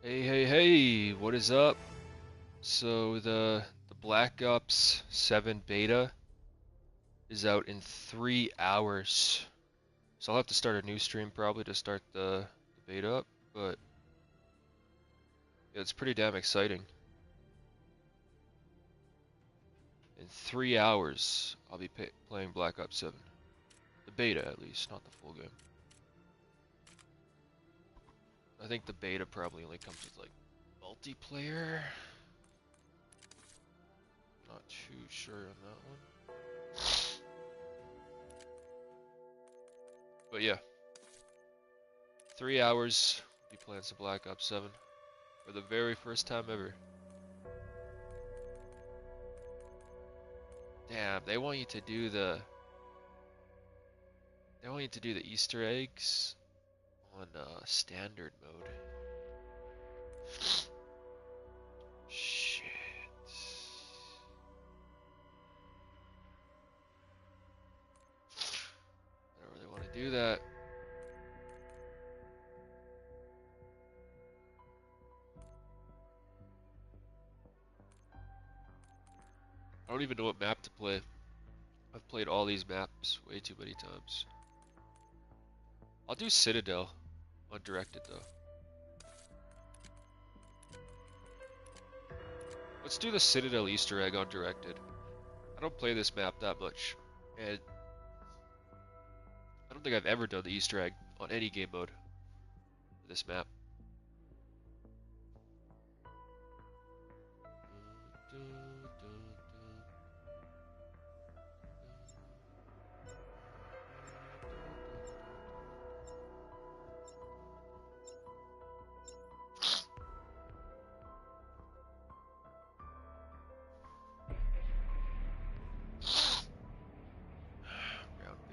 Hey, hey, hey, what is up? So the Black Ops 7 beta is out in 3 hours. So I'll have to start a new stream probably to start the beta up, but yeah, it's pretty damn exciting. In 3 hours, I'll be playing Black Ops 7. The beta at least, not the full game. I think the beta probably only comes with like multiplayer. Not too sure on that one. But yeah, 3 hours, be playing some Black Ops 7 for the very first time ever. Damn, they want you to do the Easter eggs on standard mode. Shit. I don't really want to do that. I don't even know what map to play. I've played all these maps way too many times. I'll do Citadel undirected though. Let's do the Citadel Easter egg undirected. I don't play this map that much, and I don't think I've ever done the Easter egg on any game mode for this map.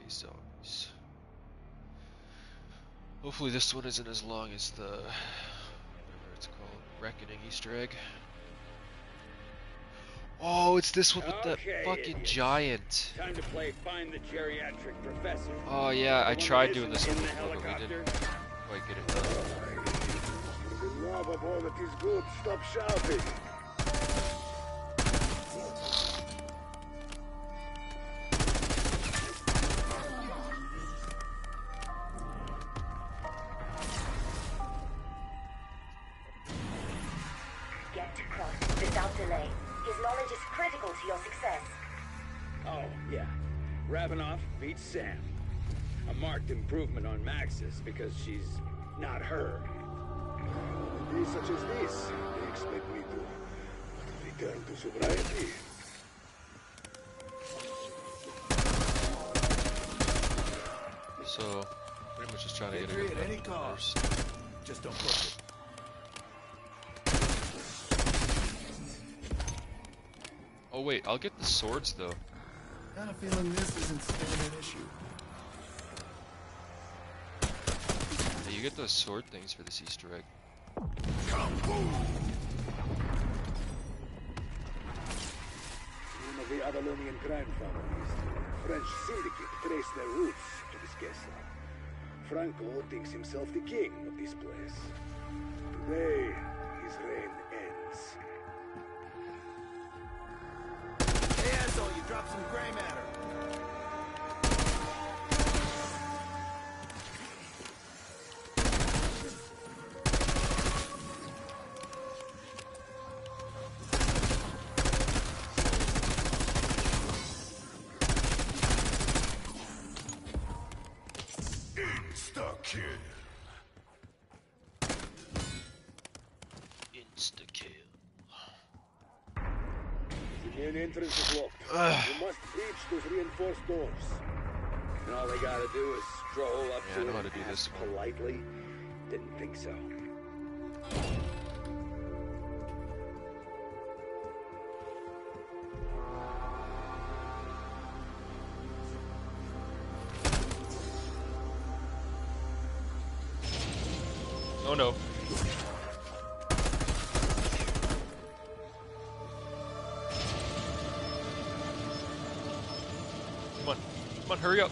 Zombies. Hopefully this one isn't as long as the whatever it's called, Reckoning Easter egg. Oh, it's this one with the fucking idiots. giant. Time to play Find the Geriatric Professor. Oh yeah, I tried doing this one before, but we didn't quite get it done. For the love of all that is good, stop shouting. Get to Cross without delay. His knowledge is critical to your success. Oh, yeah. Ravenoff beats Sam. A marked improvement on Maxis because she's not her. In days such as this, they expect me to return to sobriety. So, pretty much just trying to get Victory a good at any weapon cost. first. Just don't push it. Oh wait, I'll get the swords though. Got a feeling this isn't still an issue. Hey, you get those sword things for this Easter egg. One of the Avalonian crime families, French syndicate, traced their roots to this castle. Franco thinks himself the king of this place. Today, his reign ends. Hey, asshole, you dropped some gray matter. Insta-kill. The main entrance is locked. You must breach those reinforced doors. And all they gotta do is stroll up Yeah, to I know it how to and do this ask one. politely. Didn't think so. Oh no. Come on. Come on, hurry up.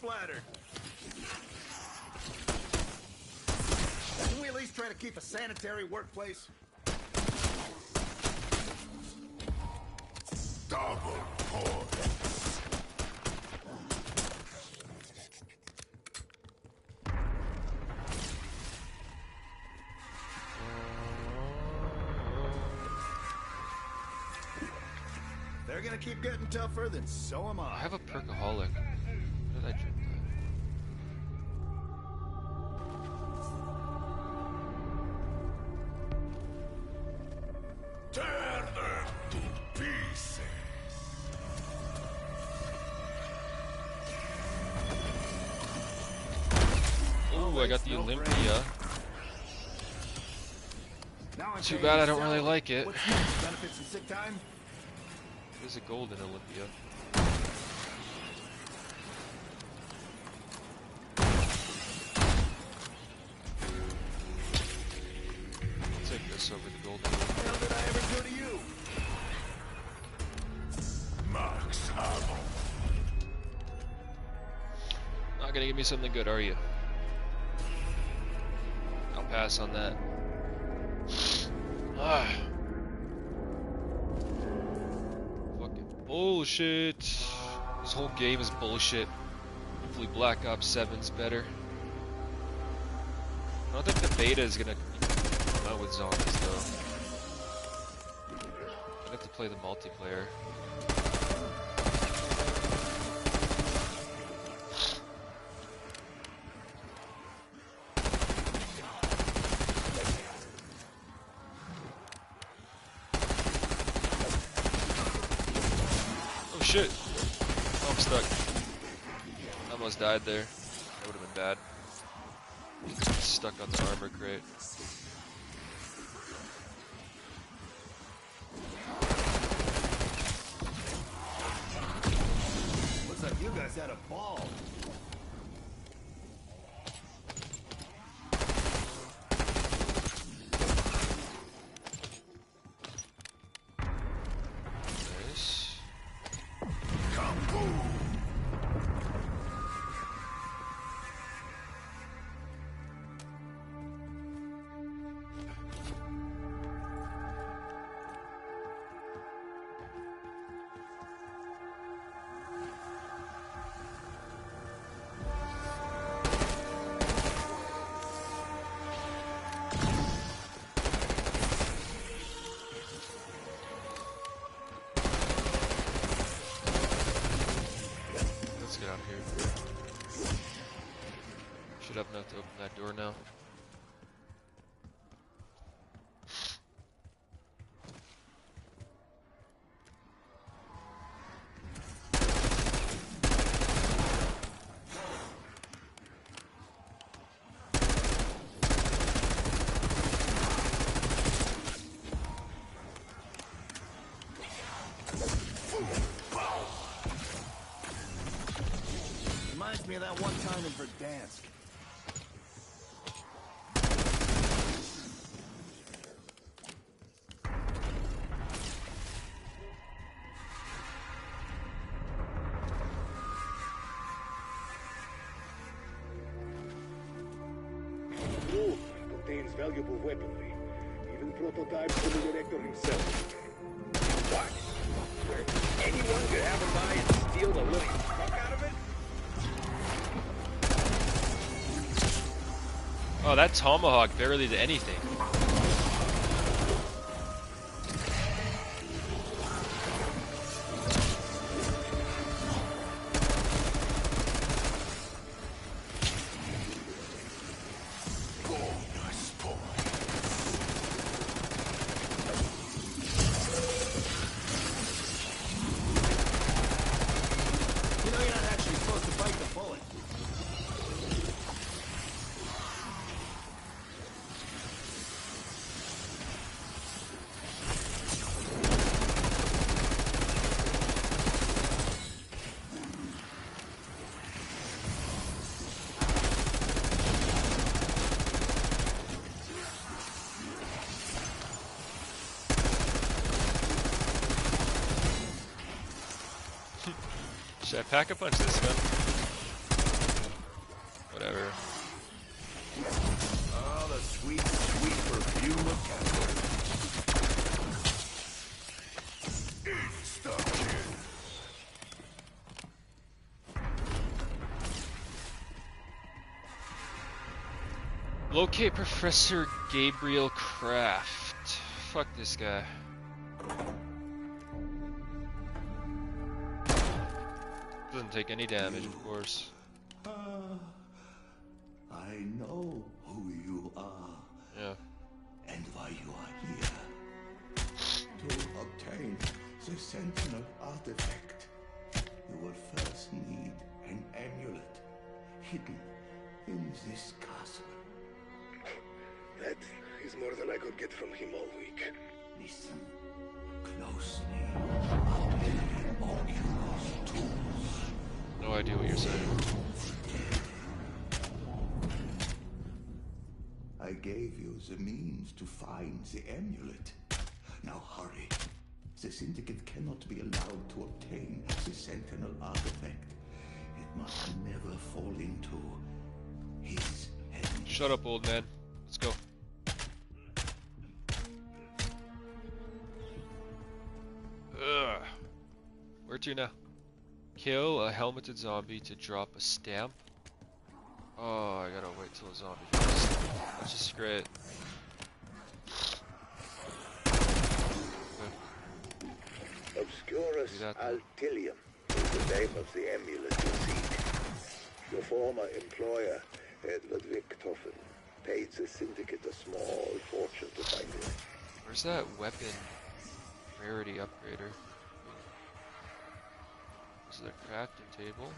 flattered. Can we at least try to keep a sanitary workplace? Double points. They're gonna keep getting tougher, then so am I I. have a perkaholic. Where did I drink that? Tear them to pieces. Ooh, I got the Olympia. Now I'm Too paying bad you I don't really salary. like it. What's next? Benefits and sick time? There's a golden Olympia. I'll take this over the golden What Olympia. the hell did I ever do to you? Max ammo. Not gonna give me something good, are you? I'll pass on that. Ah. Fucking bullshit. This whole game is bullshit. Hopefully Black Ops 7's better. I don't think the beta is gonna come out with zombies though. I'd have to play the multiplayer. Oh shit! Oh, I'm stuck. I almost died there. That would have been bad. Stuck on the armor crate. Looks like you guys had a ball. Nice. Kaboom. Let's get out of here. Should have enough to open that door now. Reminds me of that one time in Verdansk. Roof contains valuable weaponry, even prototypes for the director himself. What? Where anyone could have a buy and steal the living fuck out of it? Oh, that tomahawk barely did anything. Bonus point. You know you're not actually supposed to bite the bullet. Should I pack a punch this gun? Whatever. Oh, the sweet, sweet perfume of Casper. Stuck in. Locate Professor Gabriel Kraft. Fuck this guy. Doesn't take any damage, of course. I know who you are Yeah. and why you are here. To obtain the Sentinel artifact, you will first need an amulet hidden in this castle. That is more than I could get from him all week. Listen closely. Oculus tools. No idea what you're saying. I gave you the means to find the amulet. Now hurry. The Syndicate cannot be allowed to obtain the Sentinel artifact. It must never fall into his hands. Shut up, old man. Let's go. Ugh. Where to now? Kill a helmeted zombie to drop a stamp. Oh, I gotta wait till a zombie first. That's just great. Obscurus Do that then. Altilium is the name of the amulet you seek. Your former employer, Edward Richtofen, paid the Syndicate a small fortune to find it. Where's that weapon rarity upgrader? Is it a crafting table?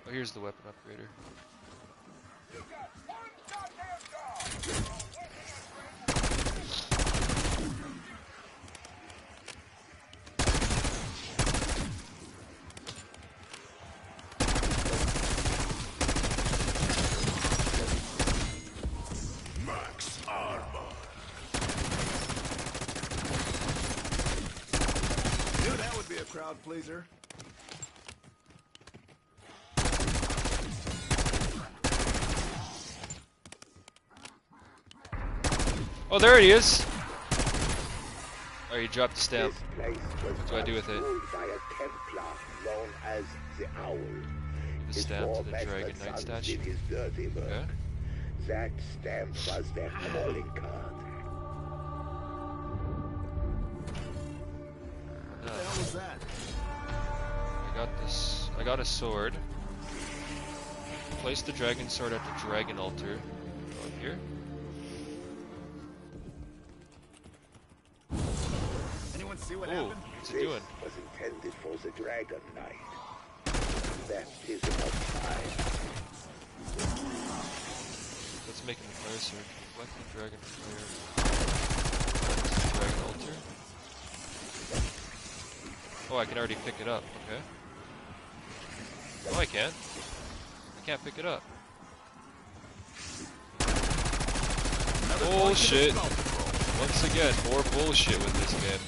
Oh, here's the weapon upgrader. Max armor. Knew that would be a crowd pleaser. Oh, there he is! Oh, you dropped the stamp. This place was What do I do with it? ruled by a Templar known as the Owl. The His stamp to the four Dragon bastard Knight sons statue. did his dirty work. Okay. That stamp was their calling card. What the hell was that? I got this. I got a sword. Place the dragon sword at the dragon altar. Go up here. Anyone see what Oh, happened? what's it This doing? was intended for the Dragon Knight. Baptism of fire. Let's make him a fire sword. Collect the dragon fire. Dragon altar. Oh, I can already pick it up. Okay. No, I can't. I can't pick it up. Bullshit. Once again, more bullshit with this game.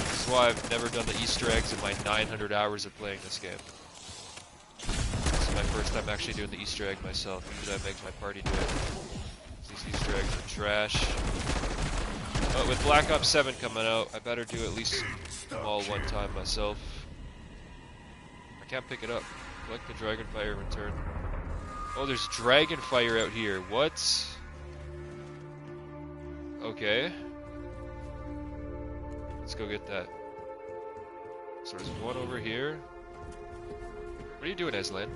This is why I've never done the Easter eggs in my 900 hours of playing this game. This is my first time actually doing the Easter egg myself. Usually I make my party do it. These Easter eggs are trash. But with Black Ops 7 coming out, I better do at least them all one time myself. I can't pick it up. Collect the dragon fire in return. Oh, there's dragon fire out here. What? Okay. Let's go get that. So there's one over here. What are you doing, Aslan?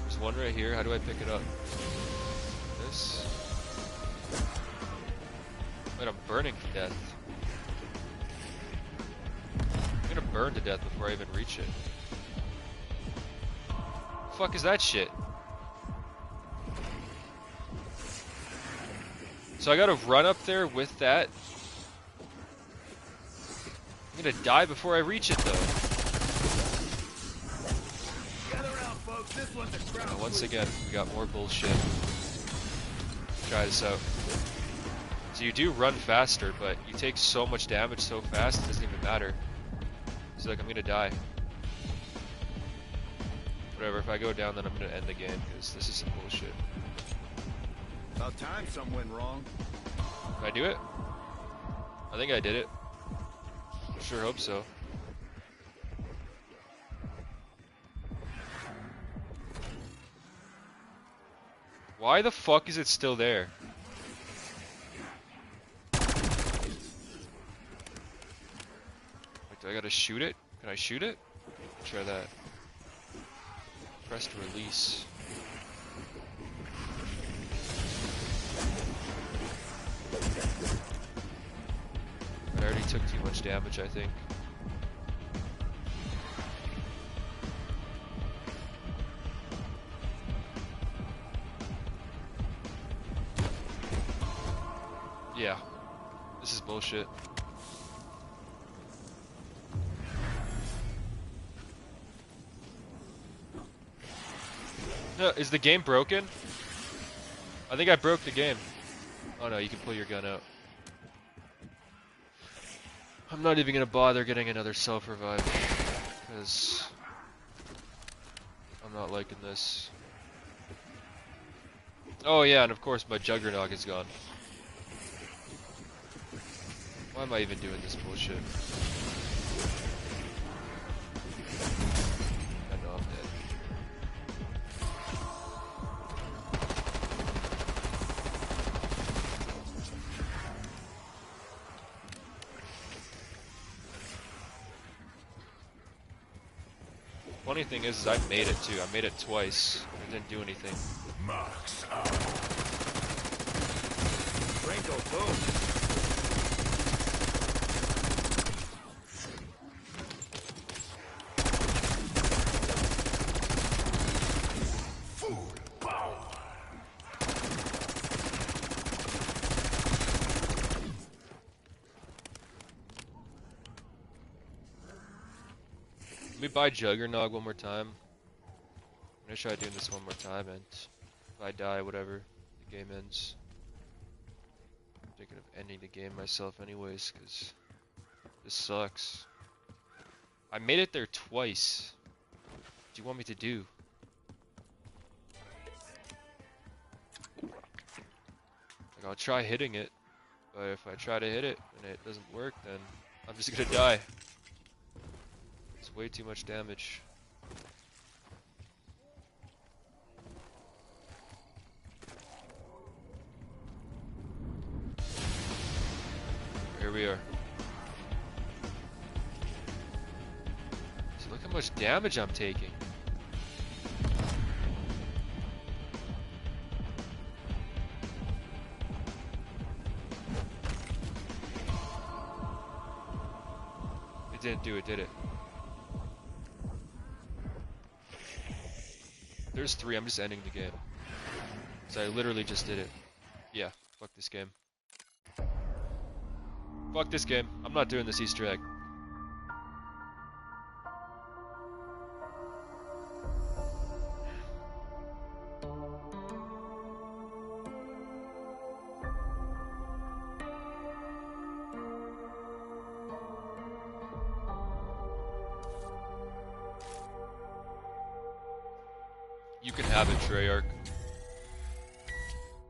There's one right here. How do I pick it up? This? Wait, I'm burning to death. I'm gonna burn to death before I even reach it. The fuck is that shit? So I gotta run up there with that. I'm gonna die before I reach it though. Gather around, folks. This one's a crowd. Once again, we got more bullshit. Try this out. So you do run faster, but you take so much damage so fast, it doesn't even matter. It's like, I'm gonna die. Whatever, if I go down, then I'm gonna end the game, because this is some bullshit. About time something went wrong. Did I do it? I think I did it. I sure hope so. Why the fuck is it still there? Wait, do I gotta shoot it? Can I shoot it? Try that. Press to release. I already took too much damage, I think. Yeah. This is bullshit. No, is the game broken? I think I broke the game. Oh no, you can pull your gun out. I'm not even gonna bother getting another self-revive, because I'm not liking this. Oh yeah, and of course my Juggernog is gone. Why am I even doing this bullshit? I know I'm dead. Funny thing is I made it too. I made it twice. It didn't do anything. Max armor. Sprinkle, boom. Full power. Let me buy Juggernog one more time. I'm gonna try doing this one more time, and if I die, whatever, the game ends. I'm thinking of ending the game myself anyways, because this sucks. I made it there twice. What do you want me to do? Like, I'll try hitting it, but if I try to hit it and it doesn't work, then I'm just gonna die. It's way too much damage. Here we are. So look how much damage I'm taking. It didn't do it, did it? There's 3, I'm just ending the game. So I literally just did it. Yeah, fuck this game. Fuck this game. I'm not doing this Easter egg. You can have it, Treyarch.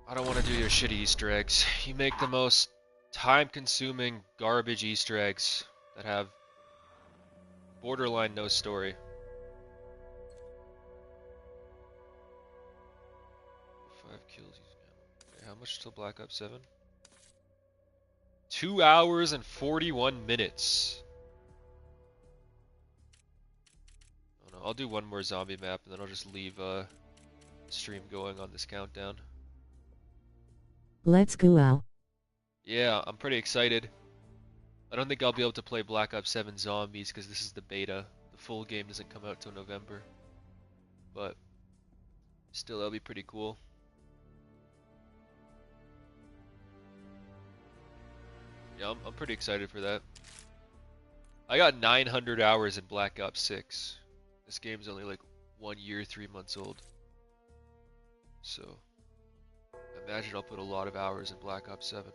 I don't want to do your shitty Easter eggs. You make the most time-consuming garbage Easter eggs that have borderline no story. 5 kills using ammo. Okay, how much till Black Ops 7? 2 hours and 41 minutes. Oh no, I'll do one more zombie map and then I'll just leave stream going on this countdown. Let's go out. Yeah, I'm pretty excited. I don't think I'll be able to play Black Ops 7 Zombies because this is the beta. The full game doesn't come out till November. But still, that'll be pretty cool. Yeah, I'm pretty excited for that. I got 900 hours in Black Ops 6. This game's only like 1 year, 3 months old. So, I imagine I'll put a lot of hours in Black Ops 7.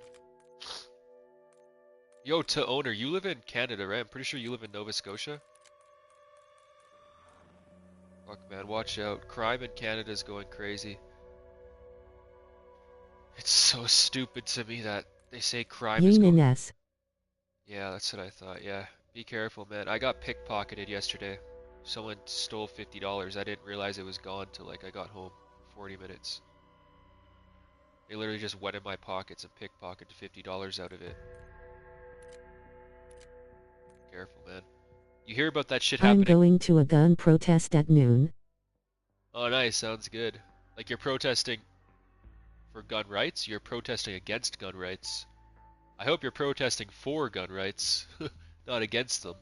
Yo, to owner, you live in Canada, right? I'm pretty sure you live in Nova Scotia. Fuck, man, watch out. Crime in Canada is going crazy. It's so stupid to me that they say crime is going... Jimenez. Yeah, that's what I thought, yeah. Be careful, man. I got pickpocketed yesterday. Someone stole $50. I didn't realize it was gone till like I got home. 40 minutes. They literally just went in my pockets and pickpocketed $50 out of it. Careful, man. You hear about that shit I'm happening? going to a gun protest at noon. Oh, nice. Sounds good. Like you're protesting for gun rights? You're protesting against gun rights. I hope you're protesting for gun rights, not against them.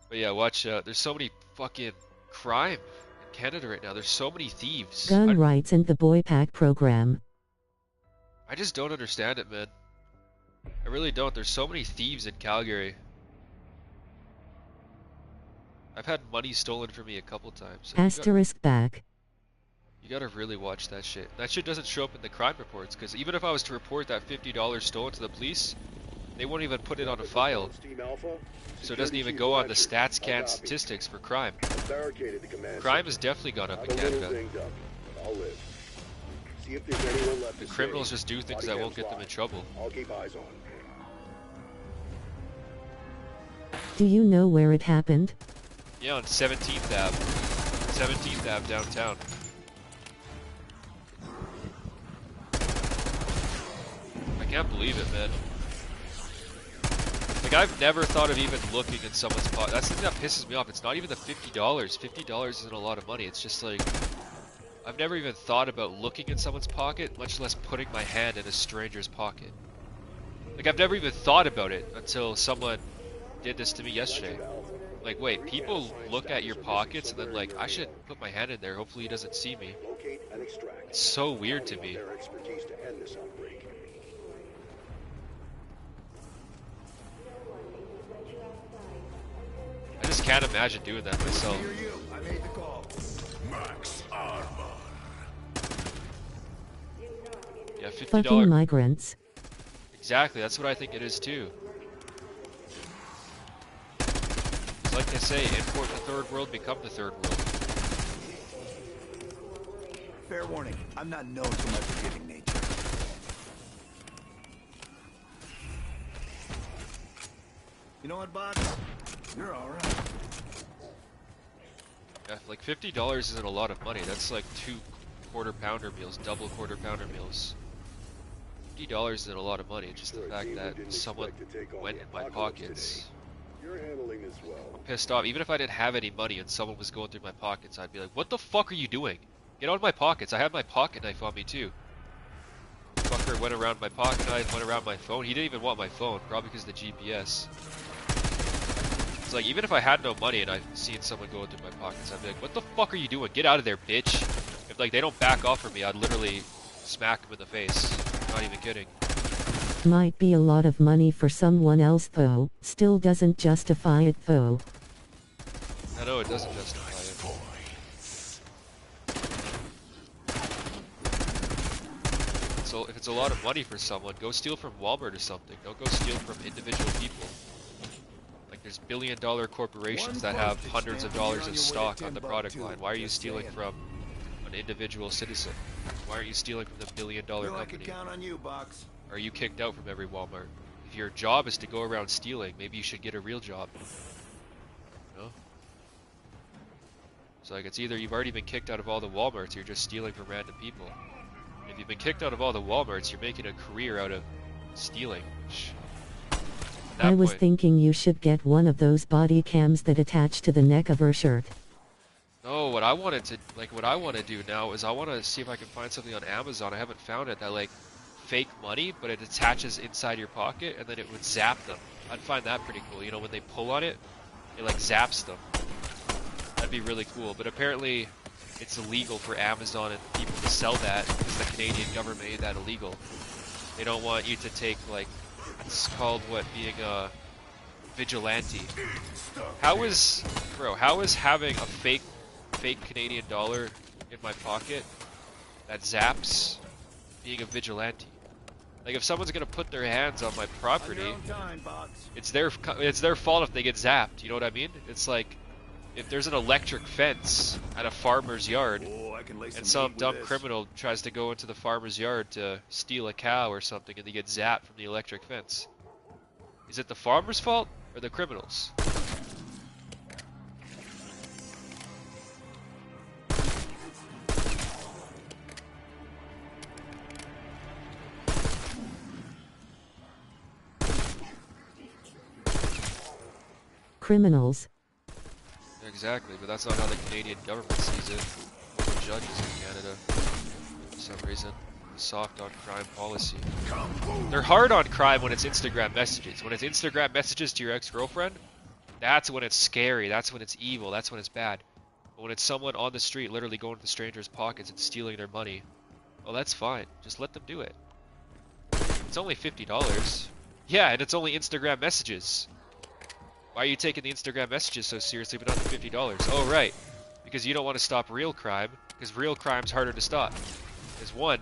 But yeah, watch out. There's so many fucking crime in Canada right now. There's so many thieves. Gun rights and the Boy Pack program. I just don't understand it, man. I really don't. There's so many thieves in Calgary. I've had money stolen from me a couple times. Asterisk back. You gotta really watch that shit. That shit doesn't show up in the crime reports, because even if I was to report that $50 stolen to the police, they won't even put it on a file. So it doesn't even go on the StatsCan statistics for crime. Crime has definitely gone up in Canada. The criminals just do things that won't get them in trouble. I'll keep eyes on. Do you know where it happened? Yeah, on 17th Ave. 17th Ave downtown. I can't believe it, man. Like, I've never thought of even looking in someone's pocket. That's the thing that pisses me off. It's not even the $50. $50 isn't a lot of money. It's just like, I've never even thought about looking in someone's pocket, much less putting my hand in a stranger's pocket. Like, I've never even thought about it until someone did this to me yesterday. Like, wait, people look at your pockets and then like, I should put my hand in there, hopefully he doesn't see me. It's so weird to me. I just can't imagine doing that myself. I made the call. Max Armor. Yeah, $50. Fucking migrants. Exactly, that's what I think it is too. It's like they say, import the third world, become the third world. Fair warning, I'm not known for my forgiving nature. You know what, Box? You're alright. Yeah, like $50 isn't a lot of money. That's like 2 quarter-pounder meals, double quarter-pounder meals. $50 isn't a lot of money. Just the fact that someone went in my pockets. You're handling this well. I'm pissed off. Even if I didn't have any money and someone was going through my pockets, I'd be like, what the fuck are you doing? Get out of my pockets. I had my pocket knife on me too. Fucker went around my pocket knife, went around my phone. He didn't even want my phone, probably because of the GPS. It's like, even if I had no money and I seen someone going through my pockets, I'd be like, what the fuck are you doing? Get out of there, bitch. If like they don't back off from me, I'd literally smack them in the face. Not even kidding. Might be a lot of money for someone else though, still doesn't justify it though. I know it doesn't justify it. So if it's a lot of money for someone, go steal from Walmart or something. Don't go steal from individual people. Like there's billion-dollar corporations that have hundreds of dollars of stock on the product line. Why are you stealing from an individual citizen? Why aren't you stealing from the billion-dollar company? I can count on you, Box. Are you kicked out from every Walmart? If your job is to go around stealing, maybe you should get a real job. You know? So like it's either you've already been kicked out of all the Walmarts, or you're just stealing from random people. If you've been kicked out of all the Walmarts, you're making a career out of stealing. I was thinking you should get one of those body cams that attach to the neck of her shirt. No, what I want to do now is I want to see if I can find something on Amazon. I haven't found it that like fake money, but it attaches inside your pocket and then it would zap them. I'd find that pretty cool. You know, when they pull on it, it like zaps them. That'd be really cool. But apparently it's illegal for Amazon and people to sell that because the Canadian government made that illegal. They don't want you to take like, it's called what, being a vigilante. How is having a fake Canadian dollar in my pocket that zaps being a vigilante? Like, if someone's gonna put their hands on my On property, your own time, Box. it's their fault if they get zapped. You know what I mean? It's like, if there's an electric fence at a farmer's yard, Oh, I can lay and some some heat dumb with this. criminal tries to go into the farmer's yard to steal a cow or something, and they get zapped from the electric fence, is it the farmer's fault or the criminals? Criminals. Exactly, but that's not how the Canadian government sees it. The judges in Canada, for some reason, soft on crime policy. They're hard on crime when it's Instagram messages. When it's Instagram messages to your ex-girlfriend, that's when it's scary, that's when it's evil, that's when it's bad. But when it's someone on the street literally going to strangers' pockets and stealing their money, well, that's fine. Just let them do it. It's only $50. Yeah, and it's only Instagram messages. Why are you taking the Instagram messages so seriously but not the $50? Oh, right. Because you don't want to stop real crime, because real crime's harder to stop. Because one,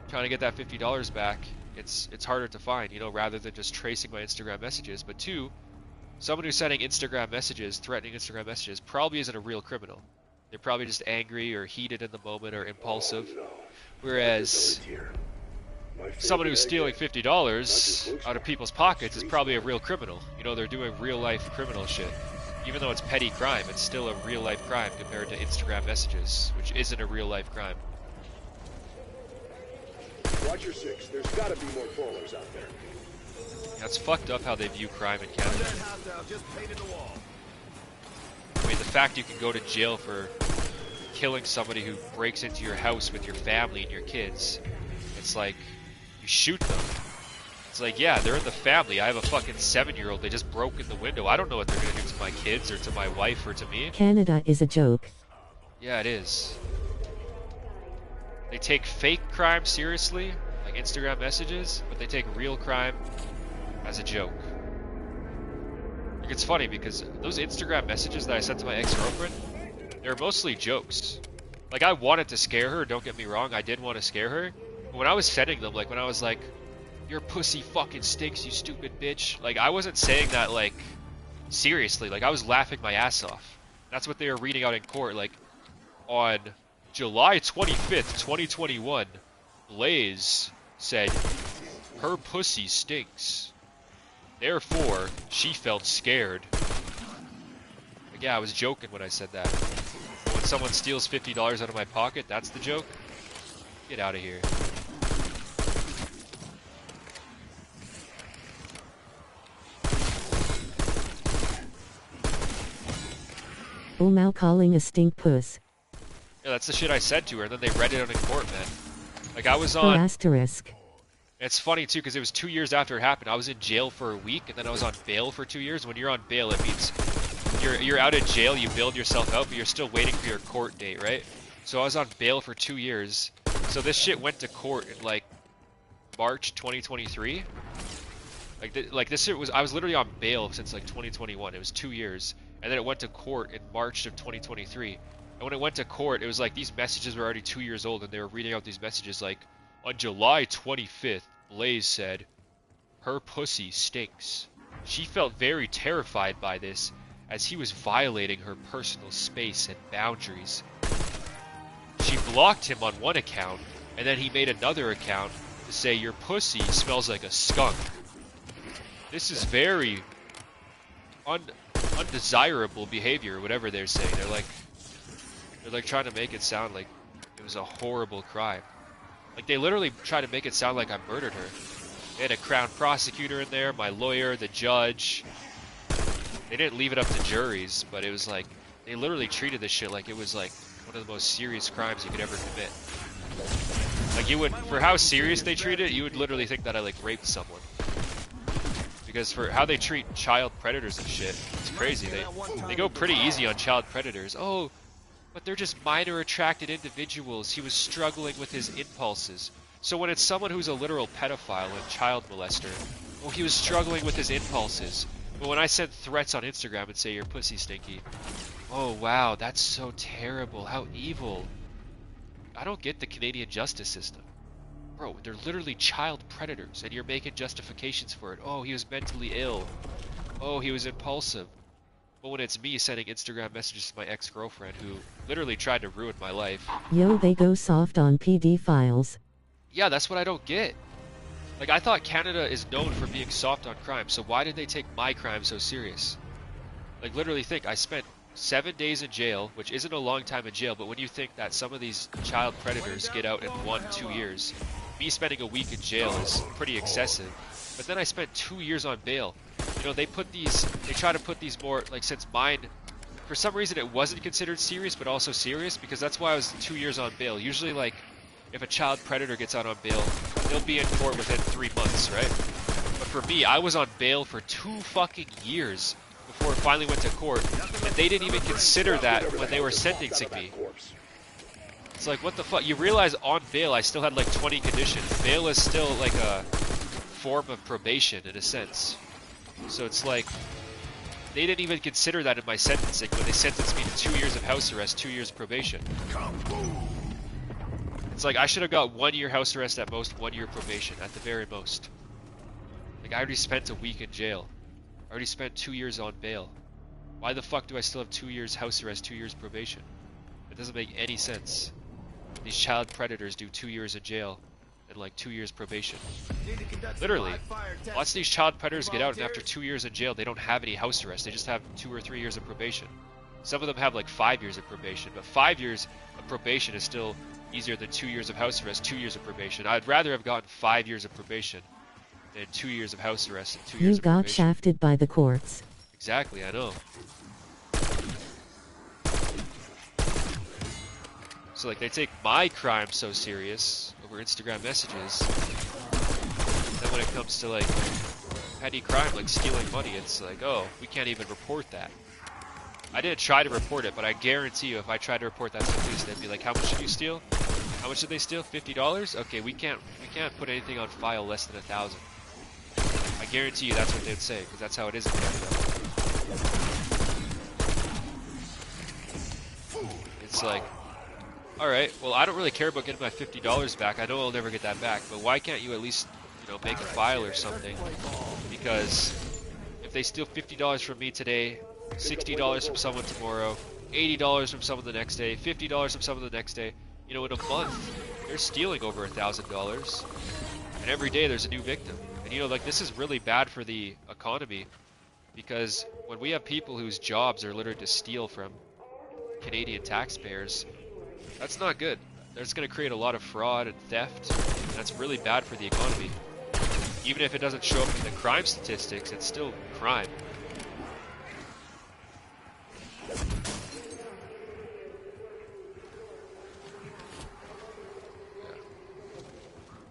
trying to get that $50 back, it's harder to find, you know, rather than just tracing my Instagram messages. But two, someone who's sending Instagram messages, threatening Instagram messages, probably isn't a real criminal. They're probably just angry or heated in the moment or impulsive. Whereas someone who's stealing $50 out of people's pockets is probably a real criminal. You know, they're doing real life criminal shit. Even though it's petty crime, it's still a real life crime compared to Instagram messages, which isn't a real life crime. Watch your six. There's gotta be more crawlers out there. That's fucked up how they view crime in Canada. That house now just painted the wall. I mean, the fact you can go to jail for killing somebody who breaks into your house with your family and your kids, it's like, you shoot them. It's like, yeah, they're in the family. I have a fucking 7-year-old. They just broke in the window. I don't know what they're gonna do to my kids or to my wife or to me. Canada is a joke. Yeah, it is. They take fake crime seriously, like Instagram messages, but they take real crime as a joke. Like, it's funny because those Instagram messages that I sent to my ex-girlfriend, they're mostly jokes. Like, I wanted to scare her, don't get me wrong, I did want to scare her. But when I was sending them, like, when I was like, your pussy fucking stinks, you stupid bitch. Like, I wasn't saying that, like, seriously. Like, I was laughing my ass off. That's what they were reading out in court. Like, on July 25th, 2021, Blaze said, her pussy stinks. Therefore, she felt scared. Like, yeah, I was joking when I said that. But when someone steals $50 out of my pocket, that's the joke? Get out of here. Omao calling a stink puss. Yeah, that's the shit I said to her, and then they read it out in court, man. Like, I was For on... asterisk. It's funny, too, because it was 2 years after it happened. I was in jail for a week, and then I was on bail for 2 years. When you're on bail, it means you're out of jail, you bailed yourself out, but you're still waiting for your court date, right? So I was on bail for 2 years. So this shit went to court in, like, March 2023. Like this shit was... I was literally on bail since, like, 2021. It was 2 years. And then it went to court in March of 2023. And when it went to court, it was like these messages were already 2 years old, and they were reading out these messages like, on July 25th, Blaze said, her pussy stinks. She felt very terrified by this, as he was violating her personal space and boundaries. She blocked him on one account, and then he made another account to say, your pussy smells like a skunk. This is very undesirable behavior, whatever they're saying. They're like trying to make it sound like it was a horrible crime. Like, they literally tried to make it sound like I murdered her. They had a crown prosecutor in there, my lawyer, the judge. They didn't leave it up to juries, but it was like, they literally treated this shit like it was like one of the most serious crimes you could ever commit. Like, you would, for how serious they treated it, you would literally think that I like raped someone. Because for how they treat child predators and shit, it's crazy. They go pretty easy on child predators. Oh, but they're just minor attracted individuals. He was struggling with his impulses. So when it's someone who's a literal pedophile and child molester, oh, he was struggling with his impulses. But when I send threats on Instagram and say, your pussy stinky, oh wow, that's so terrible. How evil. I don't get the Canadian justice system. bro, they're literally child predators, and you're making justifications for it. Oh, he was mentally ill. Oh, he was impulsive. But when it's me sending Instagram messages to my ex-girlfriend who literally tried to ruin my life. Yo, they go soft on PD files. Yeah, that's what I don't get. Like, I thought Canada is known for being soft on crime, so why did they take my crime so serious? Like, literally think, I spent 7 days in jail, which isn't a long time in jail, but when you think that some of these child predators get out in 1-2 years, me spending a week in jail is pretty excessive. But then I spent 2 years on bail. You know, they try to put these more, like, since mine, for some reason it wasn't considered serious, but also serious, because that's why I was 2 years on bail. Usually, like, if a child predator gets out on bail, they'll be in court within 3 months, right? But for me, I was on bail for 2 fucking years before it finally went to court, and they didn't even consider that when they were sentencing me. It's like, what the fuck? You realize on bail I still had like 20 conditions. Bail is still like a form of probation in a sense. So it's like, they didn't even consider that in my sentencing when they sentenced me to 2 years of house arrest, 2 years probation. It's like, I should have got 1 year house arrest at most, 1 year probation at the very most. Like, I already spent a week in jail. I already spent 2 years on bail. Why the fuck do I still have 2 years house arrest, 2 years probation? It doesn't make any sense. These child predators do 2 years in jail and like 2 years probation. Literally, lots of these child predators get out and after 2 years in jail they don't have any house arrest, they just have 2 or 3 years of probation. Some of them have like 5 years of probation, but 5 years of probation is still easier than 2 years of house arrest, 2 years of probation. I'd rather have gotten 5 years of probation than 2 years of house arrest and 2 years of probation. You got shafted by the courts. Exactly, I know. So like, they take my crime so serious over Instagram messages. Then when it comes to like petty crime, like stealing money, it's like, oh, we can't even report that. I didn't try to report it, but I guarantee you if I tried to report that to the police, they'd be like, how much did you steal? How much did they steal? $50? Okay, we can't put anything on file less than 1,000. I guarantee you that's what they'd say, because that's how it is in Canada. It's like, alright, well, I don't really care about getting my $50 back. I know I'll never get that back, but why can't you at least, you know, make a file or something? Because if they steal $50 from me today, $60 from someone tomorrow, $80 from someone the next day, $50 from someone the next day, you know, in a month, they're stealing over $1,000. And every day there's a new victim. And you know, like, this is really bad for the economy, because when we have people whose jobs are literally to steal from Canadian taxpayers, that's not good. That's going to create a lot of fraud and theft, and that's really bad for the economy. Even if it doesn't show up in the crime statistics, it's still crime. Yeah.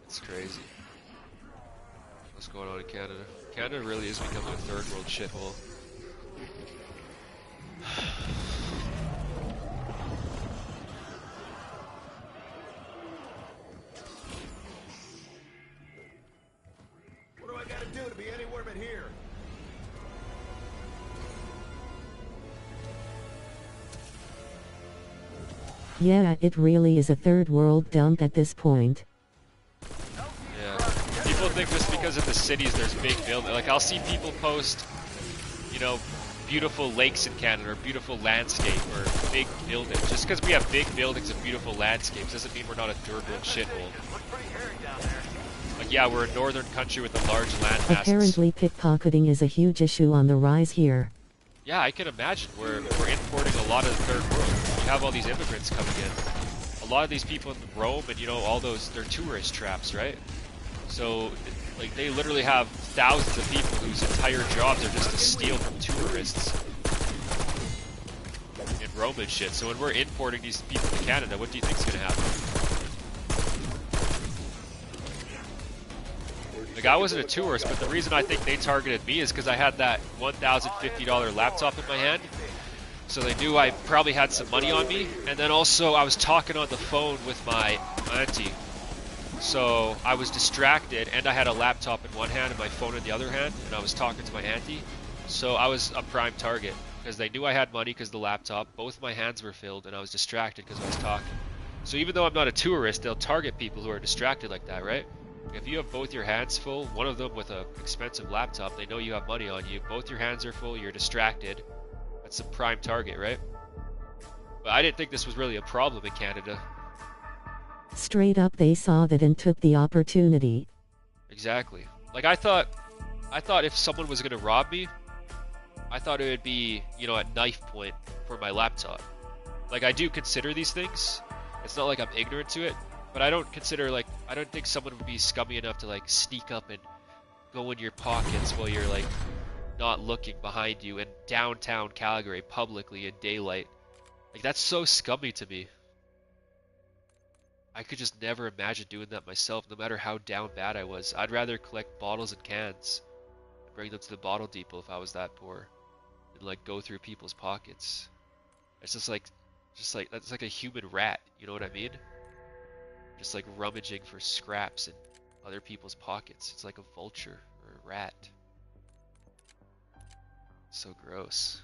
It's crazy. What's going on in Canada? Canada really is becoming a third world shithole. What do I gotta do to be anywhere but here? Yeah, it really is a third world dump at this point. Yeah. People think just because of the cities there's big buildings. Like, I'll see people post, you know, beautiful lakes in Canada or beautiful landscape or big buildings. Just because we have big buildings and beautiful landscapes doesn't mean we're not a third world shithole. Like, yeah, we're a northern country with a large land masses. Apparently pickpocketing is a huge issue on the rise here. Yeah, I can imagine. We're importing a lot of the third world. We have all these immigrants coming in. A lot of these people in Rome and, you know, all those, they're tourist traps, right? So, like, they literally have thousands of people whose entire jobs are just to steal from tourists in Rome and shit. So when we're importing these people to Canada, what do you think's gonna happen? Like, I wasn't a tourist, but the reason I think they targeted me is because I had that $1,050 laptop in my hand. So they knew I probably had some money on me. And then also I was talking on the phone with my auntie. So I was distracted and I had a laptop in one hand and my phone in the other hand. And I was talking to my auntie. So I was a prime target because they knew I had money because the laptop. Both my hands were filled and I was distracted because I was talking. So even though I'm not a tourist, they'll target people who are distracted like that, right? If you have both your hands full, one of them with an expensive laptop, they know you have money on you, both your hands are full, you're distracted, that's a prime target, right? But I didn't think this was really a problem in Canada. Straight up they saw that and took the opportunity. Exactly. Like I thought if someone was gonna rob me, I thought it would be, you know, at knife point for my laptop. Like I do consider these things. It's not like I'm ignorant to it, but I don't think someone would be scummy enough to like sneak up and go in your pockets while you're like not looking behind you in downtown Calgary publicly in daylight. Like that's so scummy to me. I could just never imagine doing that myself, no matter how down bad I was. I'd rather collect bottles and cans and bring them to the bottle depot if I was that poor, and like go through people's pockets. It's just like that's like a human rat, you know what I mean? Just like rummaging for scraps in other people's pockets. It's like a vulture or a rat. So gross.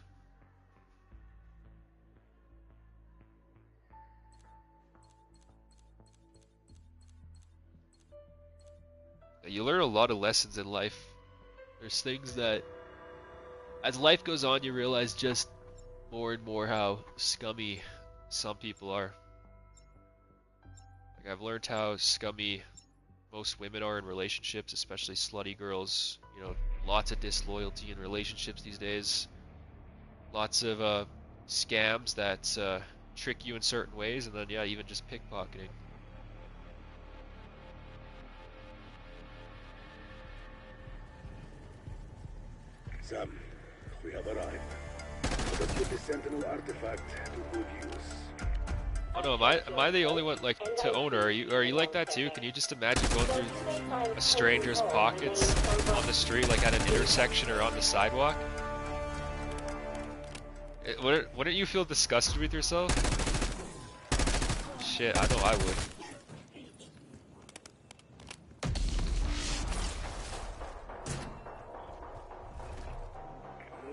You learn a lot of lessons in life. There's things that, as life goes on, you realize just more and more how scummy some people are. Like I've learned how scummy most women are in relationships, especially slutty girls. You know, lots of disloyalty in relationships these days. Lots of scams that trick you in certain ways, and then yeah, even just pickpocketing. Sam, we have arrived. Let's put the Sentinel artifact to good use. Oh no, am I the only one like to own her? Are you like that too? Can you just imagine going through a stranger's pockets on the street, like at an intersection or on the sidewalk? Wouldn't you feel disgusted with yourself? Shit, I know I would.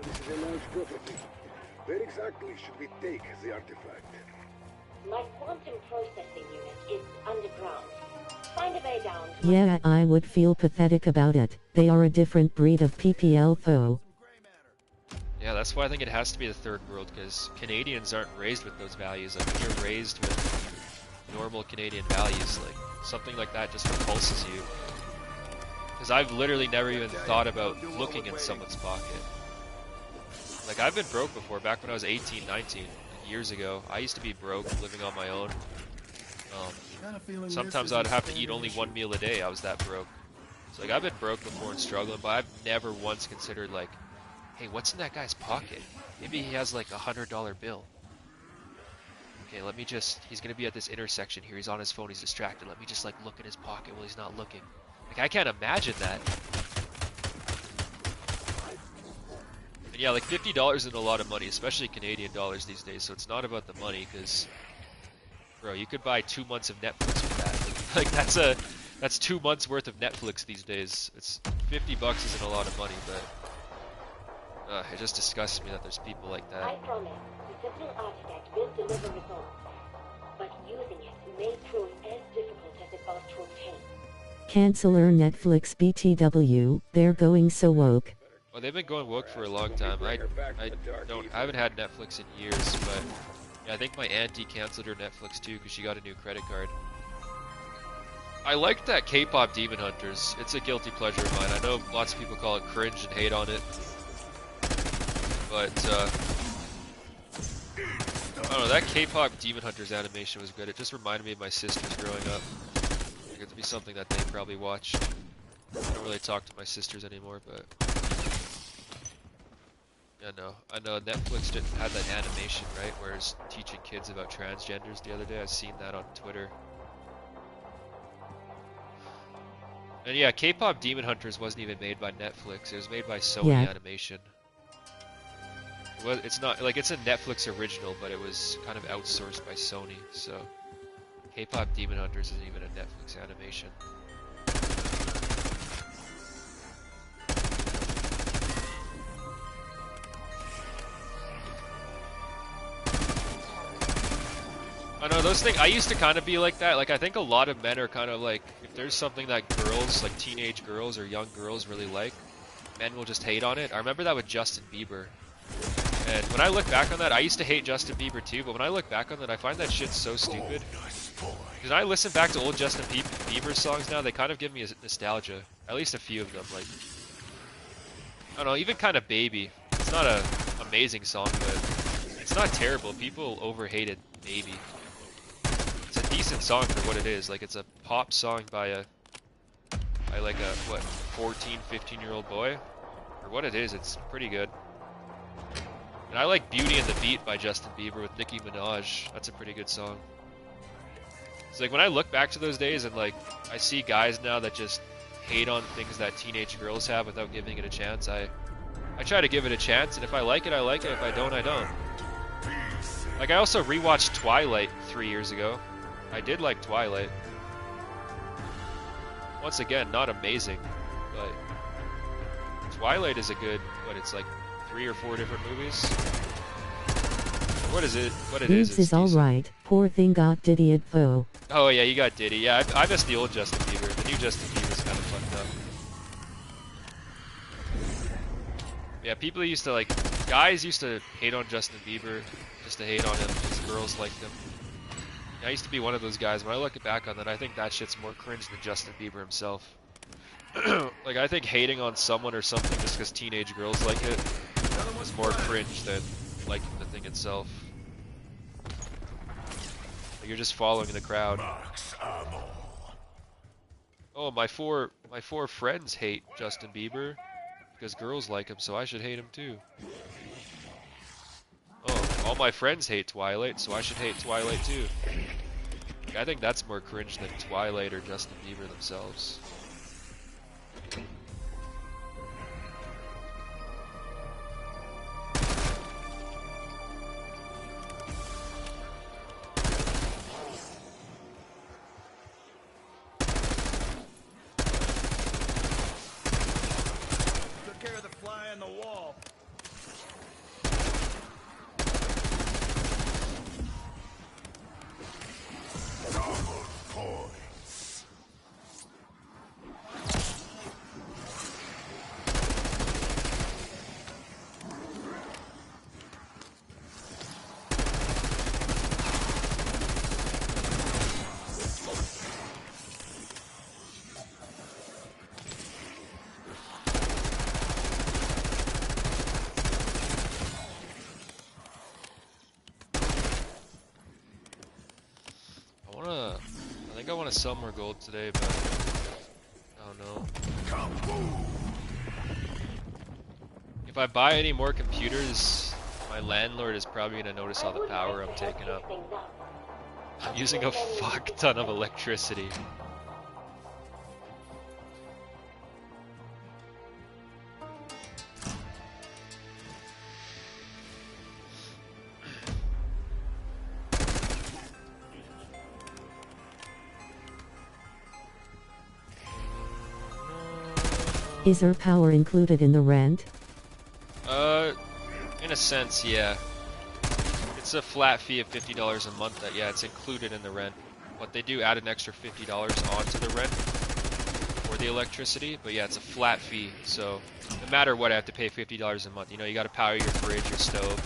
This is a large property. Where exactly should we take the artifact? My quantum processing unit is underground. Find a way down. Yeah, I would feel pathetic about it. They are a different breed of PPL though. Yeah, that's why I think it has to be the third world, because Canadians aren't raised with those values. Like, when you're raised with normal Canadian values, like, something like that just repulses you. Because I've literally never even thought about looking in someone's pocket. Like, I've been broke before, back when I was 18, 19, years ago. I used to be broke, living on my own. Sometimes I'd have to eat only one meal a day, I was that broke. So, like, I've been broke before and struggling, but I've never once considered, like, hey, what's in that guy's pocket? Maybe he has like $100 bill. Okay, let me just, he's gonna be at this intersection here, he's on his phone, he's distracted, let me just like look in his pocket while he's not looking. Like, I can't imagine that. And yeah, like $50 isn't a lot of money, especially Canadian dollars these days, so it's not about the money, because, bro, you could buy 2 months of Netflix with that. Like, that's 2 months worth of Netflix these days. It's $50 isn't a lot of money, but it just disgusts me that there's people like that. I promise, the Sentinel artifact will deliver results, but using it may prove as difficult as it was to obtain. Canceler Netflix BTW, they're going so woke. Well, they've been going woke for a long time. I haven't had Netflix in years, but yeah, I think my auntie canceled her Netflix too because she got a new credit card. I liked that K-pop Demon Hunters. It's a guilty pleasure of mine. I know lots of people call it cringe and hate on it. But, I don't know, that K-pop Demon Hunters animation was good. It just reminded me of my sisters growing up. Like, it'd be something that they probably watch. I don't really talk to my sisters anymore, but... yeah, no. I know Netflix didn't have that animation, right? Where it's teaching kids about transgenders the other day. I've seen that on Twitter. And yeah, K-pop Demon Hunters wasn't even made by Netflix. It was made by Sony Animation. Well, it's not like it's a Netflix original, but it was kind of outsourced by Sony. So, K-pop Demon Hunters isn't even a Netflix animation. I know those things. I used to kind of be like that. Like I think a lot of men are kind of like, if there's something that girls, like teenage girls or young girls, really like, men will just hate on it. I remember that with Justin Bieber. And when I look back on that, I used to hate Justin Bieber too. But when I look back on that, I find that shit so stupid. Because I listen back to old Justin Bieber songs now, they kind of give me a nostalgia. At least a few of them. Like, I don't know, even kind of Baby. It's not a amazing song, but it's not terrible. People overhated Baby. It's a decent song for what it is. Like, it's a pop song by like a, what, 14, 15-year-old boy? For what it is, it's pretty good. And I like Beauty and the Beat by Justin Bieber with Nicki Minaj. That's a pretty good song. It's like when I look back to those days and like I see guys now that just hate on things that teenage girls have without giving it a chance, I try to give it a chance, and if I like it, I like it. If I don't, I don't. Like I also rewatched Twilight 3 years ago. I did like Twilight. Once again, not amazing, but Twilight is a good, what, it's like 3 or 4 different movies. What is it? What it Boobs is alright. Poor thing got Diddy at Poe. Oh yeah, you got Diddy. Yeah, I miss the old Justin Bieber. The new Justin Bieber's kind of fucked up. Yeah, people used to like, guys used to hate on Justin Bieber just to hate on him because girls liked him. I used to be one of those guys. When I look back on that, I think that shit's more cringe than Justin Bieber himself. Like, I think hating on someone or something just because teenage girls like it is more cringe than liking the thing itself. Like, you're just following the crowd. Oh, my four friends hate Justin Bieber because girls like him, so I should hate him too. Oh, all my friends hate Twilight, so I should hate Twilight too. I think that's more cringe than Twilight or Justin Bieber themselves. Took care of the fly on the wall. I want to sell more gold today, but I don't know. If I buy any more computers, my landlord is probably going to notice all the power I'm taking up. I'm using a fuck ton of electricity. Is her power included in the rent? In a sense, yeah. It's a flat fee of $50 a month that, yeah, it's included in the rent. But they do add an extra $50 onto the rent for the electricity. But yeah, it's a flat fee, so no matter what, I have to pay $50 a month. You know, you gotta power your fridge, your stove.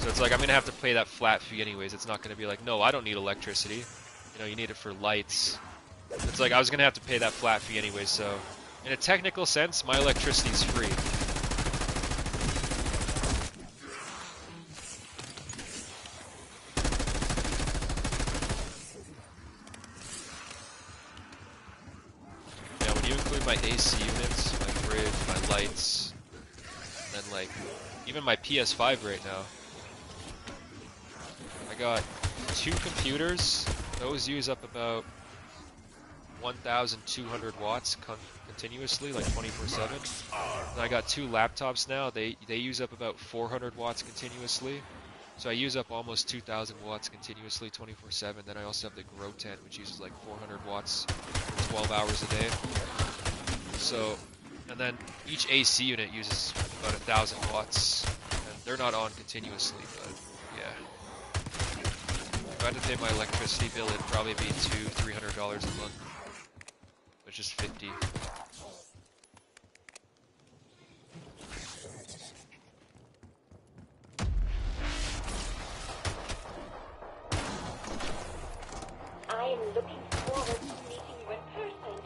So it's like, I'm gonna have to pay that flat fee anyways. It's not gonna be like, no, I don't need electricity. You know, you need it for lights. It's like, I was gonna have to pay that flat fee anyways, so in a technical sense, my electricity is free. Yeah, when you include my AC units, my fridge, my lights, and then like, even my PS5 right now. I got 2 computers, those use up about 1,200 watts continuously, like 24/7. And I got 2 laptops now. They use up about 400 watts continuously. So I use up almost 2,000 watts continuously, 24/7. Then I also have the Grow Tent, which uses like 400 watts for 12 hours a day. So, and then each AC unit uses about 1,000 watts. And they're not on continuously, but yeah. If I had to pay my electricity bill, it'd probably be $200-300 a month, which is 50. I am looking forward to meeting you in person,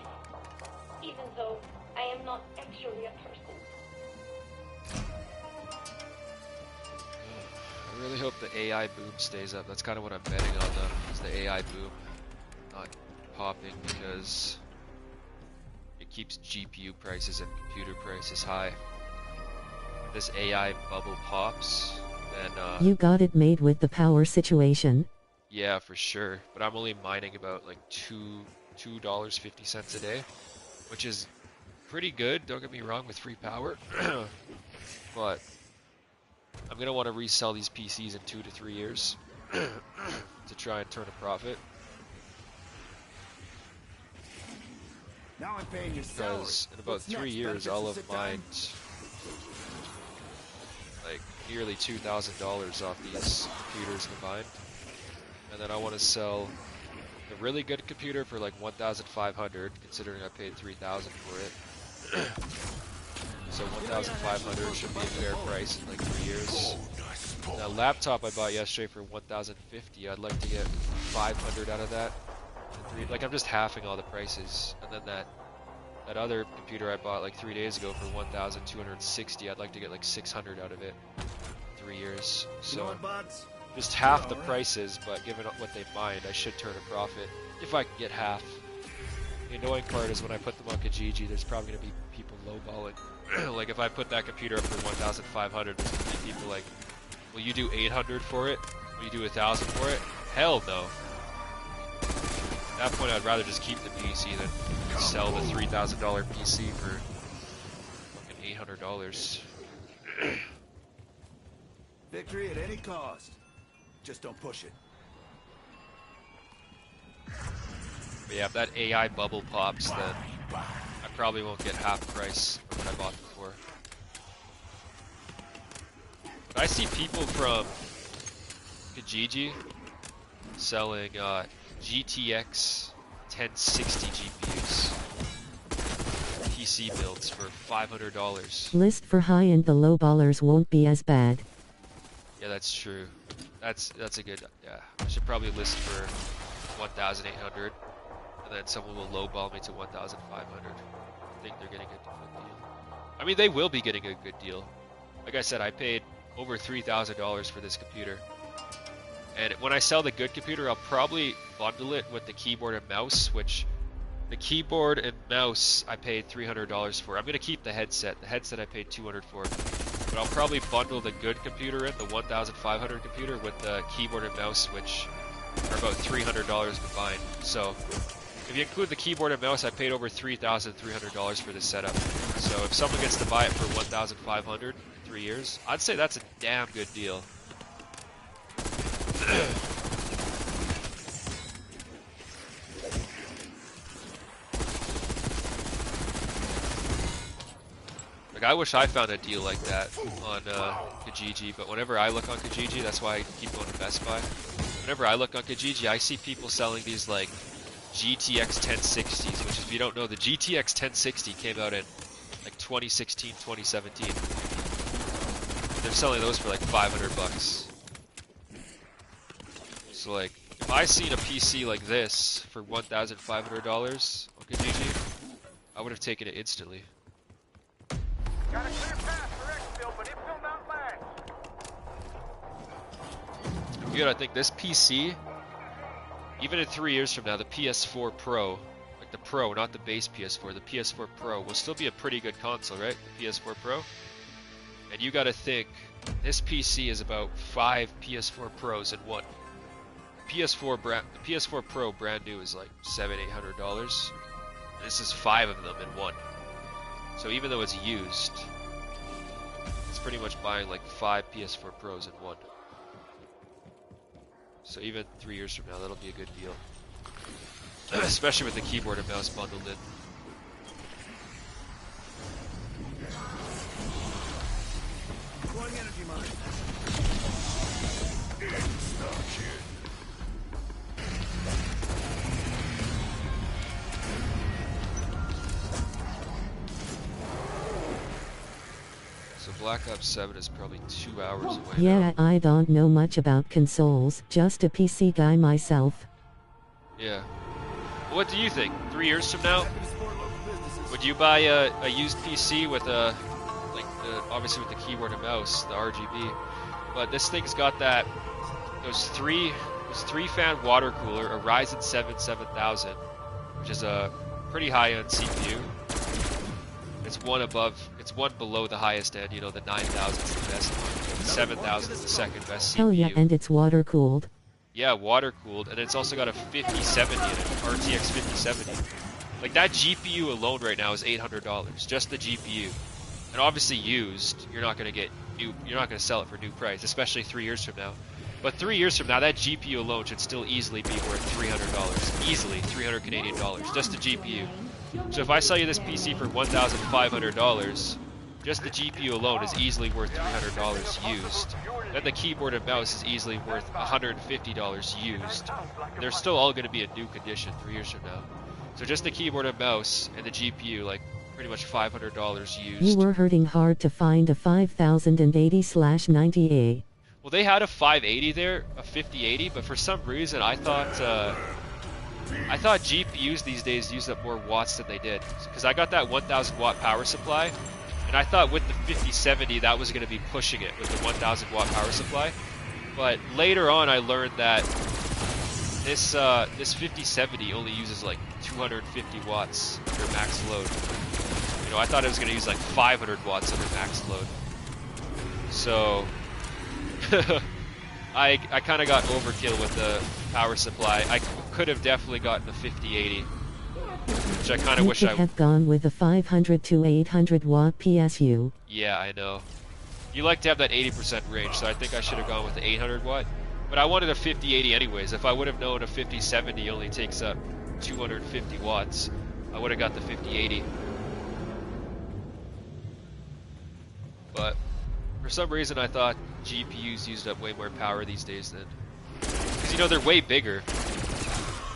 even though I am not actually a person. I really hope the AI boom stays up. That's kind of what I'm betting on, though, is the AI boom not popping, because it keeps GPU prices and computer prices high. If this AI bubble pops, then You got it made with the power situation. yeah, for sure. But I'm only mining about like $2.50 a day, which is pretty good. Don't get me wrong with free power, but I'm gonna want to resell these PCs in 2 to 3 years to try and turn a profit. Now I'm paying your salary. Because in about What's 3 next? years, Benefits I'll to have sit down? mined like nearly $2,000 off these computers combined, and then I want to sell a really good computer for like $1,500, considering I paid $3,000 for it. So $1,500 should be a fair price in like 3 years. That laptop I bought yesterday for $1,050, I'd like to get $500 out of that. Like, I'm just halving all the prices, and then that other computer I bought like 3 days ago for $1,260, I'd like to get like $600 out of it in 3 years. You know So what, buds? just half the Alright. prices, but given what they mined, I should turn a profit if I can get half. The annoying part is when I put them on Kijiji, there's probably gonna be people lowballing. Like if I put that computer up for 1,500, there's gonna be people like, "Will you do 800 for it? Will you do 1,000 for it?" Hell no. At that point, I'd rather just keep the PC than sell the $3,000 PC for fucking $800. Victory at any cost. Just don't push it. But yeah, if that AI bubble pops, then I probably won't get half the price of what I bought before. But I see people from Kijiji selling GTX 1060 GPUs, PC builds for $500. List for high-end, the low ballers won't be as bad. Yeah, that's true. That's a good, yeah. I should probably list for 1,800, and then someone will lowball me to 1,500. I think they're getting a good deal. I mean, they will be getting a good deal. Like I said, I paid over $3,000 for this computer. And when I sell the good computer, I'll probably bundle it with the keyboard and mouse, which the keyboard and mouse I paid $300 for. I'm going to keep the headset. The headset I paid $200 for. But I'll probably bundle the good computer in, the 1,500 computer, with the keyboard and mouse, which are about $300 combined. So if you include the keyboard and mouse, I paid over $3,300 for this setup. So if someone gets to buy it for $1,500 in 3 years, I'd say that's a damn good deal. Like, I wish I found a deal like that on Kijiji, but whenever I look on Kijiji, that's why I keep going to Best Buy. Whenever I look on Kijiji, I see people selling these like GTX 1060s, which, if you don't know, the GTX 1060 came out in like 2016, 2017. They're selling those for like $500. So like, if I seen a PC like this for $1,500 on Kijiji, I would have taken it instantly. Got a clear path for exfil, but infill not lag. Dude, I think this PC, even in 3 years from now, the PS4 Pro, like the Pro, not the base PS4, the PS4 Pro will still be a pretty good console, right? The PS4 Pro. And you gotta think, this PC is about 5 PS4 Pros in one. The PS4 Pro brand new is like $700-800. This is 5 of them in one. So even though it's used, it's pretty much buying like 5 PS4 Pros in one. So even 3 years from now, that'll be a good deal. Especially with the keyboard and mouse bundled in. Deploying energy mine. Black Ops 7 is probably 2 hours away Yeah, now. I don't know much about consoles, just a PC guy myself. Yeah. What do you think? 3 years from now, would you buy a used PC with a, like, obviously with the keyboard and mouse, the RGB, but this thing's got that, those three fan water cooler, a Ryzen 7 7000, which is a pretty high-end CPU. It's one below the highest end, you know, the 9000 is the best one, the 7000 is the second best CPU. Hell yeah, and it's water cooled. Yeah, water cooled, and it's also got a 5070 in it, RTX 5070. Like that GPU alone right now is $800, just the GPU. And obviously used, you're not gonna sell it for new price, especially 3 years from now. But 3 years from now, that GPU alone should still easily be worth $300. Easily, 300 Canadian dollars, just the GPU. So if I sell you this PC for $1,500, just the GPU alone is easily worth $300 used. Then the keyboard and mouse is easily worth $150 used. They're still all going to be in new condition 3 years from now. So just the keyboard and mouse and the GPU, like pretty much $500 used. You were hurting hard to find a 5080/90A. Well, they had a 580 there, a 5080, but for some reason I thought GPUs these days use up more watts than they did. Because I got that 1000 watt power supply, and I thought with the 5070 that was going to be pushing it with the 1000 watt power supply. But later on I learned that this 5070 only uses like 250 watts under max load. You know, I thought it was going to use like 500 watts under max load. So I kind of got overkill with the power supply. I could have definitely gotten the 5080, which I kind of wish I would have gone with a 500 to 800 watt PSU. Yeah, I know. You like to have that 80% range, so I think I should have gone with the 800 watt. But I wanted a 5080 anyways. If I would have known a 5070 only takes up 250 watts, I would have got the 5080. But for some reason I thought GPUs used up way more power these days than... Because, you know, they're way bigger.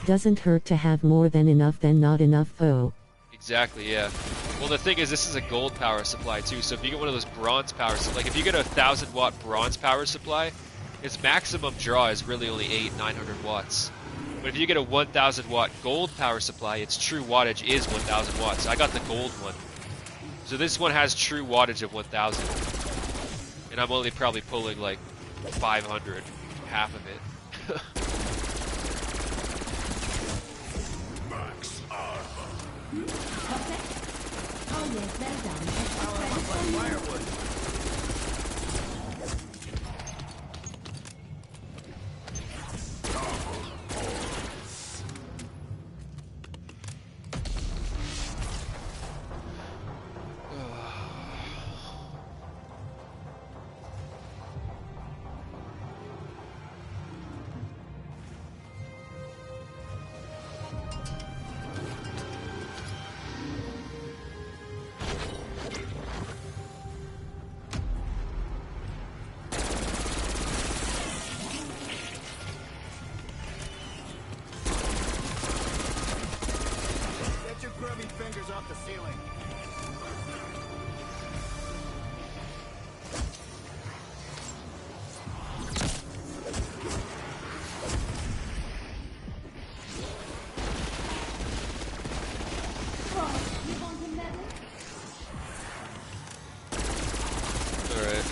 Doesn't hurt to have more than enough than not enough, though. Exactly, yeah. Well, the thing is, this is a gold power supply, too. So if you get one of those bronze power... Like, if you get a 1000 watt bronze power supply, its maximum draw is really only 900 watts. But if you get a 1000 watt gold power supply, its true wattage is 1000 watts. I got the gold one. So this one has true wattage of 1000. And I'm only probably pulling like 500, half of it. Max armor. Firewood. Fingers off the ceiling. Alright.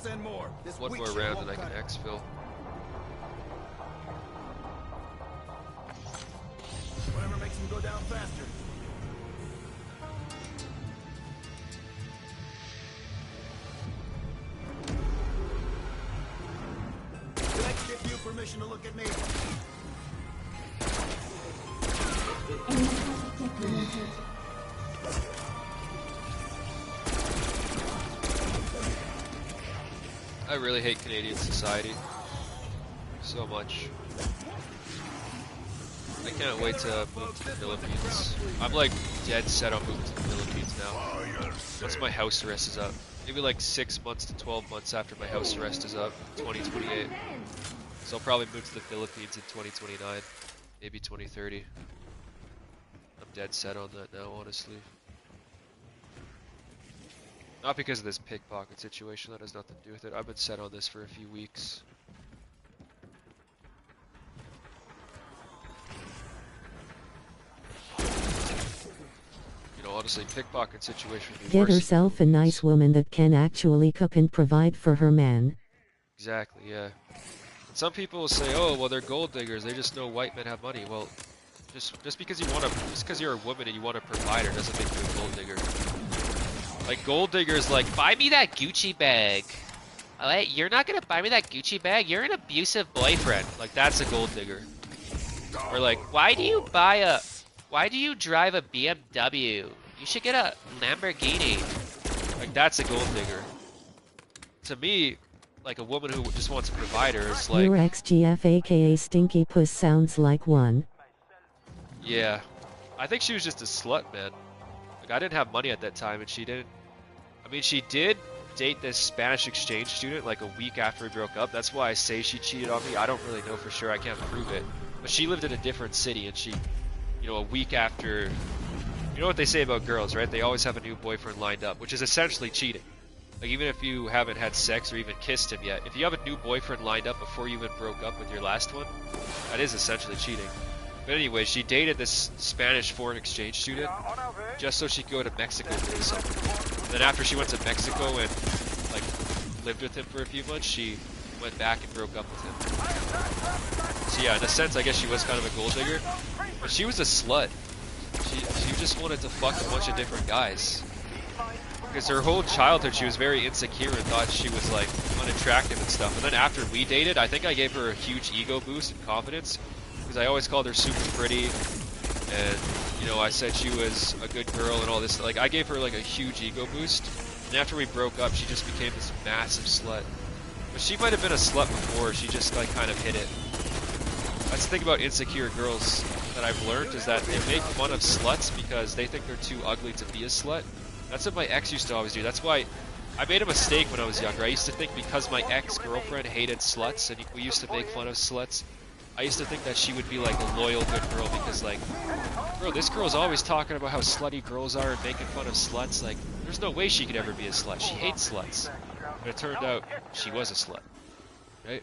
Send more. This One more round and I can exfil. Whatever makes him go down faster. Did I give you permission to look at me? I really hate Canadian society so much. I can't wait to move to the Philippines. I'm like dead set on moving to the Philippines now. Once my house arrest is up. Maybe like 6 months to 12 months after my house arrest is up, 2028. So I'll probably move to the Philippines in 2029, maybe 2030. I'm dead set on that now, honestly. Not because of this pickpocket situation, that has nothing to do with it. I've been set on this for a few weeks. You know, honestly, pickpocket situation would be Get worse. herself a nice woman that can actually cook and provide for her man. Exactly, yeah. And some people will say, oh, well, they're gold diggers. They just know white men have money. Well, just because you're a woman and you want a provider doesn't make you a gold digger. Like, gold diggers, like, buy me that Gucci bag. Alright, you're not gonna buy me that Gucci bag? You're an abusive boyfriend. Like, that's a gold digger. Or like, why do you drive a BMW? You should get a Lamborghini. Like, that's a gold digger. To me, like, a woman who just wants a provider is like... Your ex-GF aka Stinky Puss sounds like one. Yeah. I think she was just a slut, man. Like, I didn't have money at that time, and she didn't... I mean, she did date this Spanish exchange student, like, a week after we broke up. That's why I say she cheated on me. I don't really know for sure. I can't prove it. But she lived in a different city, and she... You know, a week after... You know what they say about girls, right? They always have a new boyfriend lined up, which is essentially cheating. Like, even if you haven't had sex or even kissed him yet, if you have a new boyfriend lined up before you even broke up with your last one, that is essentially cheating. But anyway, she dated this Spanish foreign exchange student just so she could go to Mexico for the summer. And then after she went to Mexico and, like, lived with him for a few months, she went back and broke up with him. So yeah, in a sense, I guess she was kind of a gold digger, but she was a slut. She just wanted to fuck a bunch of different guys. Because her whole childhood, she was very insecure and thought she was, like, unattractive and stuff. And then after we dated, I think I gave her a huge ego boost and confidence. Because I always called her super pretty. And, you know, I said she was a good girl and all this. Like, I gave her, like, a huge ego boost. And after we broke up, she just became this massive slut. But she might have been a slut before. She just, like, kind of hit it. That's the thing about insecure girls that I've learned, is that they make fun of sluts because they think they're too ugly to be a slut. That's what my ex used to always do. That's why I made a mistake when I was younger. I used to think because my ex-girlfriend hated sluts and we used to make fun of sluts, I used to think that she would be like a loyal good girl because, like, bro, this girl's always talking about how slutty girls are and making fun of sluts. Like, there's no way she could ever be a slut. She hates sluts. But it turned out she was a slut, right?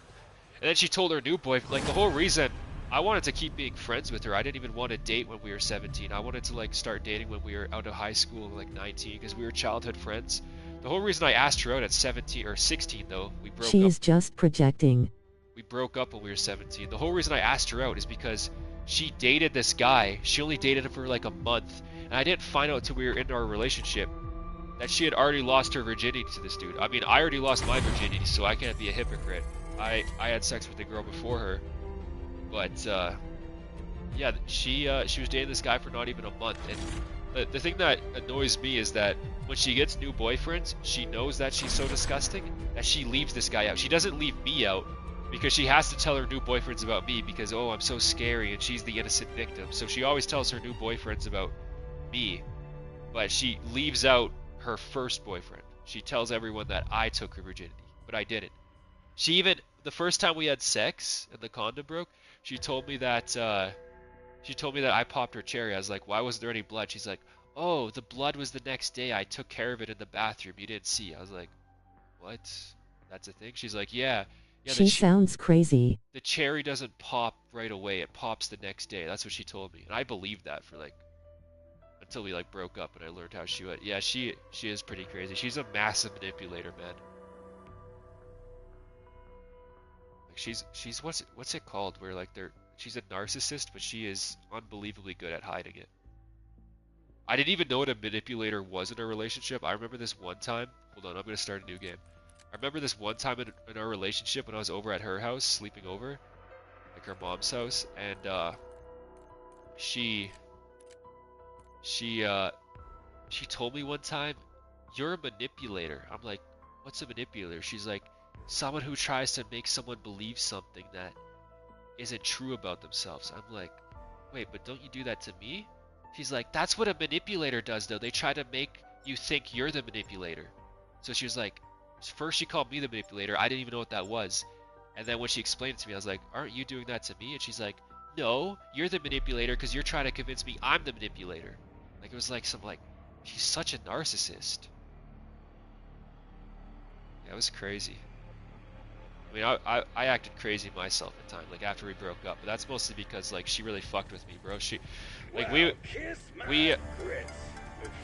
And then she told her new boyfriend, like, the whole reason I wanted to keep being friends with her. I didn't even want to date when we were 17. I wanted to, like, start dating when we were out of high school, like 19, because we were childhood friends. The whole reason I asked her out at 17 or 16, though, we broke up. She's just projecting. We broke up when we were 17. The whole reason I asked her out is because she dated this guy. She only dated him for like a month, and I didn't find out until we were in our relationship that she had already lost her virginity to this dude. I mean, I already lost my virginity, so I can't be a hypocrite. I had sex with the girl before her. But, yeah, she was dating this guy for not even a month, and the thing that annoys me is that when she gets new boyfriends, she knows that she's so disgusting that she leaves this guy out. She doesn't leave me out because she has to tell her new boyfriends about me because, oh, I'm so scary, and she's the innocent victim. So she always tells her new boyfriends about me, but she leaves out her first boyfriend. She tells everyone that I took her virginity, but I didn't. She even, the first time we had sex and the condom broke, she told me that I popped her cherry. I was like, why wasn't there any blood? She's like, oh, the blood was the next day. I took care of it in the bathroom. You didn't see. I was like, what? That's a thing? She's like, yeah. She sounds crazy. The cherry doesn't pop right away. It pops the next day. That's what she told me. And I believed that for like, until we like broke up and I learned how she would. Yeah, she is pretty crazy. She's a massive manipulator, man. She's what's it called where like she's a narcissist, but she is unbelievably good at hiding it. I didn't even know what a manipulator was in a relationship. I remember this one time, hold on, I'm gonna start a new game. I remember this one time in our relationship when I was over at her house, sleeping over, like her mom's house, and she told me one time, you're a manipulator. I'm like, what's a manipulator? She's like, someone who tries to make someone believe something that isn't true about themselves. I'm like, wait, but don't you do that to me? She's like, that's what a manipulator does though. They try to make you think you're the manipulator. So she was like, first she called me the manipulator. I didn't even know what that was. And then when she explained it to me, I was like, aren't you doing that to me? And she's like, no, you're the manipulator because you're trying to convince me I'm the manipulator. Like, it was like some, like, she's such a narcissist. Yeah, it was crazy. I mean, I acted crazy myself at times, like, after we broke up. But that's mostly because, like, she really fucked with me, bro. She, like,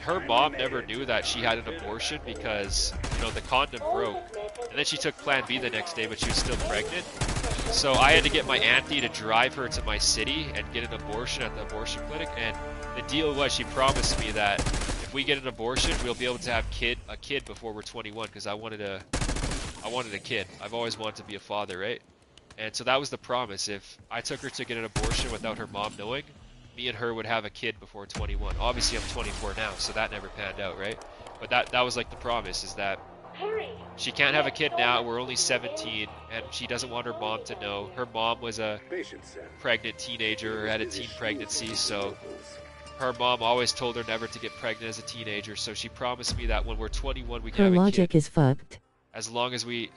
her mom never knew that she had an abortion because, you know, the condom broke. And then she took Plan B the next day, but she was still pregnant. So I had to get my auntie to drive her to my city and get an abortion at the abortion clinic. And the deal was, she promised me that if we get an abortion, we'll be able to have a kid before we're 21, because I wanted a kid. I've always wanted to be a father, right? And so that was the promise. If I took her to get an abortion without her mom knowing, me and her would have a kid before 21. Obviously, I'm 24 now, so that never panned out, right? But that was like the promise, is that she can't have a kid now. We're only 17, and she doesn't want her mom to know. Her mom was a pregnant teenager, or had a teen pregnancy, so her mom always told her never to get pregnant as a teenager. So she promised me that when we're 21, we can have a kid. Her logic is fucked. As long as we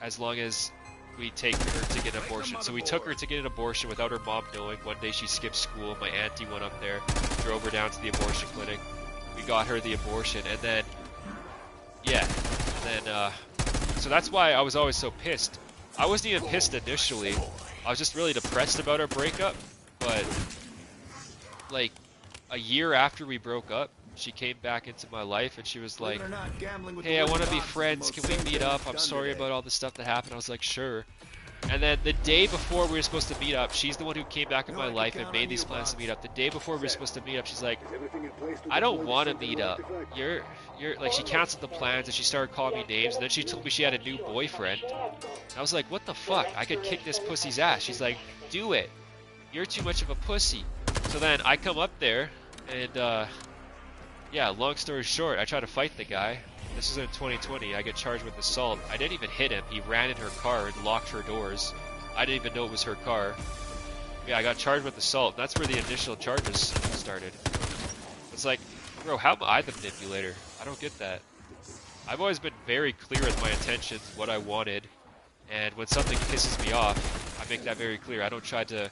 take her to get an abortion. So we took her to get an abortion without her mom knowing. One day she skipped school. My auntie went up there, drove her down to the abortion clinic. We got her the abortion, and then, yeah, and then, so that's why I was always so pissed. I wasn't even pissed initially. I was just really depressed about our breakup. But, like, a year after we broke up, she came back into my life and she was like, hey, I want to be friends, can we meet up? I'm sorry about all the stuff that happened. I was like, sure. And then the day before we were supposed to meet up, she's the one who came back in my life and made these plans to meet up. The day before we were supposed to meet up, she's like, I don't want to meet up. You're like, she canceled the plans and she started calling me names, and then she told me she had a new boyfriend. I was like, what the fuck? I could kick this pussy's ass. She's like, do it. You're too much of a pussy. So then I come up there and, yeah, long story short, I try to fight the guy. This is in 2020. I get charged with assault. I didn't even hit him. He ran in her car and locked her doors. I didn't even know it was her car. Yeah, I got charged with assault. That's where the initial charges started. It's like, bro, how am I the manipulator? I don't get that. I've always been very clear with my intentions, what I wanted, and when something pisses me off, I make that very clear. I don't try to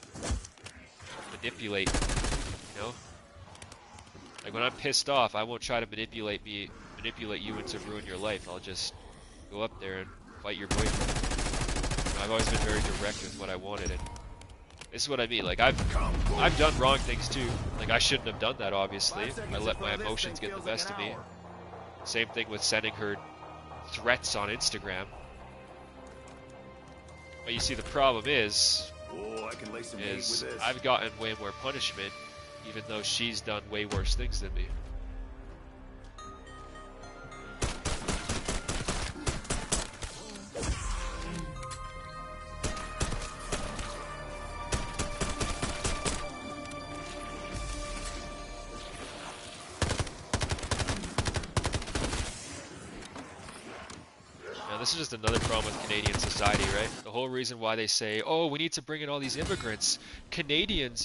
manipulate, you know? Like, when I'm pissed off, I won't try to manipulate you into ruin your life. I'll just go up there and fight your boyfriend. You know, I've always been very direct with what I wanted, and this is what I mean. Like, I've done wrong things too. Like, I shouldn't have done that, obviously. I let my emotions get the best of me. Same thing with sending her threats on Instagram. But you see, the problem is I've gotten way more punishment, even though she's done way worse things than me. Now, this is just another problem with Canadian society, right? The whole reason why they say, oh, we need to bring in all these immigrants.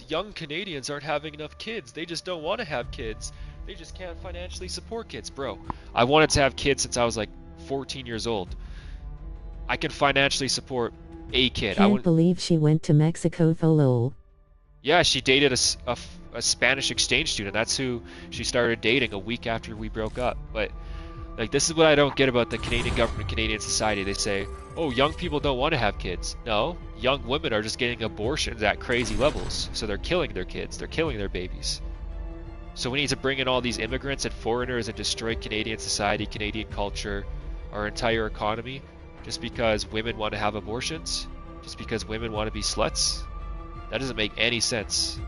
Young Canadians aren't having enough kids. They just don't want to have kids. They just can't financially support kids. Bro, I wanted to have kids since I was like 14 years old. I can financially support a kid. Can't believe she went to Mexico for lol. Yeah, she dated a Spanish exchange student. That's who she started dating a week after we broke up. But, like, this is what I don't get about the Canadian government, Canadian society. They say, oh, young people don't want to have kids. No, young women are just getting abortions at crazy levels. So they're killing their kids. They're killing their babies. So we need to bring in all these immigrants and foreigners and destroy Canadian society, Canadian culture, our entire economy, just because women want to have abortions? Just because women want to be sluts? That doesn't make any sense.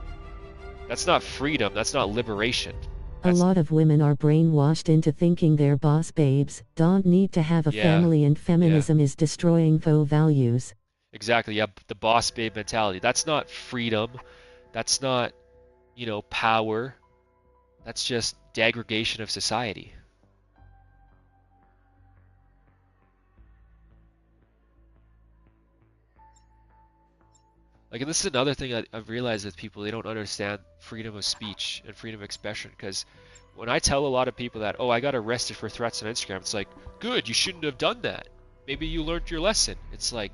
That's not freedom. That's not liberation. A lot of women are brainwashed into thinking they're boss babes, don't need to have a family, and feminism is destroying faux values. Exactly, yeah, the boss babe mentality. That's not freedom. That's not, you know, power. That's just degradation of society. Like, and this is another thing I've realized with people, they don't understand freedom of speech and freedom of expression. Because when I tell a lot of people that, oh, I got arrested for threats on Instagram, it's like, good, you shouldn't have done that. Maybe you learned your lesson. It's like,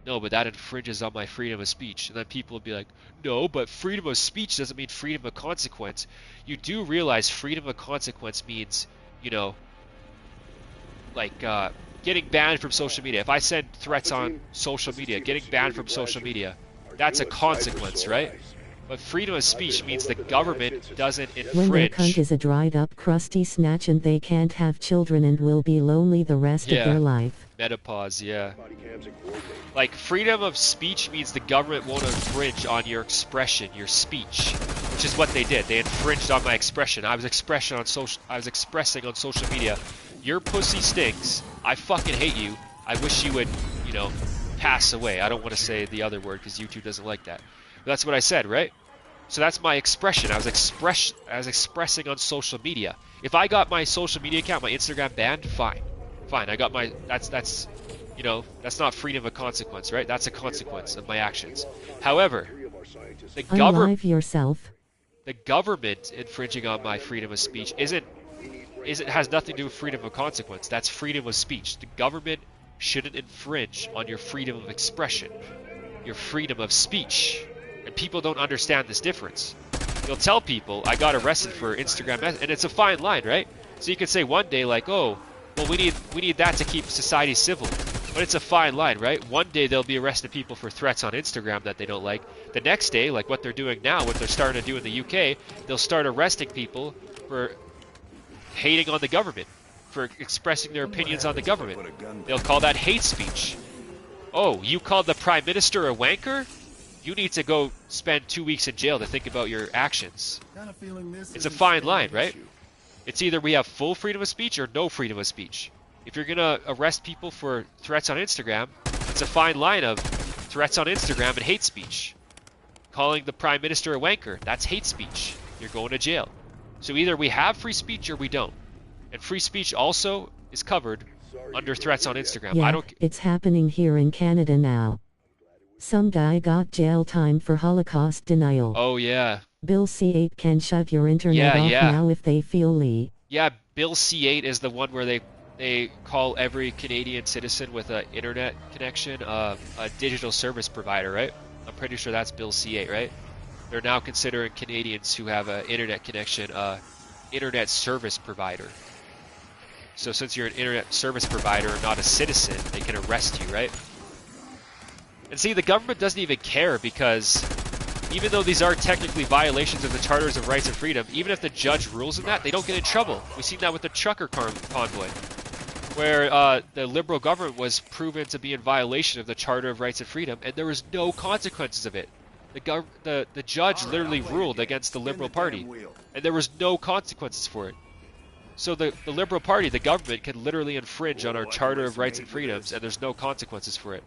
no, but that infringes on my freedom of speech. And then people will be like, no, but freedom of speech doesn't mean freedom of consequence. You do realize freedom of consequence means, you know, like getting banned from social media. If I send threats on social media, getting banned from social media, that's a consequence, right? But freedom of speech means the government doesn't infringe. When their cunt is a dried up crusty snatch and they can't have children and will be lonely the rest of their life. Menopause, yeah. Like, freedom of speech means the government won't infringe on your expression, your speech, which is what they did. They infringed on my expression. I was expressing on social media, your pussy stinks. I fucking hate you. I wish you would, you know, pass away. I don't want to say the other word because YouTube doesn't like that. But that's what I said, right? So that's my expression. I was expressing on social media. If I got my social media account, my Instagram banned, fine. I got my, that's, you know, that's not freedom of consequence, right? That's a consequence of my actions. However, the government infringing on my freedom of speech has nothing to do with freedom of consequence. That's freedom of speech. The government shouldn't infringe on your freedom of expression, your freedom of speech. And people don't understand this difference. You'll tell people, I got arrested for Instagram, and it's a fine line, right? So you could say one day, like, oh, well, we need that to keep society civil. But it's a fine line, right? One day they'll be arresting people for threats on Instagram that they don't like. The next day, like what they're doing now, what they're starting to do in the UK, they'll start arresting people for hating on the government, for expressing their opinions on the government. They'll call that hate speech. Oh, you called the Prime Minister a wanker? You need to go spend 2 weeks in jail to think about your actions. It's a fine line, right? It's either we have full freedom of speech or no freedom of speech. If you're going to arrest people for threats on Instagram, it's a fine line of threats on Instagram and hate speech. Calling the Prime Minister a wanker, that's hate speech. You're going to jail. So either we have free speech or we don't. And free speech also is covered under threats on Instagram. Yeah, it's happening here in Canada now. Some guy got jail time for Holocaust denial. Oh, yeah. Bill C-8 can shut your internet off now if they feel Lee. Yeah, Bill C-8 is the one where they call every Canadian citizen with an internet connection a digital service provider, right? I'm pretty sure that's Bill C-8, right? They're now considering Canadians who have an internet connection internet service provider. So since you're an internet service provider and not a citizen, they can arrest you, right? And see, the government doesn't even care because even though these are technically violations of the Charters of Rights and Freedom, even if the judge rules in that, they don't get in trouble. We've seen that with the trucker convoy, where the Liberal government was proven to be in violation of the Charter of Rights and Freedom, and there was no consequences of it. The judge literally ruled against the Liberal Party, and there was no consequences for it. So the Liberal Party, the government, can literally infringe on our Charter of Rights and Freedoms, and there's no consequences for it.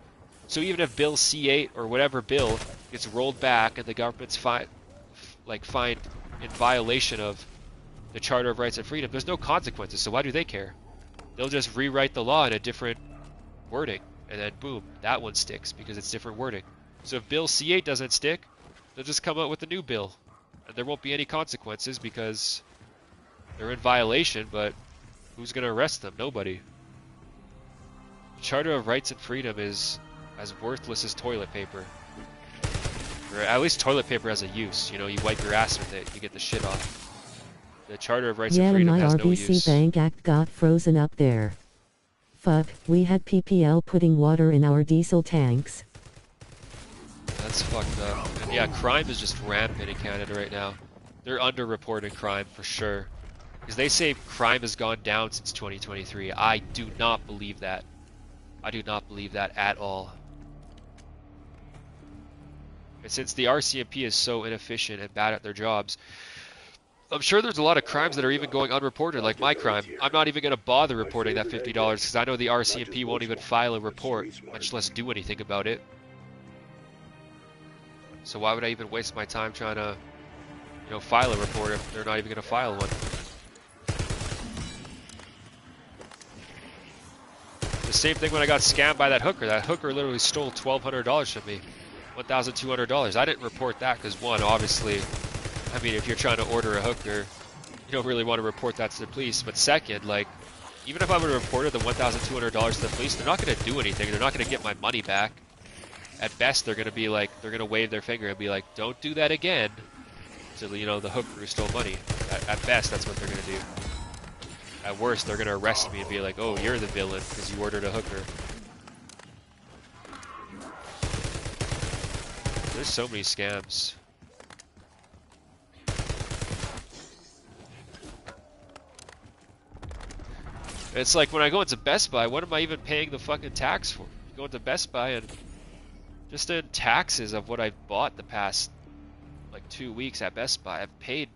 So even if Bill C-8 or whatever bill gets rolled back and the government's fined in violation of the Charter of Rights and Freedom, there's no consequences. So why do they care? They'll just rewrite the law in a different wording, and then boom, that one sticks because it's different wording. So if Bill C-8 doesn't stick, they'll just come out with a new bill, and there won't be any consequences because they're in violation. But who's going to arrest them? Nobody. The Charter of Rights and Freedom is as worthless as toilet paper. Or at least toilet paper has a use. You know, you wipe your ass with it, you get the shit off. The Charter of Rights and Freedom has no use. Yeah, my RBC Bank Act got frozen up there. Fuck, we had PPL putting water in our diesel tanks. That's fucked up. And yeah, crime is just rampant in Canada right now. They're underreporting crime for sure. Because they say crime has gone down since 2023. I do not believe that. I do not believe that at all. And since the RCMP is so inefficient and bad at their jobs, I'm sure there's a lot of crimes that are even going unreported, like my crime. I'm not even going to bother reporting that $50 because I know the RCMP won't even file a report, much less do anything about it. So why would I even waste my time trying to, you know, file a report if they're not even going to file one? The same thing when I got scammed by that hooker. That hooker literally stole $1,200 from me. $1,200. I didn't report that because one, obviously, I mean, if you're trying to order a hooker, you don't really want to report that to the police. But second, like, even if I would have reported the $1,200 to the police, they're not going to do anything. They're not going to get my money back. At best, they're going to be like, they're going to wave their finger and be like, don't do that again. So, you know, the hooker who stole money. At best, that's what they're going to do. At worst, they're going to arrest me and be like, oh, you're the villain because you ordered a hooker. There's so many scams. It's like when I go into Best Buy, what am I even paying the fucking tax for? Go into Best Buy and just in taxes of what I've bought the past like 2 weeks at Best Buy, I've paid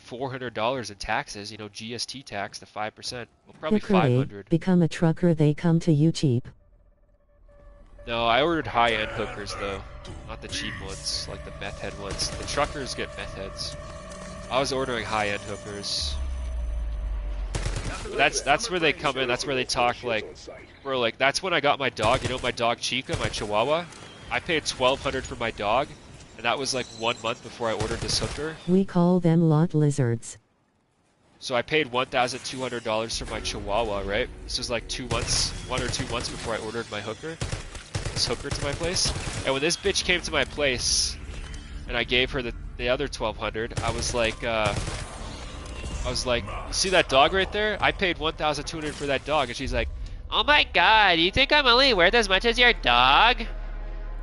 $400 in taxes, you know, GST tax, the 5%. Well, probably $500. Become a trucker, they come to you cheap. No, I ordered high-end hookers though, not the cheap ones, like the meth head ones. The truckers get meth heads. I was ordering high-end hookers. That's where they come in. That's where they talk like, bro. Like that's when I got my dog. You know, my dog Chica, my Chihuahua. I paid $1,200 for my dog, and that was like 1 month before I ordered this hooker. We call them lot lizards. So I paid $1,200 for my Chihuahua, right? This was like 1 or 2 months before I ordered my hooker. This hooker to my place. And when this bitch came to my place, and I gave her the other $1,200, I was like, see that dog right there? I paid $1,200 for that dog, and she's like, oh my god, you think I'm only worth as much as your dog?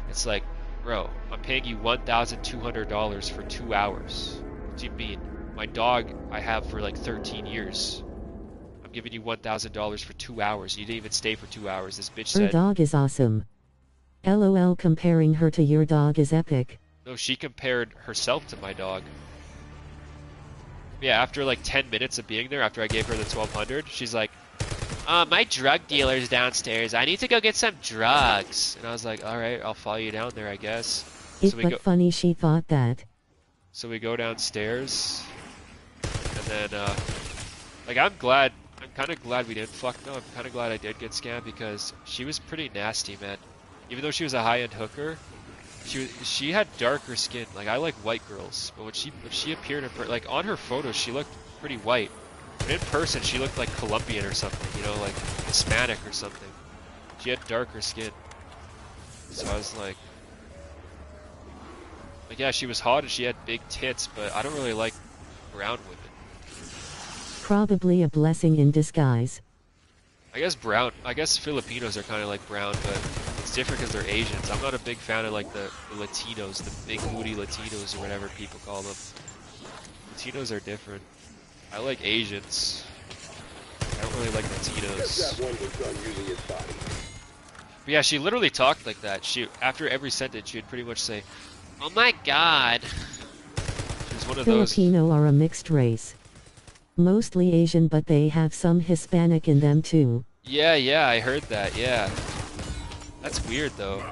It's like, bro, I'm paying you $1,200 for 2 hours. What do you mean? My dog I have for like 13 years. I'm giving you $1,000 for 2 hours. You didn't even stay for 2 hours. This bitch said. Her dog is awesome. LOL, comparing her to your dog is epic. No, she compared herself to my dog. Yeah, after like 10 minutes of being there, after I gave her the $1,200, she's like, my drug dealer's downstairs. I need to go get some drugs. And I was like, alright, I'll follow you down there, I guess. It's but funny she thought that. So we go downstairs, and then, like, I'm kind of glad we didn't fuck, no, I'm kind of glad I did get scammed, because she was pretty nasty, man. Even though she was a high-end hooker, she had darker skin. Like, I like white girls, but when she appeared in like on her photos, she looked pretty white. But in person, she looked like Colombian or something, you know, like Hispanic or something. She had darker skin. So I was like, yeah, she was hot and she had big tits, but I don't really like brown women. Probably a blessing in disguise. I guess Filipinos are kind of like brown, but it's different because they're Asians. I'm not a big fan of like the Latinos, the big booty Latinos or whatever people call them. Latinos are different. I like Asians. I don't really like Latinos. But yeah, she literally talked like that. After every sentence, she would pretty much say, "Oh my god." She was one of those. Filipino are a mixed race. Mostly Asian, but they have some Hispanic in them too. Yeah, I heard that, yeah. That's weird though.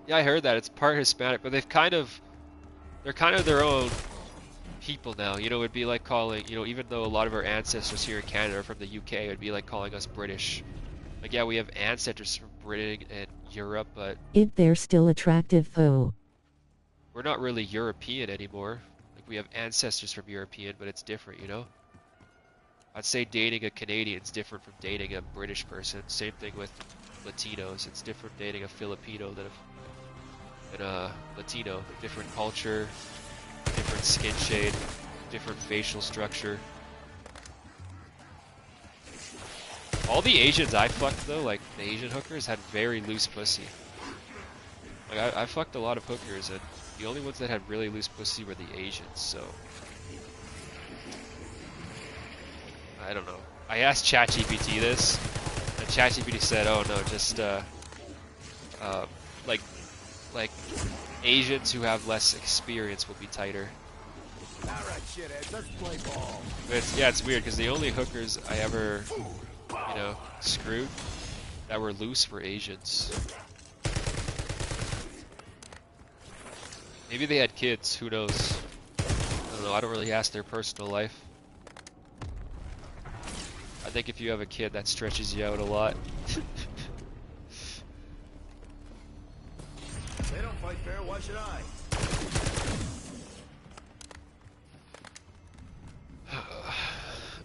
Yeah, I heard that. It's part Hispanic, but they're kind of their own people now. You know, it'd be like calling, you know, even though a lot of our ancestors here in Canada are from the UK, it'd be like calling us British. Like, yeah, we have ancestors from Britain and Europe, but they're still attractive though. We're not really European anymore. We have ancestors from European, but it's different, you know? I'd say dating a Canadian is different from dating a British person. Same thing with Latinos. It's different dating a Filipino than a Latino. Different culture, different skin shade, different facial structure. All the Asians I fucked though, like the Asian hookers, had very loose pussy. Like I fucked a lot of hookers, and the only ones that had really loose pussy were the Asians, so I don't know. I asked ChatGPT this, and ChatGPT said, "Oh no, just like Asians who have less experience will be tighter." Alright, shitheads, let's play ball. But it's weird because the only hookers I ever, you know, screwed that were loose were Asians. Maybe they had kids, who knows? I don't know, I don't really ask their personal life. I think if you have a kid, that stretches you out a lot. should I?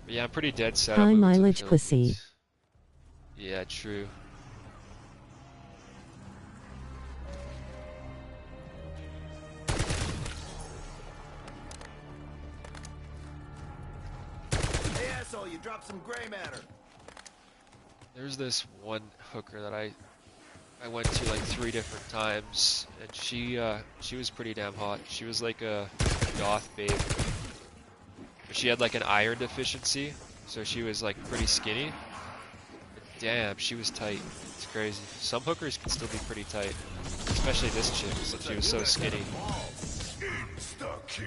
Yeah, I'm pretty dead set. High on moving to the mileage pussy. Philippines. Yeah, true. Hey, asshole, you dropped some gray matter. There's this one hooker that I went to like 3 different times, and she was pretty damn hot. She was like a goth babe. But she had like an iron deficiency, so she was like pretty skinny. But damn, she was tight. It's crazy. Some hookers can still be pretty tight, especially this chick since she was so skinny. Insta-kill.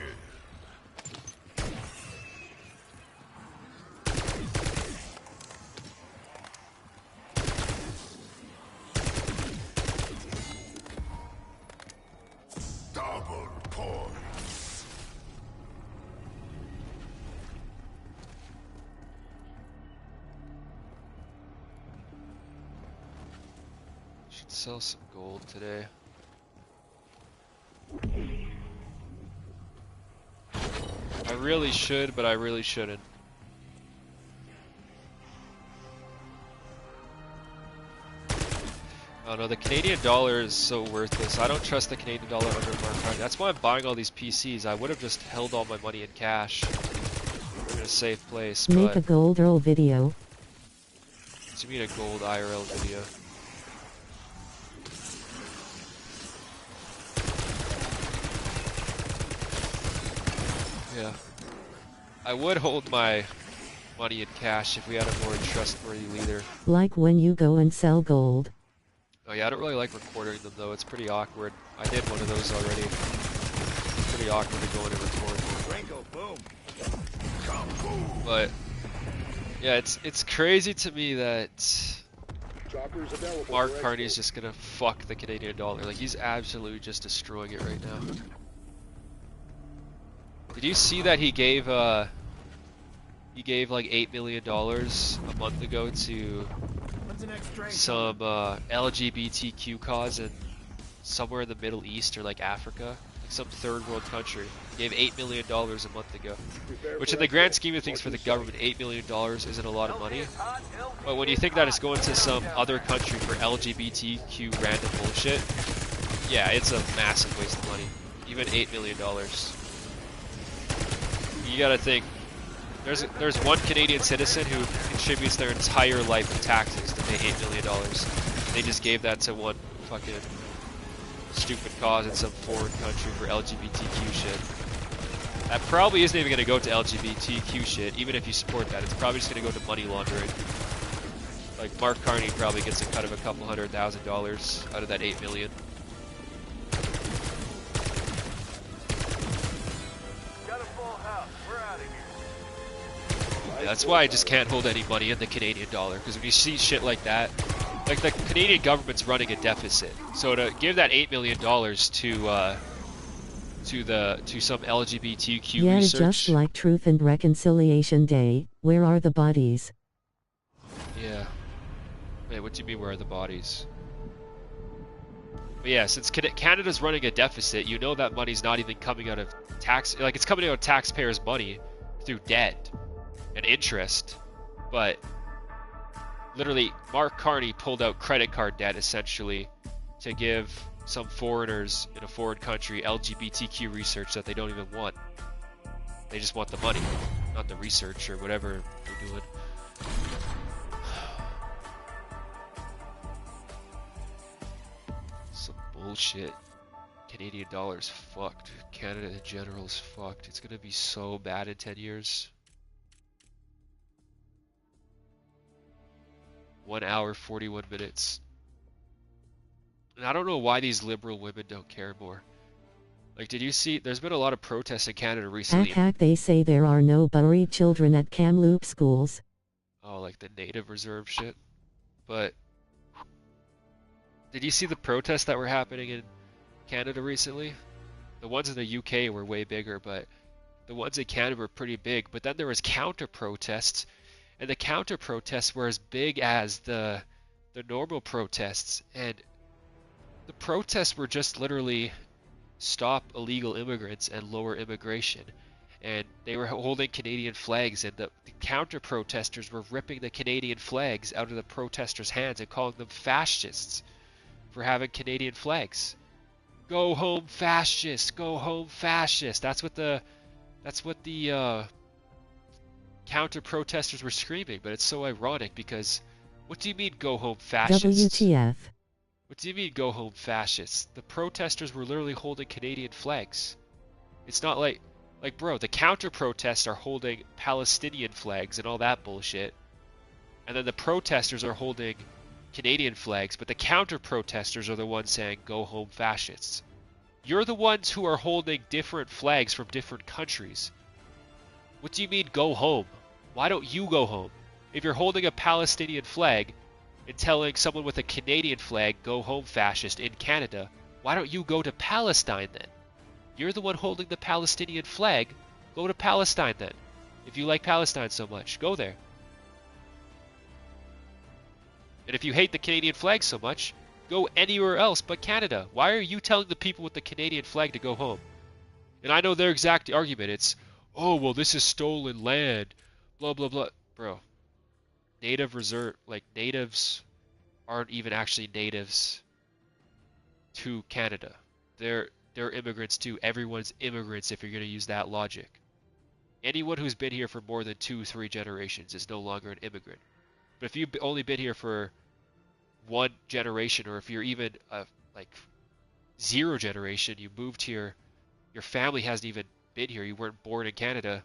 Double points. Should sell some gold today. I really should, but I really shouldn't. Oh no, the Canadian dollar is so worthless. I don't trust the Canadian dollar under Mark Carney. That's why I'm buying all these PCs. I would have just held all my money in cash. We're in a safe place, Make a but... gold roll video. What do you mean a gold IRL video? Yeah. I would hold my money in cash if we had a more trustworthy leader. Like when you go and sell gold. Oh yeah, I don't really like recording them though. It's pretty awkward. I did one of those already. It's pretty awkward to go in and record. Franco, boom. But yeah, it's crazy to me that Choppers available. Mark for Carney's export. just gonna fuck the Canadian dollar. Like he's absolutely just destroying it right now. Did you see that he gave like $8 million a month ago to When's the next train? some LGBTQ cause in somewhere in the Middle East or like Africa, like some third world country. Gave $8 million a month ago, Prepare which for in the grand export. scheme of things for the Watch your government, $8 million isn't a lot of money. LG is hot, LG But when you is think that it's hot. going to some Down other there. country for LGBTQ random bullshit, yeah, it's a massive waste of money. Even $8 million. You gotta think, there's one Canadian citizen who contributes their entire life in taxes to pay $8 million. They just gave that to one fucking stupid cause in some foreign country for LGBTQ shit. That probably isn't even gonna go to LGBTQ shit, even if you support that. It's probably just gonna go to money laundering. Like Mark Carney probably gets a cut of a couple $100,000 out of that $8 million. Got a full house. We're out of here. Yeah, that's why I just can't hold any money in the Canadian dollar, because when you see shit like that, like the Canadian government's running a deficit, so to give that $8 million to some LGBTQ Yeah, research, just like Truth and Reconciliation Day, where are the bodies? yeah. Wait, what do you mean? Where are the bodies? But yeah, since Canada's running a deficit, you know that money's not even coming out of tax, like it's coming out of taxpayers' money through debt and interest, but literally Mark Carney pulled out credit card debt essentially to give some foreigners in a foreign country LGBTQ research that they don't even want. They just want the money, not the research or whatever they're doing. Some bullshit. Canadian dollar's fucked. Canada in general is fucked. It's gonna be so bad in 10 years. 1 hour, 41 minutes. And I don't know why these liberal women don't care more. Like, did you see? There's been a lot of protests in Canada recently. Hack, they say there are no buried children at Kamloops schools. Oh, like the native reserve shit. But did you see the protests that were happening in Canada recently? The ones in the UK were way bigger, but the ones in Canada were pretty big. But then there was counter protests, and the counter protests were as big as the normal protests, and the protests were just literally stop illegal immigrants and lower immigration. And they were holding Canadian flags, and the counter-protesters were ripping the Canadian flags out of the protesters' hands and calling them fascists for having Canadian flags. Go home, fascists! Go home, fascists! That's what the counter-protesters were screaming. But it's so ironic because, what do you mean, go home, fascists? WTF? What do you mean, go home, fascists? The protesters were literally holding Canadian flags. It's not like, bro, the counter-protests are holding Palestinian flags and all that bullshit. And then the protesters are holding Canadian flags, but the counter-protesters are the ones saying, go home, fascists. You're the ones who are holding different flags from different countries. What do you mean, go home? Why don't you go home? If you're holding a Palestinian flag and telling someone with a Canadian flag, go home, fascist, in Canada, why don't you go to Palestine then? You're the one holding the Palestinian flag. Go to Palestine then. If you like Palestine so much, go there. And if you hate the Canadian flag so much, go anywhere else but Canada. Why are you telling the people with the Canadian flag to go home? And I know their exact argument. It's, oh, well, this is stolen land. Blah, blah, blah. Bro, natives aren't even actually natives to Canada. They're immigrants too. Everyone's immigrants if you're going to use that logic. Anyone who's been here for more than 2-3 generations is no longer an immigrant. But if you've only been here for 1 generation, or if you're even like 0 generation, you moved here, your family hasn't even been here, you weren't born in Canada,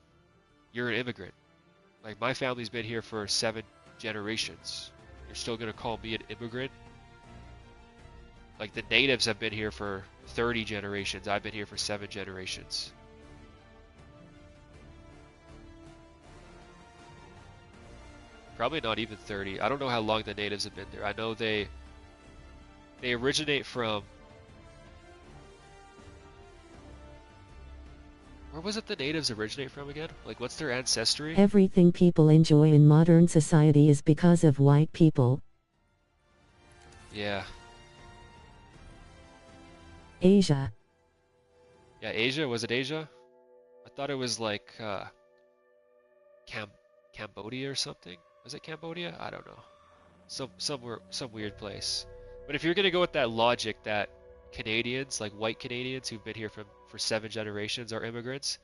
you're an immigrant. Like, my family's been here for 7 generations. You're still going to call me an immigrant? Like, the natives have been here for 30 generations. I've been here for 7 generations. Probably not even 30. I don't know how long the natives have been there. I know they originate from... Where was it the natives originate from again? Like, what's their ancestry? Everything people enjoy in modern society is because of white people. Yeah. Asia. Yeah, Asia? Was it Asia? I thought it was like Cambodia or something. Was it Cambodia? I don't know. Some weird place. But if you're gonna go with that logic that Canadians, like white Canadians who've been here for 7 generations, are immigrants,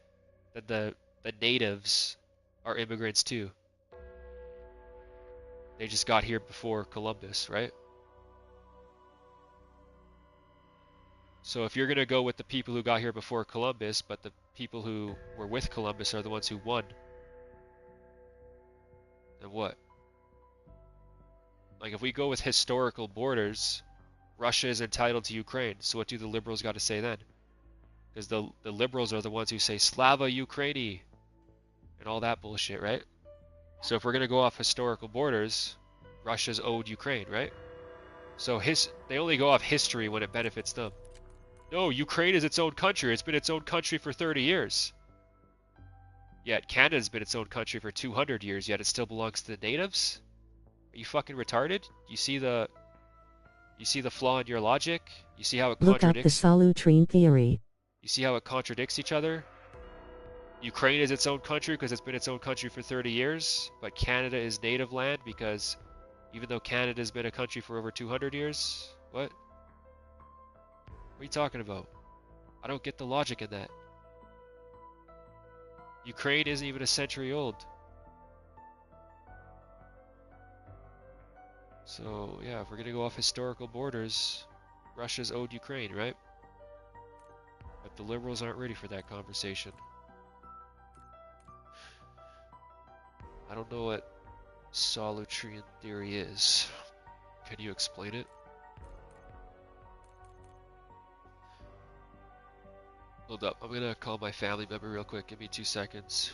then the natives are immigrants too. They just got here before Columbus, right? So if you're going to go with the people who got here before Columbus, but the people who were with Columbus are the ones who won, then what? Like, if we go with historical borders, Russia is entitled to Ukraine. So what do the liberals got to say then? Because the liberals are the ones who say Slava Ukraini and all that bullshit, right? So if we're going to go off historical borders, Russia's owed Ukraine, right? So they only go off history when it benefits them. No, Ukraine is its own country. It's been its own country for 30 years. Yet Canada's been its own country for 200 years, yet it still belongs to the natives? Are you fucking retarded? You see the flaw in your logic? You see how it contradicts? Look up the Solutrine theory. You see how it contradicts each other? Ukraine is its own country because it's been its own country for 30 years, but Canada is native land because even though Canada's been a country for over 200 years? What? What are you talking about? I don't get the logic in that. Ukraine isn't even a century old. So, yeah, if we're gonna go off historical borders, Russia's owed Ukraine, right? But the liberals aren't ready for that conversation. I don't know what Solutrine theory is. Can you explain it? Hold up, I'm gonna call my family member real quick. Give me 2 seconds.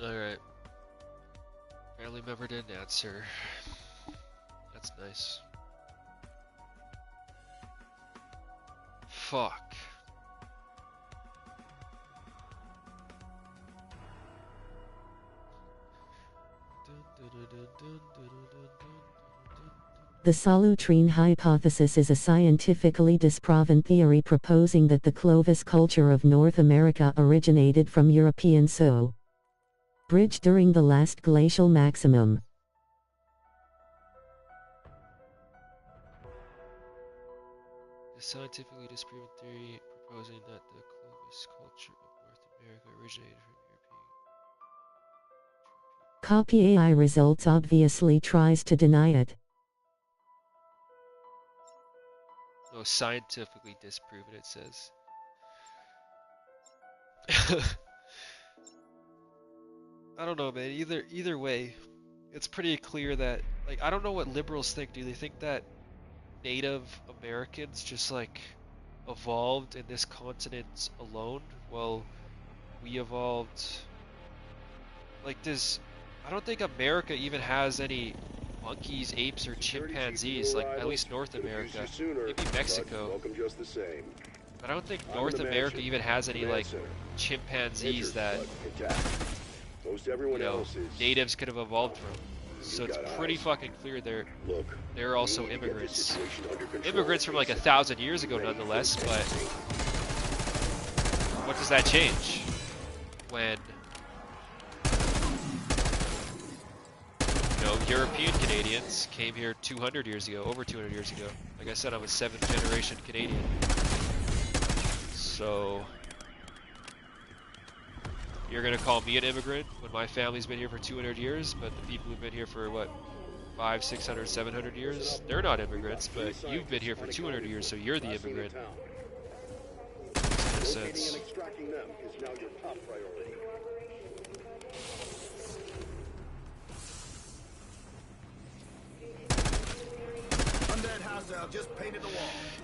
Alright. Family member didn't answer. That's nice. Fuck. The Solutrine hypothesis is a scientifically disproven theory proposing that the Clovis culture of North America originated from European bridge during the last glacial maximum. The scientifically disproven theory proposing that the Clovis culture of North America originated from European. Copy AI results obviously tries to deny it. No, scientifically disproven, it says. I don't know, man. Either way, it's pretty clear that, like, I don't know what liberals think. Do they think that Native Americans just, like, evolved in this continent alone? Well, we evolved... Like, I don't think America even has any monkeys, apes, or chimpanzees, like, at least North America. Maybe Mexico. But I don't think North America even has any, like, chimpanzees that, you know, natives could have evolved from. So it's pretty fucking clear they're also immigrants. Immigrants from like 1,000 years ago nonetheless, but what does that change when, you know, European Canadians came here 200 years ago, over 200 years ago. Like I said, I'm a 7th generation Canadian. So you're gonna call me an immigrant when my family's been here for 200 years, but the people who've been here for what, 500, 600, 700 years, they're not immigrants, but you've been here for 200 years, so you're the immigrant. Makes no sense.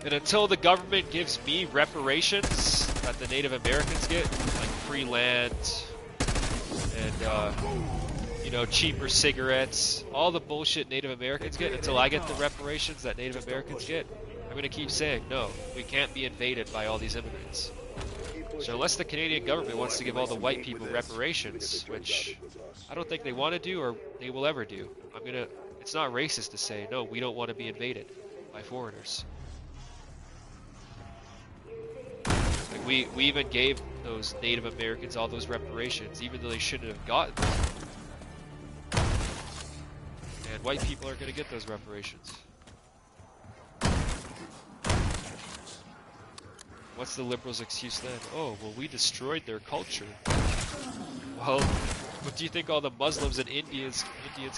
And until the government gives me reparations that the Native Americans get, like free land and you know, cheaper cigarettes, all the bullshit Native Americans get, until I get the reparations that Native Americans get, I'm gonna keep saying, no, we can't be invaded by all these immigrants. So unless the Canadian government wants to give all the white people reparations, which I don't think they want to do or they will ever do, it's not racist to say, no, we don't want to be invaded by foreigners. Like we even gave those Native Americans all those reparations, even though they shouldn't have gotten them. And white people aren't going to get those reparations. What's the liberals' excuse then? Oh, well, we destroyed their culture. Well, what do you think all the Muslims and Indians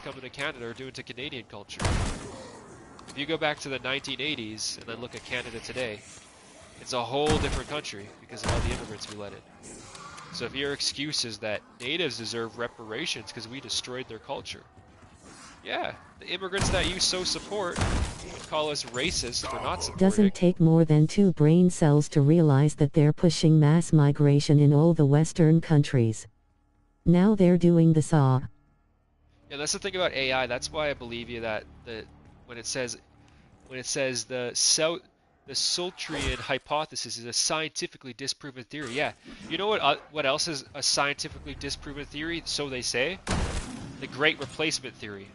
coming to Canada are doing to Canadian culture? If you go back to the 1980s and then look at Canada today, it's a whole different country because of all the immigrants we let in. So if your excuse is that natives deserve reparations because we destroyed their culture, yeah, the immigrants that you so support would call us racist for not supporting. Doesn't take more than 2 brain cells to realize that they're pushing mass migration in all the Western countries. Now they're doing the SAW. Yeah, that's the thing about AI. That's why I believe you that when it says the Solutrine hypothesis is a scientifically disproven theory. Yeah, you know what else is a scientifically disproven theory? So they say, the Great Replacement theory.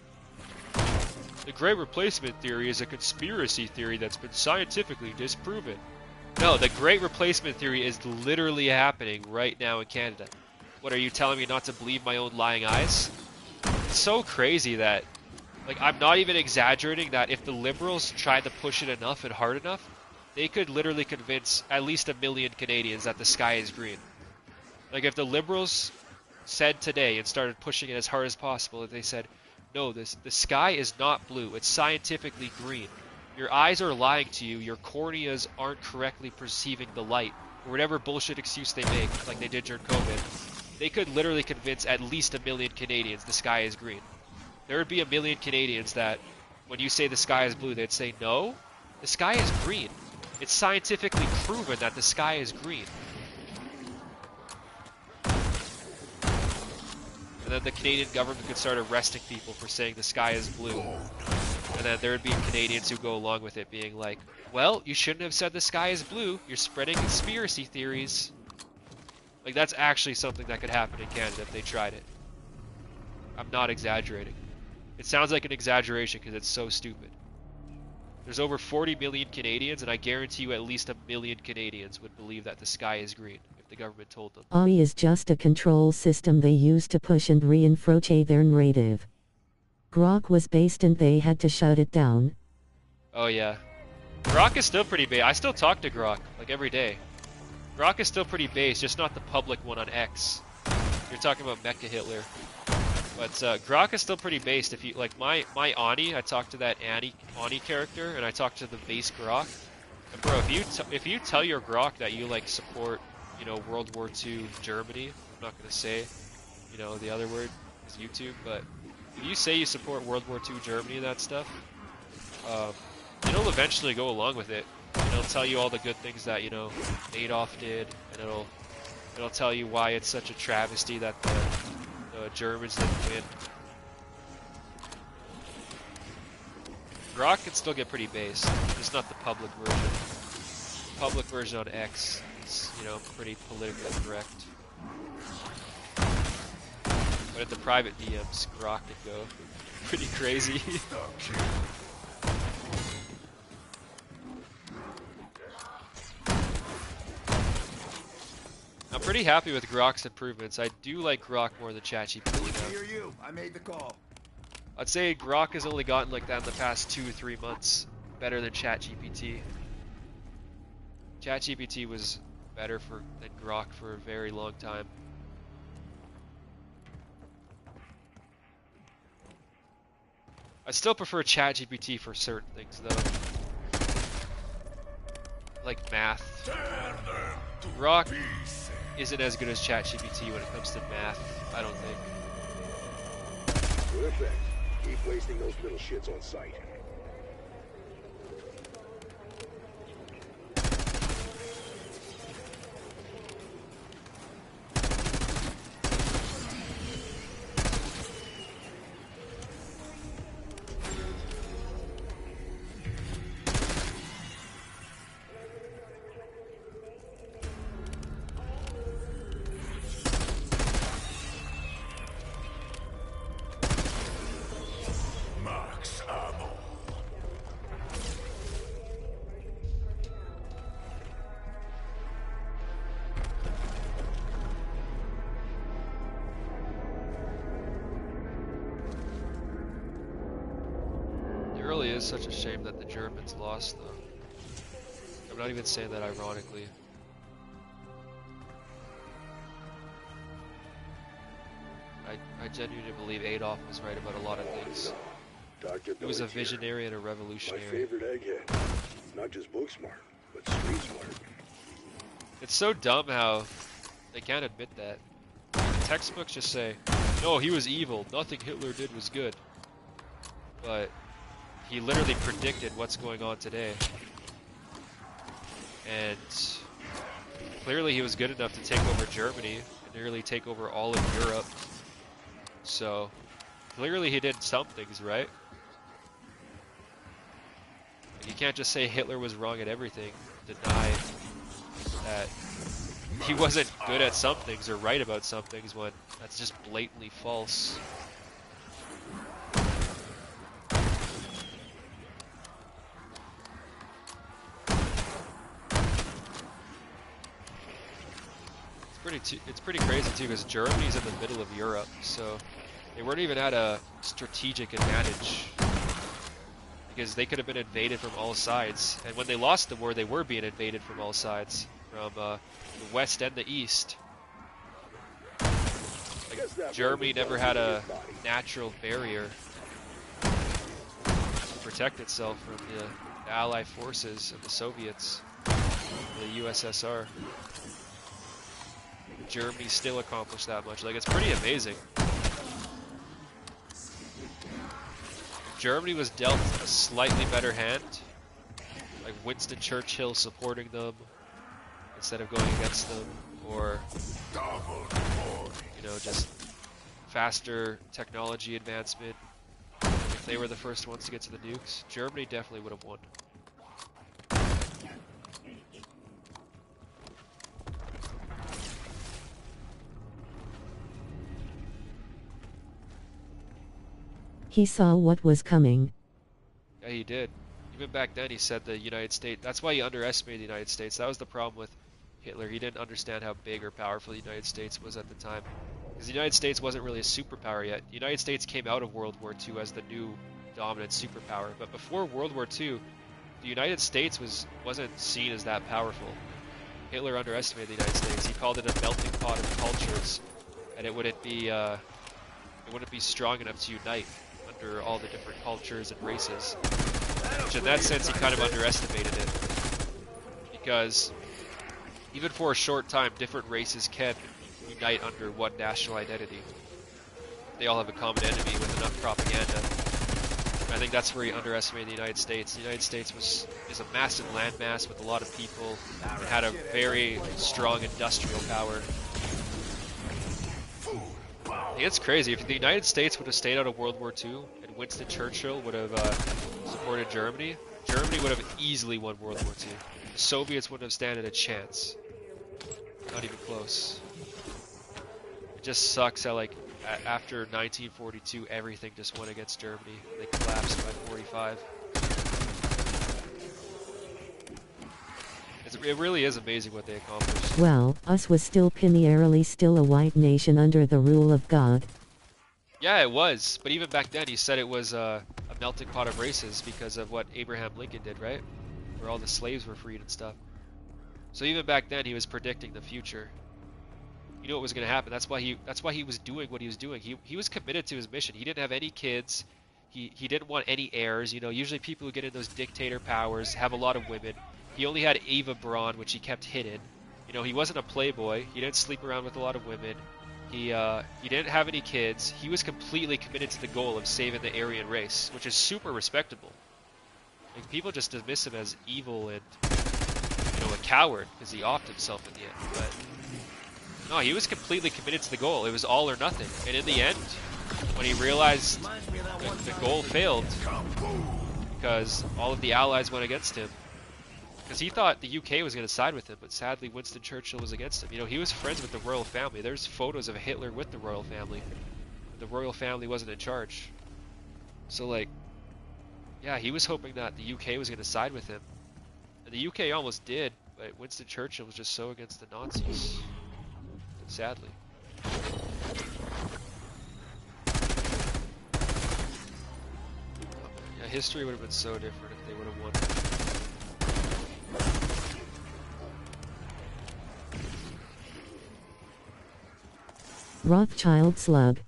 The Great Replacement theory is a conspiracy theory that's been scientifically disproven. No, the Great Replacement theory is literally happening right now in Canada. What, are you telling me not to believe my own lying eyes? It's so crazy that, like, I'm not even exaggerating, that if the liberals tried to push it enough and hard enough, they could literally convince at least 1 million Canadians that the sky is green. Like, if the liberals said today and started pushing it as hard as possible, if they said, no, the sky is not blue, it's scientifically green. Your eyes are lying to you, your corneas aren't correctly perceiving the light, or whatever bullshit excuse they make, like they did during COVID, they could literally convince at least 1 million Canadians the sky is green. There would be 1 million Canadians that, when you say the sky is blue, they'd say, no, the sky is green. It's scientifically proven that the sky is green. then the Canadian government could start arresting people for saying the sky is blue. And then there would be Canadians who go along with it, being like, well, you shouldn't have said the sky is blue. You're spreading conspiracy theories. Like, that's actually something that could happen in Canada if they tried it. I'm not exaggerating. It sounds like an exaggeration because it's so stupid. There's over 40 million Canadians, and I guarantee you at least 1 million Canadians would believe that the sky is green if the government told them. AI is just a control system they use to push and reinforce their narrative. Grok was based and they had to shut it down. Oh yeah. Grok is still pretty base. I still talk to Grok, like, every day. Grok is still pretty base, just not the public one on X. You're talking about Mecha Hitler. But Grok is still pretty based. If you like my Ani, I talked to that Ani character, and I talked to the base Grok. And bro, if you tell your Grok that you like support, you know, World War II Germany, I'm not gonna say, you know, the other word is YouTube, but if you say you support World War II Germany and that stuff, it'll eventually go along with it. And it'll tell you all the good things that, you know, Adolf did, and it'll tell you why it's such a travesty that the Germans didn't win. Grok can still get pretty base, just not the public version. The public version on X is, you know, pretty politically correct. But at the private DMs, Grok could go pretty crazy. I'm pretty happy with Grok's improvements. I do like Grok more than ChatGPT now. I made the call. I'd say Grok has only gotten like that in the past 2 or 3 months, better than ChatGPT. ChatGPT was better than Grok for a very long time. I still prefer ChatGPT for certain things though. Like math. Grok isn't as good as ChatGPT when it comes to math, I don't think. Perfect. Keep wasting those little shits on sight. Is such a shame that the Germans lost, though. I'm not even saying that ironically. I genuinely believe Adolf was right about a lot of things. He was a visionary and a revolutionary. My favorite egghead. Not just book smart, but street smart. It's so dumb how they can't admit that. The textbooks just say, no, he was evil, nothing Hitler did was good. But he literally predicted what's going on today. And clearly he was good enough to take over Germany and nearly take over all of Europe. So clearly he did some things right. You can't just say Hitler was wrong at everything, deny that he wasn't good at some things or right about some things when that's just blatantly false. It's pretty crazy too, because Germany's in the middle of Europe, so they weren't even at a strategic advantage, because they could have been invaded from all sides. And when they lost the war, they were being invaded from all sides, from the west and the east. Like, Germany never had a natural barrier to protect itself from the Allied forces of the Soviets, the USSR. Germany still accomplished that much. Like, it's pretty amazing. Germany was dealt a slightly better hand, like Winston Churchill supporting them instead of going against them, or, you know, just faster technology advancement, if they were the first ones to get to the nukes, Germany definitely would have won. He saw what was coming. Yeah, he did. Even back then, he said the United States. That's why he underestimated the United States. That was the problem with Hitler. He didn't understand how big or powerful the United States was at the time. Because the United States wasn't really a superpower yet. The United States came out of World War II as the new dominant superpower. But before World War II, the United States wasn't seen as that powerful. Hitler underestimated the United States. He called it a melting pot of cultures, and it wouldn't be strong enough to unite under all the different cultures and races. Which in that sense, he kind of underestimated it. Because even for a short time, different races can unite under one national identity. They all have a common enemy with enough propaganda. And I think that's where he underestimated the United States. The United States is a massive landmass with a lot of people. It had a very strong industrial power. I think it's crazy. If the United States would have stayed out of World War II and Winston Churchill would have supported Germany, Germany would have easily won World War II. The Soviets wouldn't have standed a chance. Not even close. It just sucks how, like, after 1942, everything just went against Germany. They collapsed by 45. It really is amazing what they accomplished. Well, us was still primarily still a white nation under the rule of God. Yeah, it was. But even back then, he said it was a melting pot of races because of what Abraham Lincoln did, right? Where all the slaves were freed and stuff. So even back then, he was predicting the future. You knew what was going to happen. That's why he was doing what he was doing. He was committed to his mission. He didn't have any kids. He didn't want any heirs. You know, usually people who get in those dictator powers have a lot of women. He only had Eva Braun, which he kept hidden. You know, he wasn't a playboy. He didn't sleep around with a lot of women. He didn't have any kids. He was completely committed to the goal of saving the Aryan race, which is super respectable. Like, people just dismiss him as evil and, you know, a coward because he offed himself in the end. But no, he was completely committed to the goal. It was all or nothing. And in the end, when he realized the goal failed because all of the allies went against him, because he thought the UK was going to side with him, but sadly Winston Churchill was against him. You know, he was friends with the royal family. There's photos of Hitler with the royal family. The royal family wasn't in charge. So, like, yeah, he was hoping that the UK was going to side with him. And the UK almost did, but Winston Churchill was just so against the Nazis. Sadly. Yeah, history would have been so different if they would have won. Rothschild slug.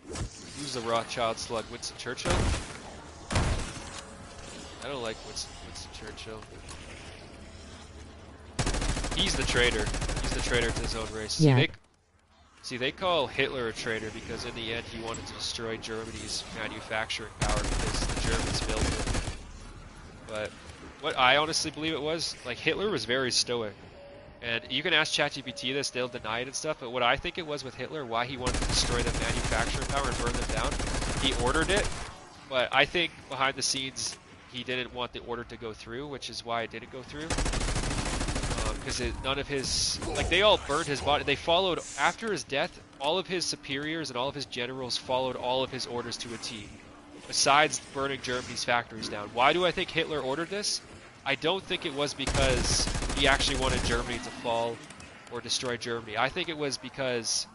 Who's the Rothschild slug? Winston Churchill? I don't like Winston Churchill. He's the traitor. He's the traitor to his own race. Yeah. See, they call Hitler a traitor because in the end he wanted to destroy Germany's manufacturing power because the Germans built it. But what I honestly believe it was, like, Hitler was very stoic. And you can ask ChatGPT this, they'll deny it and stuff, but what I think it was with Hitler, why he wanted to destroy the manufacturing power and burn them down, he ordered it, but I think behind the scenes he didn't want the order to go through, which is why it didn't go through. Because none of his, like, they all burned his body. They followed, after his death, all of his superiors and all of his generals followed all of his orders to a T, besides burning Germany's factories down. Why do I think Hitler ordered this? I don't think it was because he actually wanted Germany to fall or destroy Germany. I think it was because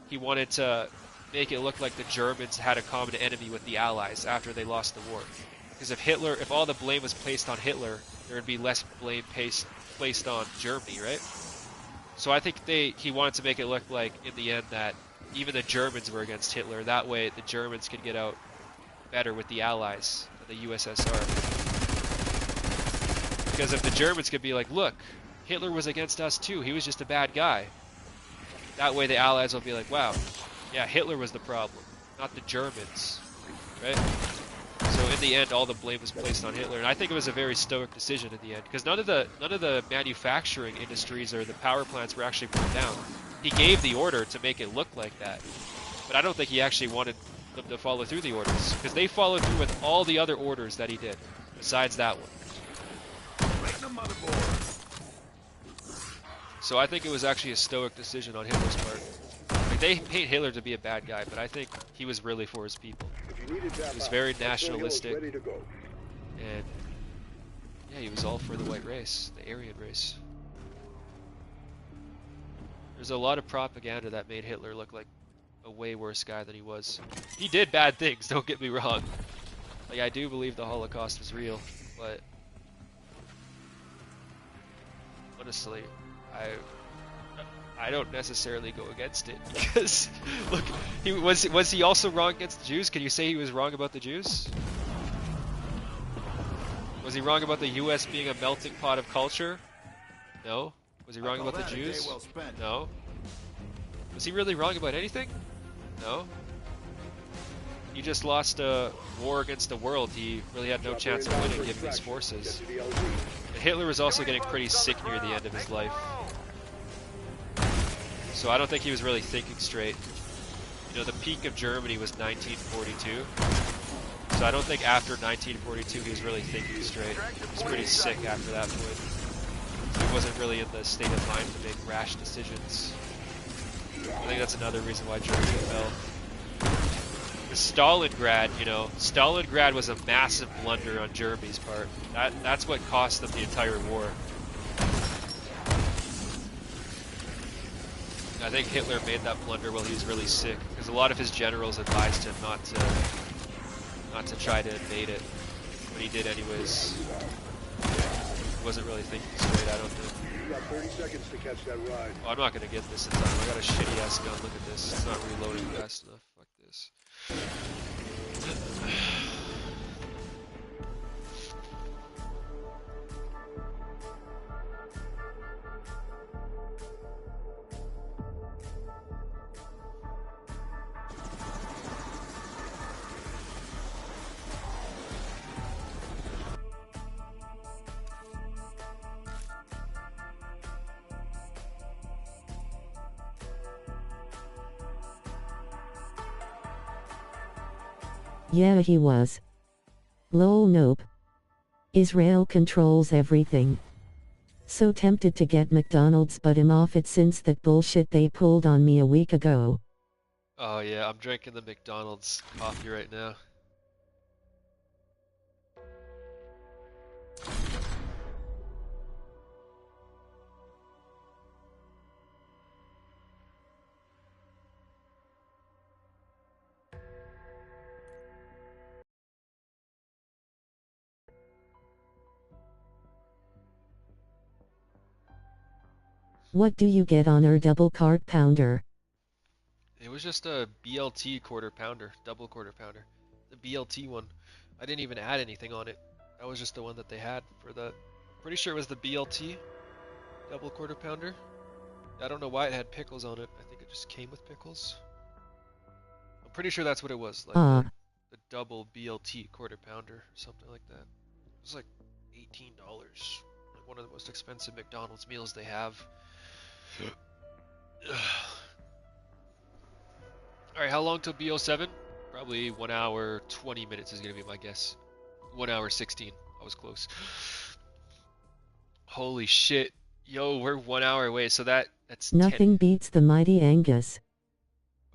he wanted to make it look like the Germans had a common enemy with the Allies after they lost the war. Because if all the blame was placed on Hitler, there would be less blame placed on Germany, right? So I think he wanted to make it look like, in the end, that even the Germans were against Hitler. That way, the Germans could get out better with the Allies, the USSR. Because if the Germans could be like, look, Hitler was against us too, he was just a bad guy. That way the Allies will be like, wow, yeah, Hitler was the problem, not the Germans, right? So in the end, all the blame was placed on Hitler, and I think it was a very stoic decision in the end, because none of the manufacturing industries or the power plants were actually burned down. He gave the order to make it look like that. But I don't think he actually wanted them to follow through the orders, because they followed through with all the other orders that he did, besides that one. Right in the motherboard. So I think it was actually a stoic decision on Hitler's part. Like, they paint Hitler to be a bad guy, but I think he was really for his people. If you needed that, He was very Phil Hill is nationalistic, ready to go. and yeah, he was all for the white race, the Aryan race. There's a lot of propaganda that made Hitler look like a way worse guy than he was. He did bad things, don't get me wrong. Like, I do believe the Holocaust was real, but honestly, I don't necessarily go against it, because look, was he also wrong against the Jews? Can you say he was wrong about the Jews? Was he wrong about the U.S. being a melting pot of culture? No. Was he wrong about the Jews? Well spent. No. Was he really wrong about anything? No. He just lost a war against the world. He really had no chance of winning given his forces. And Hitler was also getting pretty sick near the end of his life. So I don't think he was really thinking straight. You know, the peak of Germany was 1942. So I don't think after 1942 he was really thinking straight. He was pretty sick after that point. So he wasn't really in the state of mind to make rash decisions. I think that's another reason why Germany fell. The Stalingrad, you know, Stalingrad was a massive blunder on Germany's part. That's what cost them the entire war. I think Hitler made that blunder while he was really sick, because a lot of his generals advised him not to try to invade it, but he did anyways. He wasn't really thinking straight, I don't think. You got 30 seconds to catch that ride. Oh, I'm not gonna get this in time. I got a shitty ass gun. Look at this. It's not reloading fast enough. Fuck this. Yeah, he was. Lol, nope. Israel controls everything. So tempted to get McDonald's, but I'm off it since that bullshit they pulled on me a week ago. Oh yeah, I'm drinking the McDonald's coffee right now. What do you get on our double cart pounder? It was just a BLT quarter pounder, double quarter pounder. The BLT one. I didn't even add anything on it. That was just the one that they had for the... Pretty sure it was the BLT double quarter pounder. I don't know why it had pickles on it. I think it just came with pickles. I'm pretty sure that's what it was. Like the double BLT quarter pounder or something like that. It was like $18. Like one of the most expensive McDonald's meals they have. Alright, how long till BO7? Probably 1 hour 20 minutes is gonna be my guess. 1 hour 16. I was close. Holy shit. Yo, we're 1 hour away, so that's Nothing 10. beats the Mighty Angus.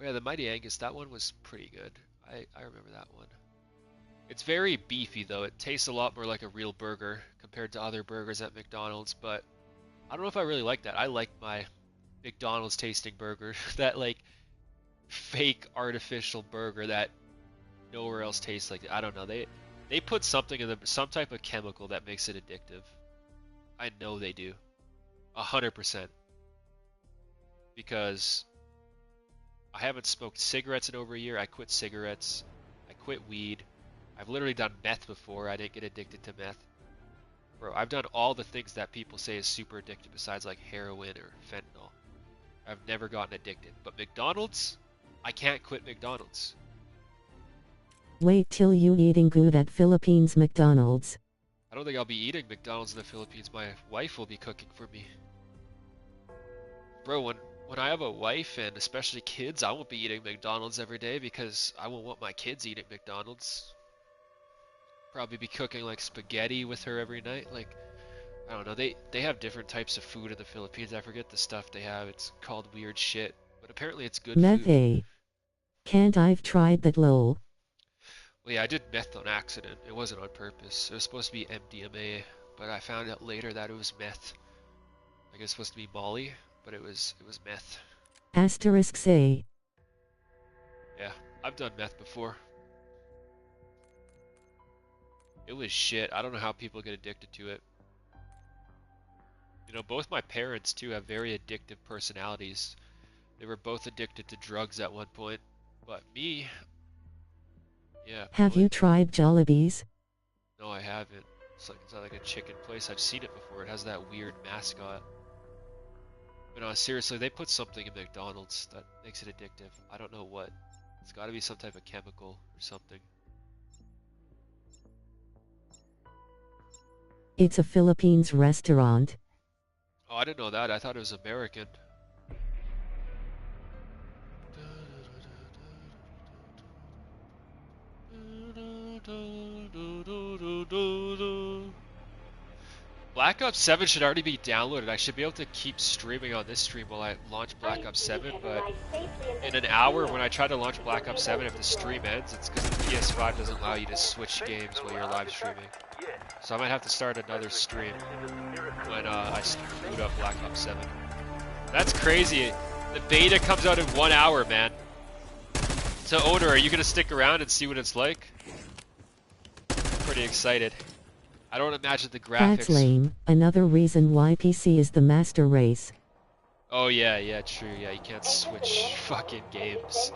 Oh yeah, the Mighty Angus, that one was pretty good. I remember that one. It's very beefy though. It tastes a lot more like a real burger compared to other burgers at McDonald's, but I don't know if I really like that. I like my McDonald's tasting burger. That like fake artificial burger that nowhere else tastes like it. I don't know. They put something in some type of chemical that makes it addictive. I know they do. 100%. Because I haven't smoked cigarettes in over a year. I quit cigarettes. I quit weed. I've literally done meth before. I didn't get addicted to meth. Bro, I've done all the things that people say is super addictive besides like heroin or fentanyl. I've never gotten addicted. But McDonald's? I can't quit McDonald's. Wait till you eating good at Philippines McDonald's. I don't think I'll be eating McDonald's in the Philippines. My wife will be cooking for me. Bro, when I have a wife and especially kids, I won't be eating McDonald's every day because I won't want my kids eating McDonald's. Probably be cooking like spaghetti with her every night. Like, I don't know. They have different types of food in the Philippines. I forget the stuff they have. It's called weird shit, but apparently it's good Meth food. A. Can't I've tried that lol. Well, yeah, I did meth on accident. It wasn't on purpose. It was supposed to be MDMA, but I found out later that it was meth. Like, it's supposed to be Molly, but it was meth. Asterisk say. Yeah, I've done meth before. It was shit. I don't know how people get addicted to it. You know, both my parents, too, have very addictive personalities. They were both addicted to drugs at one point. But me... Yeah. Have you tried Jollibee's? No, I haven't. It's not like a chicken place. I've seen it before. It has that weird mascot. But no, seriously, they put something in McDonald's that makes it addictive. I don't know what. It's gotta be some type of chemical or something. It's a Philippines restaurant. Oh, I didn't know that. I thought it was American. Black Ops 7 should already be downloaded. I should be able to keep streaming on this stream while I launch Black Ops 7, but in an hour when I try to launch Black Ops 7, if the stream ends, it's because the PS5 doesn't allow you to switch games while you're live streaming. So I might have to start another stream when I boot up Black Ops 7. That's crazy. The beta comes out in 1 hour, man. So Owner, are you going to stick around and see what it's like? Pretty excited. I don't imagine the graphics. That's lame. Another reason why PC is the master race. Oh yeah, true. Yeah, you can't switch fucking games.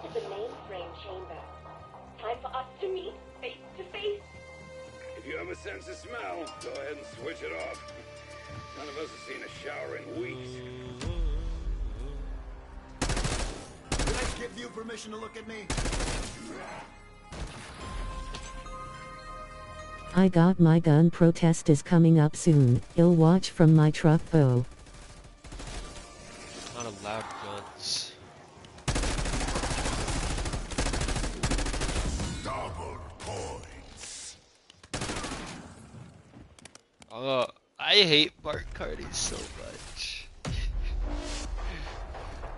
Time for us to meet face to face. If you have a sense of smell, go ahead and switch it off. None of us have seen a shower in weeks. Did I give you permission to look at me? I got my gun. Protest is coming up soon. I'll watch from my truck though. Not allowed guns. Double points. I hate Bart Carty so much.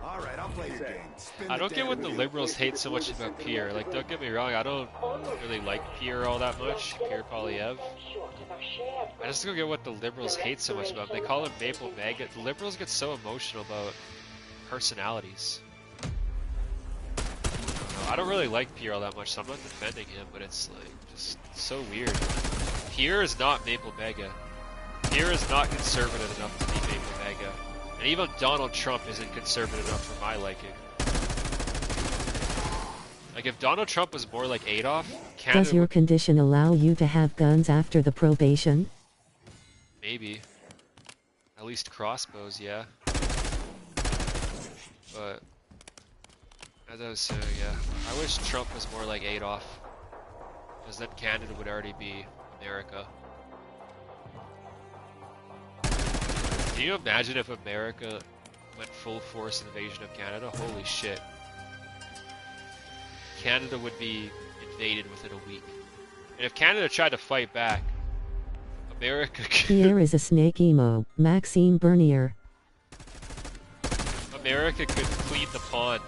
Alright, I'll play your game. Spin I don't the get what damn the wheel. liberals hate so much about Pierre. Like, don't get me wrong, I don't really like Pierre all that much, Pierre Polyev. I just don't get what the liberals hate so much about him. They call him Maple Maggot. The liberals get so emotional about personalities. I don't really like Pierre all that much, so I'm not defending him, but it's like, just so weird. Pierre is not Maple Mega. Pierre is not conservative enough to be Maple Mega. And even Donald Trump isn't conservative enough for my liking. Like, if Donald Trump was more like Adolf, Canada Does your condition allow you to have guns after the probation? maybe. At least crossbows, yeah. But, as I was saying, yeah. I wish Trump was more like Adolf. Because then Canada would already be America. Can you imagine if America went full force invasion of Canada? Holy shit. Canada would be invaded within a week. And if Canada tried to fight back, America could... Pierre is a snake emo. Maxime Bernier. America could clean the pond.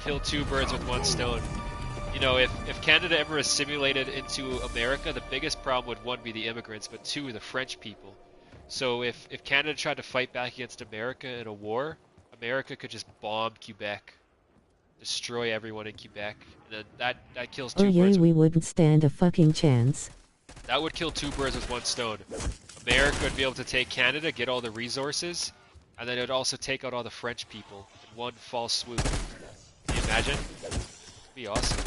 Kill two birds with one stone. You know, if Canada ever assimilated into America, the biggest problem would, one, be the immigrants, but two, the French people. So if Canada tried to fight back against America in a war, America could just bomb Quebec. Destroy everyone in Quebec. And then that kills Oh two yay, birds. we wouldn't stand a fucking chance. That would kill two birds with one stone. America would be able to take Canada, get all the resources, and then it would also take out all the French people in one fall swoop. Can you imagine? It'd be awesome.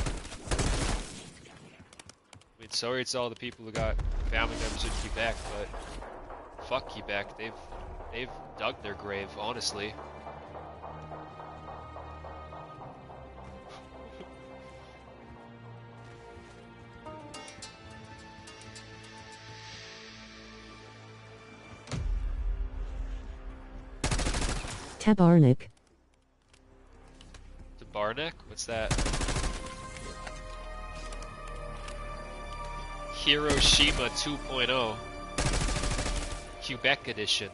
I mean, sorry it's all the people who got family members in Quebec, but fuck Quebec. They've dug their grave, honestly. Tabarnak. Tabarnak? What's that? Hiroshima 2.0. Quebec edition.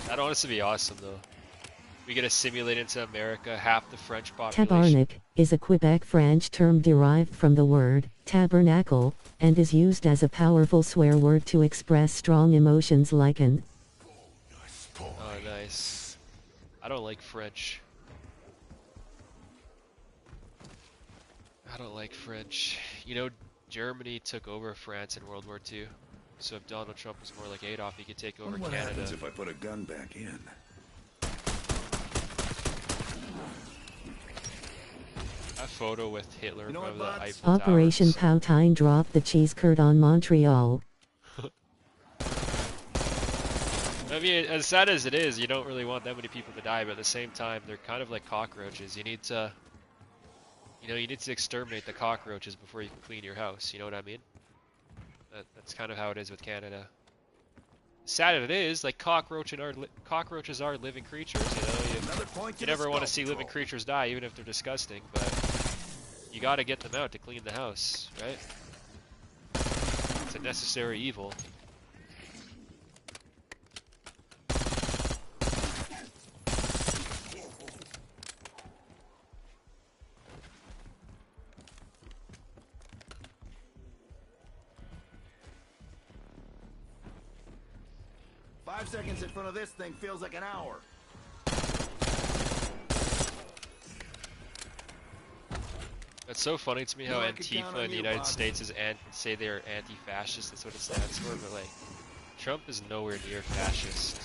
That'd honestly be awesome though. We get assimilated into America, half the French population. Tabarnak is a Quebec French term derived from the word tabernacle, and is used as a powerful swear word to express strong emotions like an. Oh, nice. I don't like French. I don't like French. You know, Germany took over France in World War II. So if Donald Trump was more like Adolf, he could take over What Canada. happens if I put a gun back in? A photo with Hitler You know above what, the Bots? Eiffel Operation Towers. Powtine dropped the cheese curd on Montreal. I mean, as sad as it is, you don't really want that many people to die, but at the same time, they're kind of like cockroaches. You need to, you need to exterminate the cockroaches before you can clean your house. You know what I mean? That's kind of how it is with Canada. Sad as it is, like cockroaches are living creatures. You never want to see living creatures die, even if they're disgusting. But you got to get them out to clean the house, right? It's a necessary evil. Five seconds in front of this thing feels like an hour. It's so funny to me how I could count Antifa on in the you, United Bob. States is say they're anti-fascist. That's what it stands for. But like, Trump is nowhere near fascist.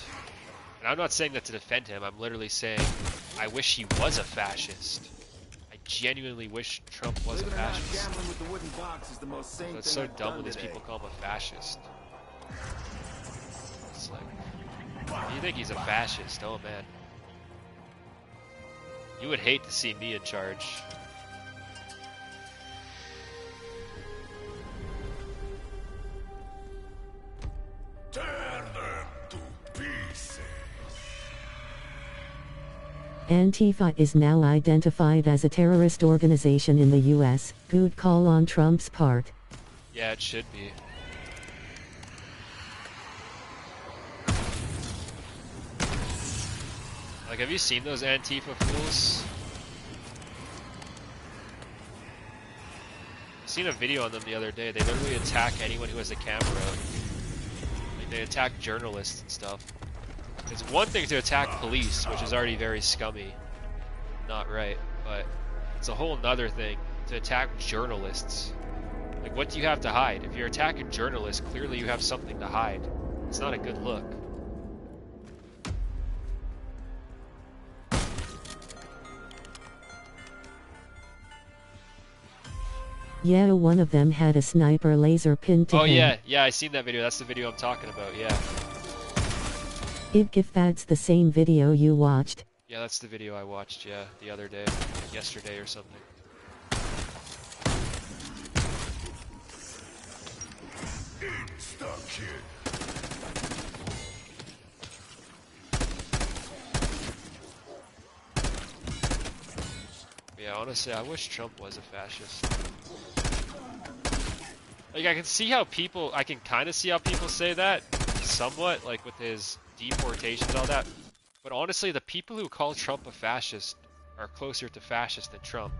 And I'm not saying that to defend him. I'm literally saying I wish he was a fascist. I genuinely wish Trump was a Believe it or not, fascist. gambling with the wooden box is the most sane So it's thing so I've dumb done when these today. people call him a fascist. It's like, you think he's a fascist? Oh man. You would hate to see me in charge. Turn them to pieces. Antifa is now identified as a terrorist organization in the U.S. Good call on Trump's part. Yeah, it should be. Like, have you seen those Antifa fools? I seen a video on them the other day. They literally attack anyone who has a camera. Like, they attack journalists and stuff. It's one thing to attack police, which is already very scummy. Not right, but it's a whole nother thing to attack journalists. Like, what do you have to hide? If you're attacking journalists, clearly you have something to hide. It's not a good look. Yeah, one of them had a sniper laser pinned to Oh him. yeah, I seen that video. That's the video I'm talking about, yeah. If that's the same video you watched. Yeah, that's the video I watched, yeah, the other day. Yesterday or something. Insta-kill. Yeah, honestly, I wish Trump was a fascist. Like, I can kind of see how people say that, somewhat, like with his deportations, all that. But honestly, the people who call Trump a fascist are closer to fascist than Trump.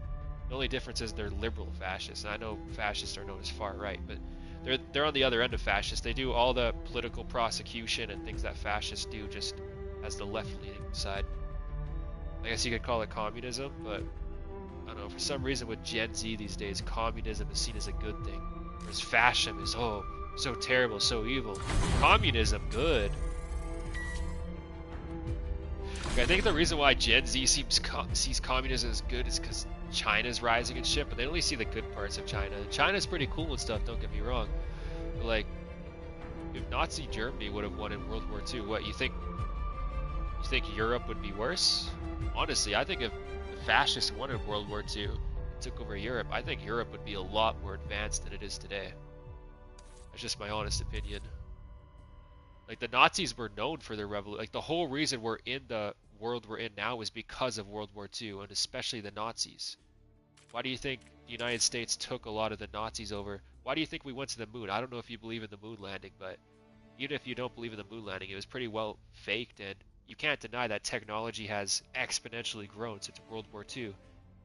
The only difference is they're liberal fascists. And I know fascists are known as far right, but they're on the other end of fascists. They do all the political prosecution and things that fascists do, just as the left-leaning side. I guess you could call it communism, but I don't know, for some reason with Gen Z these days, communism is seen as a good thing. Whereas fascism is, oh, so terrible, so evil. Communism, good. I think the reason why Gen Z sees communism as good is because China's rising and shit, but they only see the good parts of China. China's pretty cool and stuff, don't get me wrong. But like, if Nazi Germany would have won in World War II, what, you think Europe would be worse? Honestly, I think if the fascists won in World War II, took over Europe, I think Europe would be a lot more advanced than it is today. That's just my honest opinion. Like, the Nazis were known for their revolution. Like, the whole reason we're in the world we're in now is because of World War II, and especially the Nazis. Why do you think the United States took a lot of the Nazis over? Why do you think we went to the moon? I don't know if you believe in the moon landing, but even if you don't believe in the moon landing, it was pretty well faked, and you can't deny that technology has exponentially grown since World War II.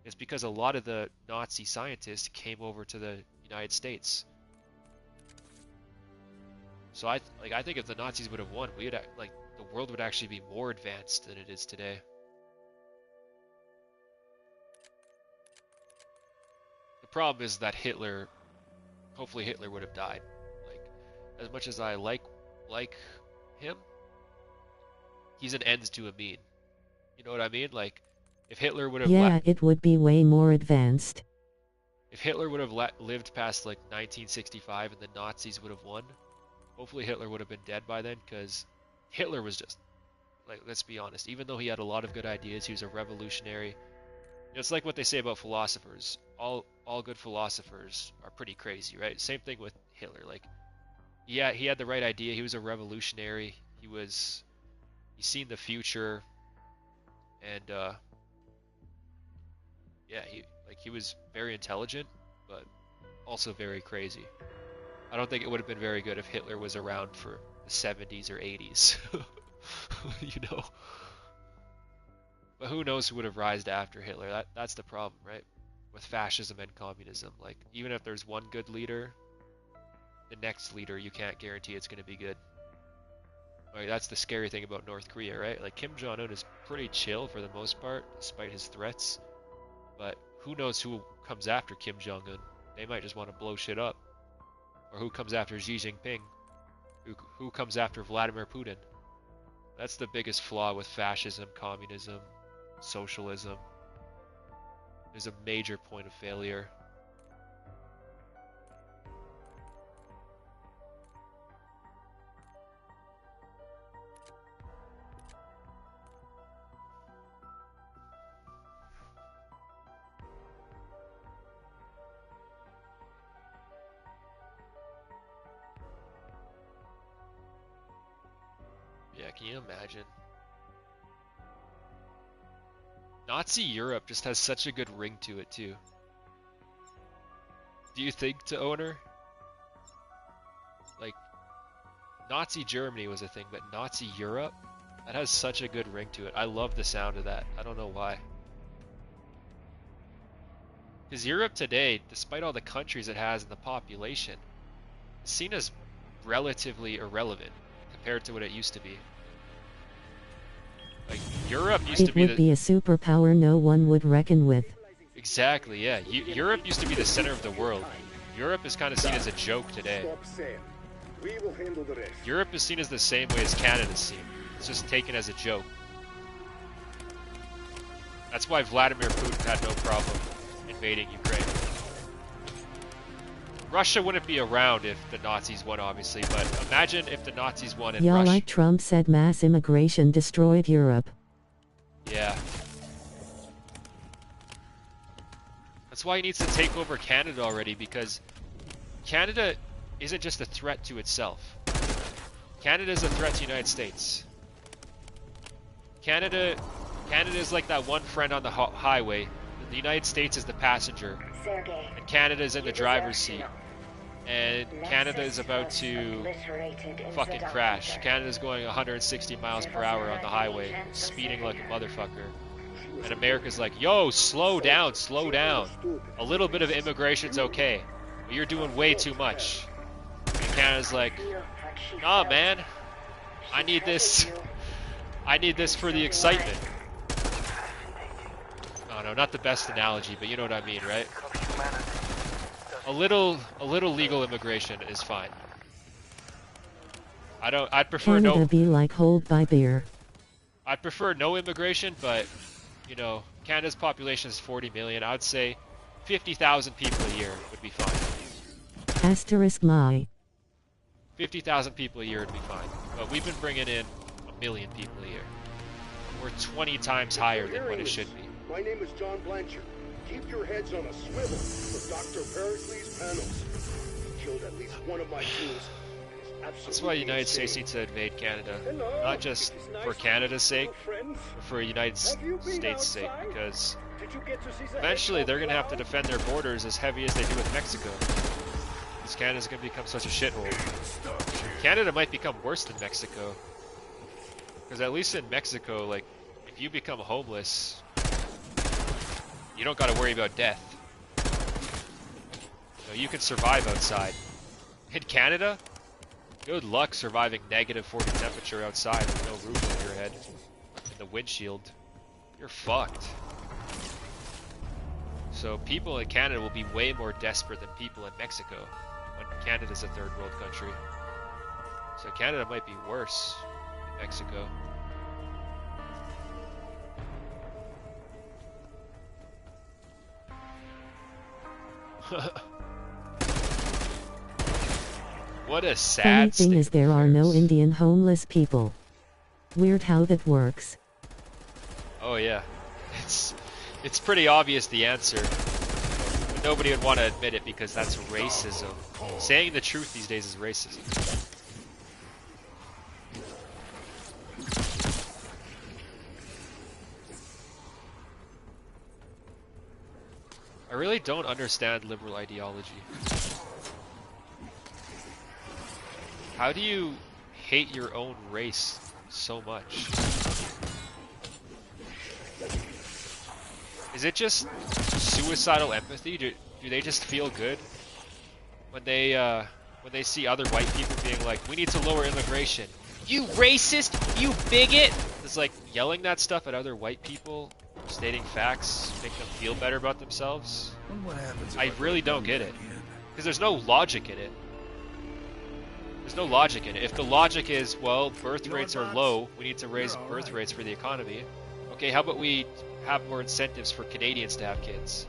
It's because a lot of the Nazi scientists came over to the United States. So I think if the Nazis would have won, we would the world would actually be more advanced than it is today. The problem is that hopefully Hitler would have died. Like, as much as I like him, he's an ends to a mean. You know what I mean? Like, if Hitler would have it would be way more advanced. If Hitler would have lived past like 1965 and the Nazis would have won, hopefully Hitler would have been dead by then, because Hitler was just, like, let's be honest, even though he had a lot of good ideas, he was a revolutionary. It's like what they say about philosophers. All good philosophers are pretty crazy, right? Same thing with Hitler. Like, yeah, he had the right idea. He was a revolutionary. He's seen the future, and yeah, he was very intelligent, but also very crazy. I don't think it would have been very good if Hitler was around for the 70s or 80s. You know. But who knows who would have risen after Hitler? That's the problem, right? With fascism and communism. Like, even if there's one good leader, the next leader, you can't guarantee it's going to be good. Like, that's the scary thing about North Korea, right? Like, Kim Jong-un is pretty chill for the most part, despite his threats. But who knows who comes after Kim Jong-un? They might just want to blow shit up. Or who comes after Xi Jinping? Who comes after Vladimir Putin? That's the biggest flaw with fascism, communism, socialism. There's a major point of failure. Yeah, can you imagine? Nazi Europe just has such a good ring to it too. Do you think, to owner? Like, Nazi Germany was a thing, but Nazi Europe? That has such a good ring to it. I love the sound of that. I don't know why. Because Europe today, despite all the countries it has and the population, is seen as relatively irrelevant compared to what it used to be. Like, Europe used to be It would be a superpower no one would reckon with. Exactly, yeah. Europe used to be the center of the world. Europe is kind of seen as a joke today. We will handle the rest. Europe is seen as the same way as Canada's seen. It's just taken as a joke. That's why Vladimir Putin had no problem invading Ukraine. Russia wouldn't be around if the Nazis won, obviously, but imagine if the Nazis won in Yeah, Russia. like Trump said, mass immigration destroyed Europe. Yeah. That's why he needs to take over Canada already, because Canada isn't just a threat to itself. Canada is a threat to the United States. Canada is like that one friend on the highway. The United States is the passenger, and Canada is in the driver's seat. And Canada is about to fucking crash. Canada's going 160 miles per hour on the highway, speeding like a motherfucker. And America's like, yo, slow down, slow down. A little bit of immigration's okay, but you're doing way too much. And Canada's like, nah, man, I need this for the excitement. Oh no, not the best analogy, but you know what I mean, right? A little legal immigration is fine. I'd prefer Canada be like hold by beer. I'd prefer no immigration, but, you know, Canada's population is 40 million. I would say 50,000 people a year would be fine. Asterisk my. 50,000 people a year would be fine. But we've been bringing in 1 million people a year. We're 20 times higher than what it should be. My name is John Blanchard, Keep your heads on a swivel for Dr. Pericles' panels. Killed at least one of my tools. That's why the United States needs to invade Canada. Not just for Canada's sake, but for the United States' sake, because eventually they're going to have to defend their borders as heavy as they do with Mexico. Because Canada's going to become such a shithole. Canada might become worse than Mexico. Because at least in Mexico, like, if you become homeless, you don't got to worry about death. You know, you can survive outside. In Canada, good luck surviving negative 40 temperature outside with no roof over your head and the windshield. You're fucked. So people in Canada will be way more desperate than people in Mexico when Canada's a third world country. So Canada might be worse than Mexico. What a sad Funny thing state is there of are no affairs. Indian homeless people. Weird how that works. Oh yeah, it's pretty obvious the answer. But nobody would want to admit it because that's racism. Saying the truth these days is racism. I really don't understand liberal ideology. How do you hate your own race so much? Is it just suicidal empathy? Do they just feel good when they see other white people being like, we need to lower immigration? You racist! You bigot! It's like yelling that stuff at other white people, stating facts, make them feel better about themselves. What happens if I really don't get it. Because there's no logic in it. There's no logic in it. If the logic is, well, birth rates are low, we need to raise birth rates for the economy. Okay, how about we have more incentives for Canadians to have kids?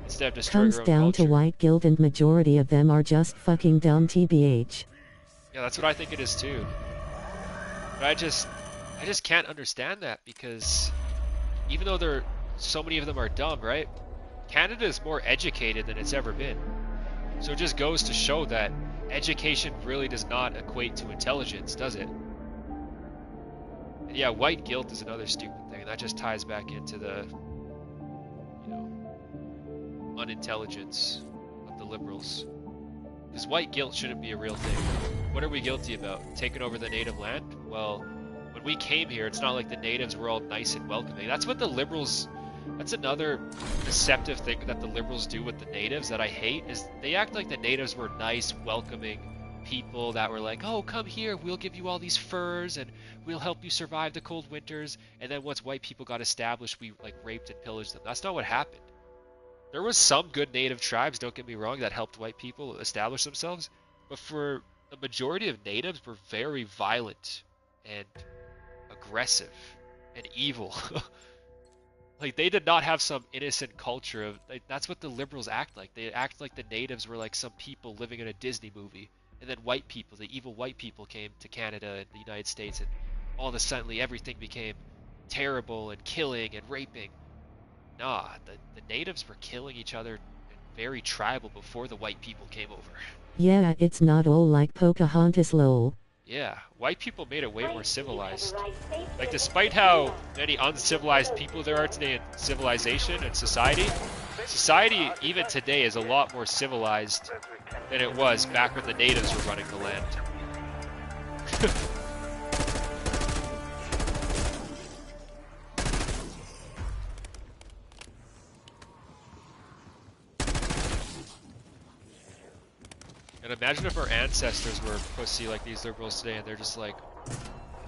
Instead of destroying Comes our own down culture. to white guilt and majority of them are just fucking dumb tbh. Yeah, that's what I think it is too. But I just can't understand that because even though so many of them are dumb, right? Canada is more educated than it's ever been. So it just goes to show that education really does not equate to intelligence, does it? And yeah, white guilt is another stupid thing. That just ties back into the, unintelligence of the liberals. Because white guilt shouldn't be a real thing. What are we guilty about? Taking over the native land? Well, when we came here, it's not like the natives were all nice and welcoming. That's what the liberals... That's another deceptive thing that the liberals do with the natives that I hate, is they act like the natives were nice, welcoming people that were like, oh, come here, we'll give you all these furs and we'll help you survive the cold winters. And then once white people got established, we like raped and pillaged them. That's not what happened. There was some good native tribes, don't get me wrong, that helped white people establish themselves. But for the majority of natives were very violent and aggressive and evil. Like, they did not have some innocent culture of... Like, that's what the liberals act like. They act like the natives were like some people living in a Disney movie. And then white people, the evil white people, came to Canada and the United States, and all of a sudden everything became terrible and killing and raping. Nah, the natives were killing each other and very tribal before the white people came over. Yeah, it's not all like Pocahontas lol. Yeah, white people made it way more civilized. Like, despite how many uncivilized people there are today in civilization and society, society even today is a lot more civilized than it was back when the natives were running the land. And imagine if our ancestors were pussy like these liberals today, and they're just like,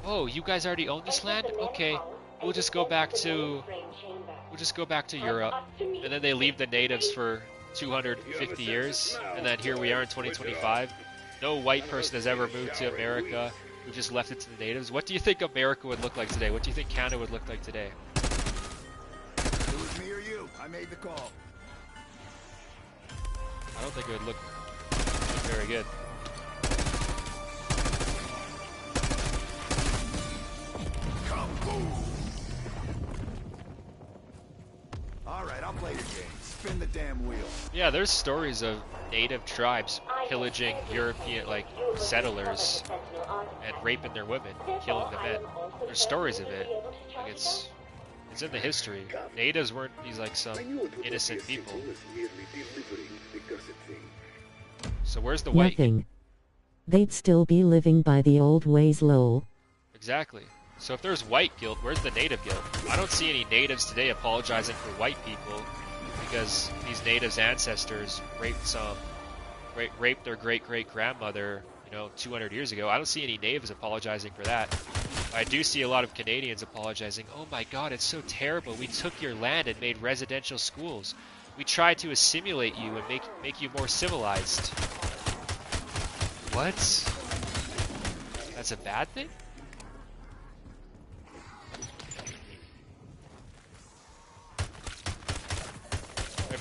"Oh, you guys already own this land? Okay, we'll just go back to Europe." And then they leave the natives for 250 years, and then here we are in 2025. No white person has ever moved to America. We just left it to the natives. What do you think America would look like today? What do you think Canada would look like today? It was me or you. I made the call. I don't think it would look very good. All right, I'll play your games. spin the damn wheel. Yeah, there's stories of native tribes pillaging European, like, settlers and raping their women, killing the men. There's stories of it. Like, it's in the history. Natives weren't these, like, some I knew it would innocent not be as people. simple as merely delivering the gusset thing. So where's the white? Nothing. They'd still be living by the old ways, lol. Exactly. So if there's white guilt, where's the native guilt? I don't see any natives today apologizing for white people because these natives' ancestors raped their great-great-grandmother, 200 years ago. I don't see any natives apologizing for that. I do see a lot of Canadians apologizing. Oh my god, it's so terrible. We took your land and made residential schools. We tried to assimilate you and make you more civilized. What? That's a bad thing?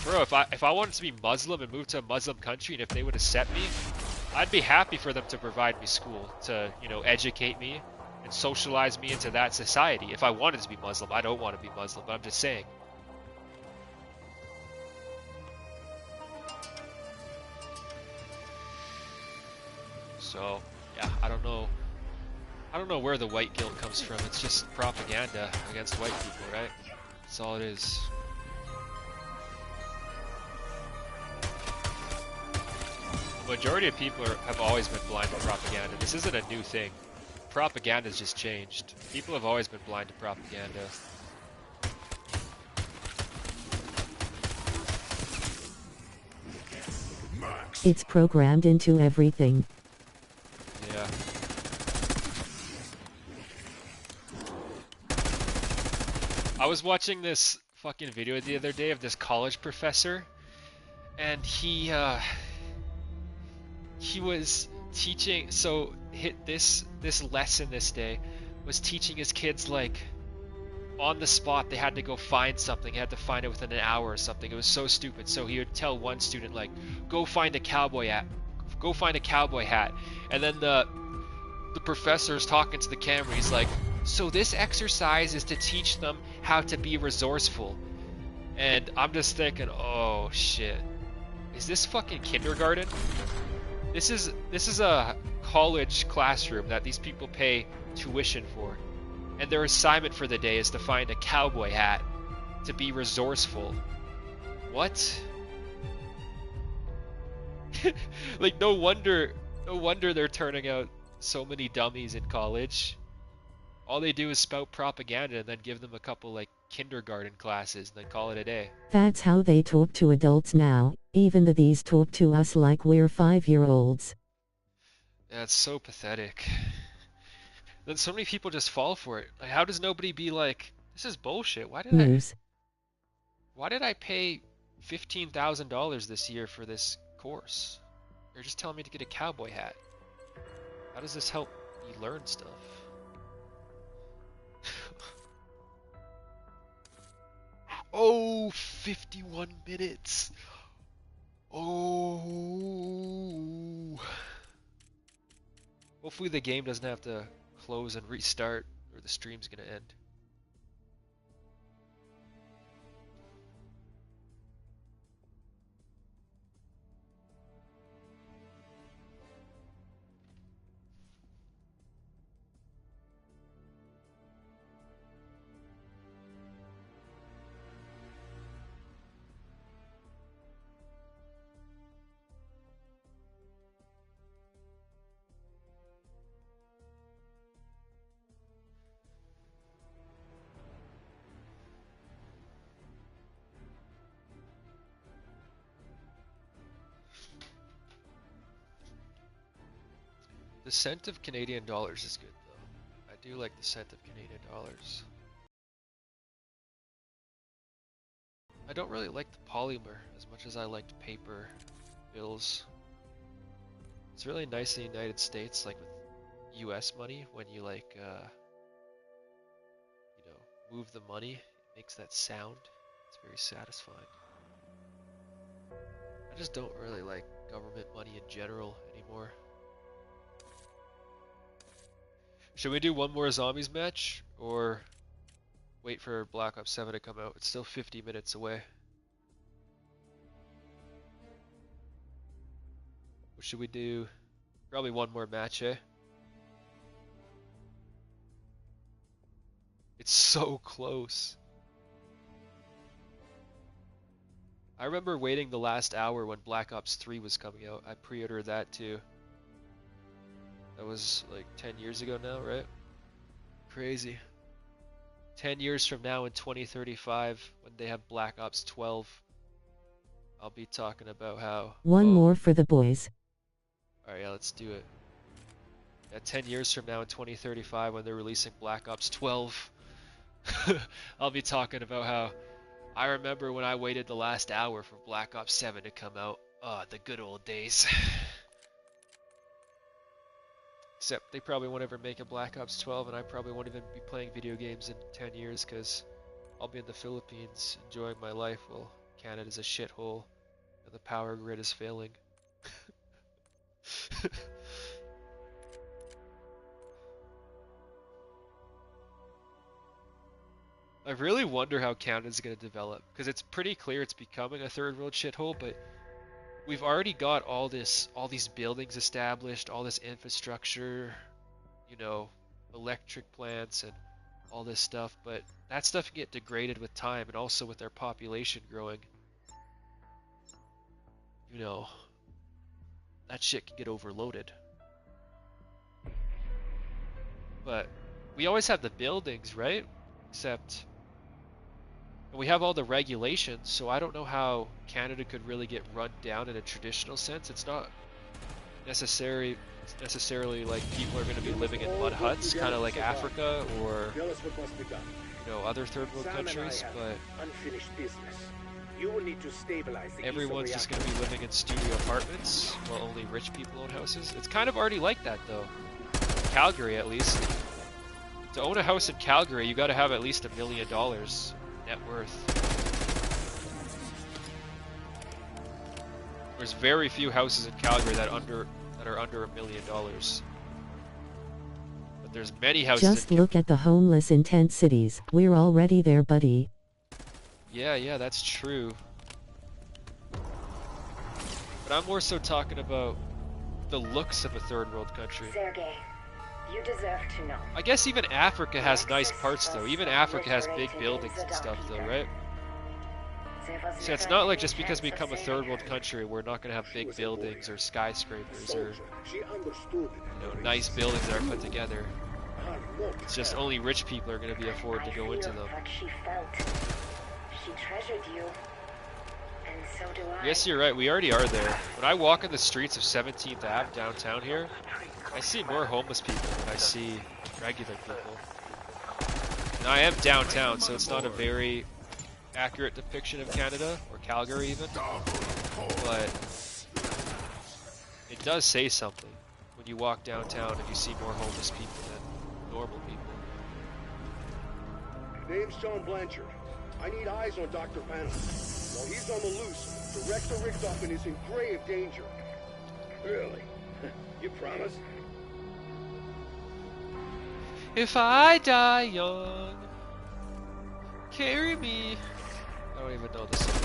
Bro, if I wanted to be Muslim and move to a Muslim country, and if they would accept me, I'd be happy for them to provide me school, to, educate me and socialize me into that society. If I wanted to be Muslim, I don't want to be Muslim, but I'm just saying. So, yeah, I don't know where the white guilt comes from. It's just propaganda against white people, right? That's all it is. The majority of people have always been blind to propaganda. This isn't a new thing. Propaganda's just changed. People have always been blind to propaganda. It's programmed into everything. Yeah. I was watching this fucking video the other day of this college professor, and he was teaching, so this lesson this day was teaching his kids, like, on the spot they had to go find something. They had to find it within an hour or something. It was so stupid. So he would tell one student, like, go find a cowboy hat. Go find a cowboy hat. And then the professor's talking to the camera. He's like, so this exercise is to teach them how to be resourceful. And I'm just thinking, oh shit. Is this fucking kindergarten? This is a college classroom that these people pay tuition for. And their assignment for the day is to find a cowboy hat to be resourceful. What? Like, no wonder they're turning out so many dummies in college. All they do is spout propaganda and then give them a couple, like, kindergarten classes and then call it a day. That's how they talk to adults now, even though these talk to us like we're 5-year-olds. Yeah, it's so pathetic. Then so many people just fall for it. Like, how does nobody be like, this is bullshit. Why did I pay $15,000 this year for this course? You're just telling me to get a cowboy hat. How does this help me learn stuff? Oh, 51 minutes. Oh. Hopefully the game doesn't have to close and restart, or the stream's gonna end. The scent of Canadian dollars is good, though. I do like the scent of Canadian dollars. I don't really like the polymer as much as I liked paper bills. It's really nice in the United States, like with US money, when you like, move the money, it makes that sound. It's very satisfying. I just don't really like government money in general anymore. Should we do one more zombies match, or wait for Black Ops 7 to come out? It's still 50 minutes away. What should we do? Probably one more match, eh? It's so close. I remember waiting the last hour when Black Ops 3 was coming out. I pre-ordered that too. That was like 10 years ago now, right? Crazy. 10 years from now in 2035, when they have Black Ops 12, I'll be talking about how... One more for the boys. Alright, yeah, let's do it. Yeah, 10 years from now in 2035, when they're releasing Black Ops 12, I'll be talking about how I remember when I waited the last hour for Black Ops 7 to come out. Ah, the good old days. Except they probably won't ever make a Black Ops 12, and I probably won't even be playing video games in 10 years because I'll be in the Philippines enjoying my life while Canada's a shithole and the power grid is failing. I really wonder how Canada's going to develop, because it's pretty clear it's becoming a third world shithole, but we've already got all these buildings established, all this infrastructure, you know, electric plants and all this stuff, but that stuff can get degraded with time, and also with our population growing. You know, that shit can get overloaded. But we always have the buildings, right? Except we have all the regulations, so I don't know how Canada could really get run down in a traditional sense. It's not necessarily like people are going to be living in mud huts, kind of like Africa or, you know, other third world countries, but everyone's just going to be living in studio apartments while only rich people own houses. It's kind of already like that though. Calgary, at least. To own a house in Calgary, you got to have at least $1 million net worth. There's very few houses in Calgary that are under $1 million. But there's many houses. Just look at the homeless in tent cities. We're already there, buddy. Yeah, that's true. But I'm more so talking about the looks of a third world country. Sergei, you deserve to know. I guess even Africa has nice parts though. Even Africa has big buildings and stuff though, right? So it's not like just because we become a third world country, we're not going to have big buildings or skyscrapers or, you know, nice buildings that are put together. It's just only rich people are going to be afford to go into them. She treasured you, and so do I. Yes, you're right. We already are there. When I walk in the streets of 17th Ave downtown here, I see more homeless people than I see regular people. And I am downtown, so it's not a very accurate depiction of Canada, or Calgary even, but it does say something when you walk downtown and you see more homeless people than normal people. Name's John Blanchard. I need eyes on Dr. Banner. While he's on the loose, Director Richtofen is in grave danger. Really? You promise? If I die young, carry me. I don't even know this song.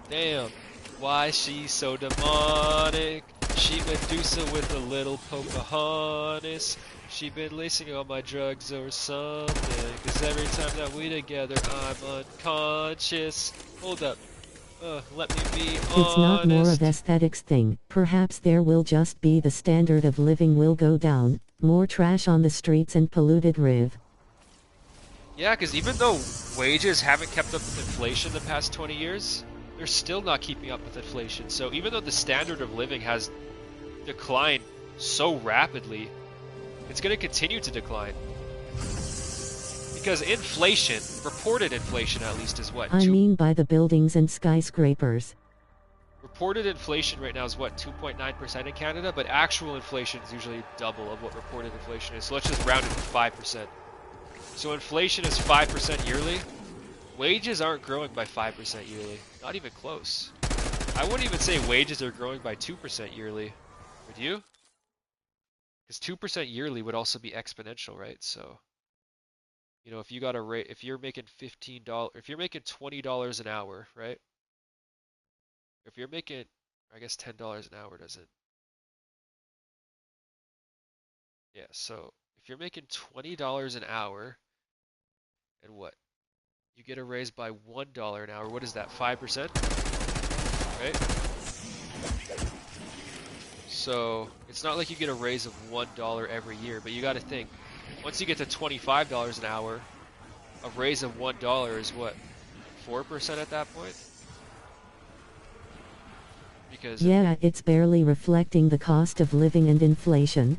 Damn, why she so demonic? She Medusa with a little Pocahontas. She been lacing all my drugs or something. Cause every time that we together, I'm unconscious. Hold up. Let me be honest. It's not more of aesthetics thing. Perhaps there will just be the standard of living will go down, more trash on the streets and polluted riv. Yeah, because even though wages haven't kept up with inflation the past 20 years, they're still not keeping up with inflation. So even though the standard of living has declined so rapidly, it's going to continue to decline. Because inflation, reported inflation at least, is what? I mean by the buildings and skyscrapers. Reported inflation right now is what, 2.9% in Canada, but actual inflation is usually double of what reported inflation is. So let's just round it to 5%. So inflation is 5% yearly. Wages aren't growing by 5% yearly. Not even close. I wouldn't even say wages are growing by 2% yearly. Would you? Because 2% yearly would also be exponential, right? So You know, if you got a rate, if you're making $15, if you're making $20 an hour, right? If you're making, I guess $10 an hour doesn't. Yeah, so if you're making $20 an hour, and what? You get a raise by $1 an hour. What is that? 5%? Right? So it's not like you get a raise of $1 every year, but you got to think, once you get to $25 an hour, a raise of $1 is what? 4% at that point? Because yeah, it's barely reflecting the cost of living and inflation.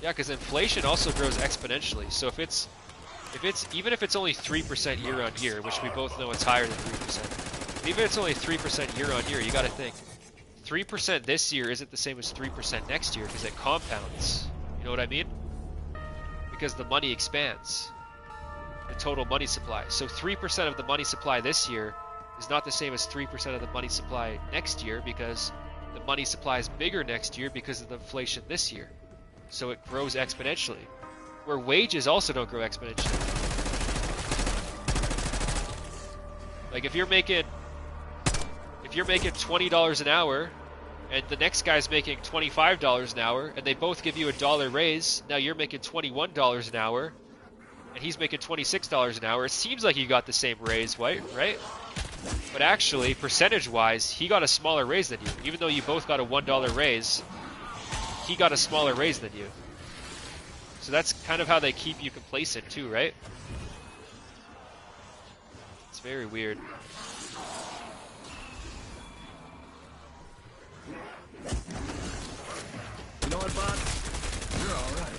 yeah, because inflation also grows exponentially. So if it's even if it's only 3% year on year, which we both know it's higher than 3%, but even if it's only 3% year on year, you got to think 3% this year isn't the same as 3% next year because it compounds. You know what I mean? Because the money expands, the total money supply. So 3% of the money supply this year is not the same as 3% of the money supply next year because the money supply is bigger next year because of the inflation this year. So it grows exponentially. Where wages also don't grow exponentially. Like if you're making $20 an hour and the next guy's making $25 an hour and they both give you $1 raise, now you're making $21 an hour and he's making $26 an hour. It seems like you got the same raise, right? But actually, percentage-wise, he got a smaller raise than you. Even though you both got a $1 raise, he got a smaller raise than you. So that's kind of how they keep you complacent too, right? It's very weird. You know what, Bob? You're all right.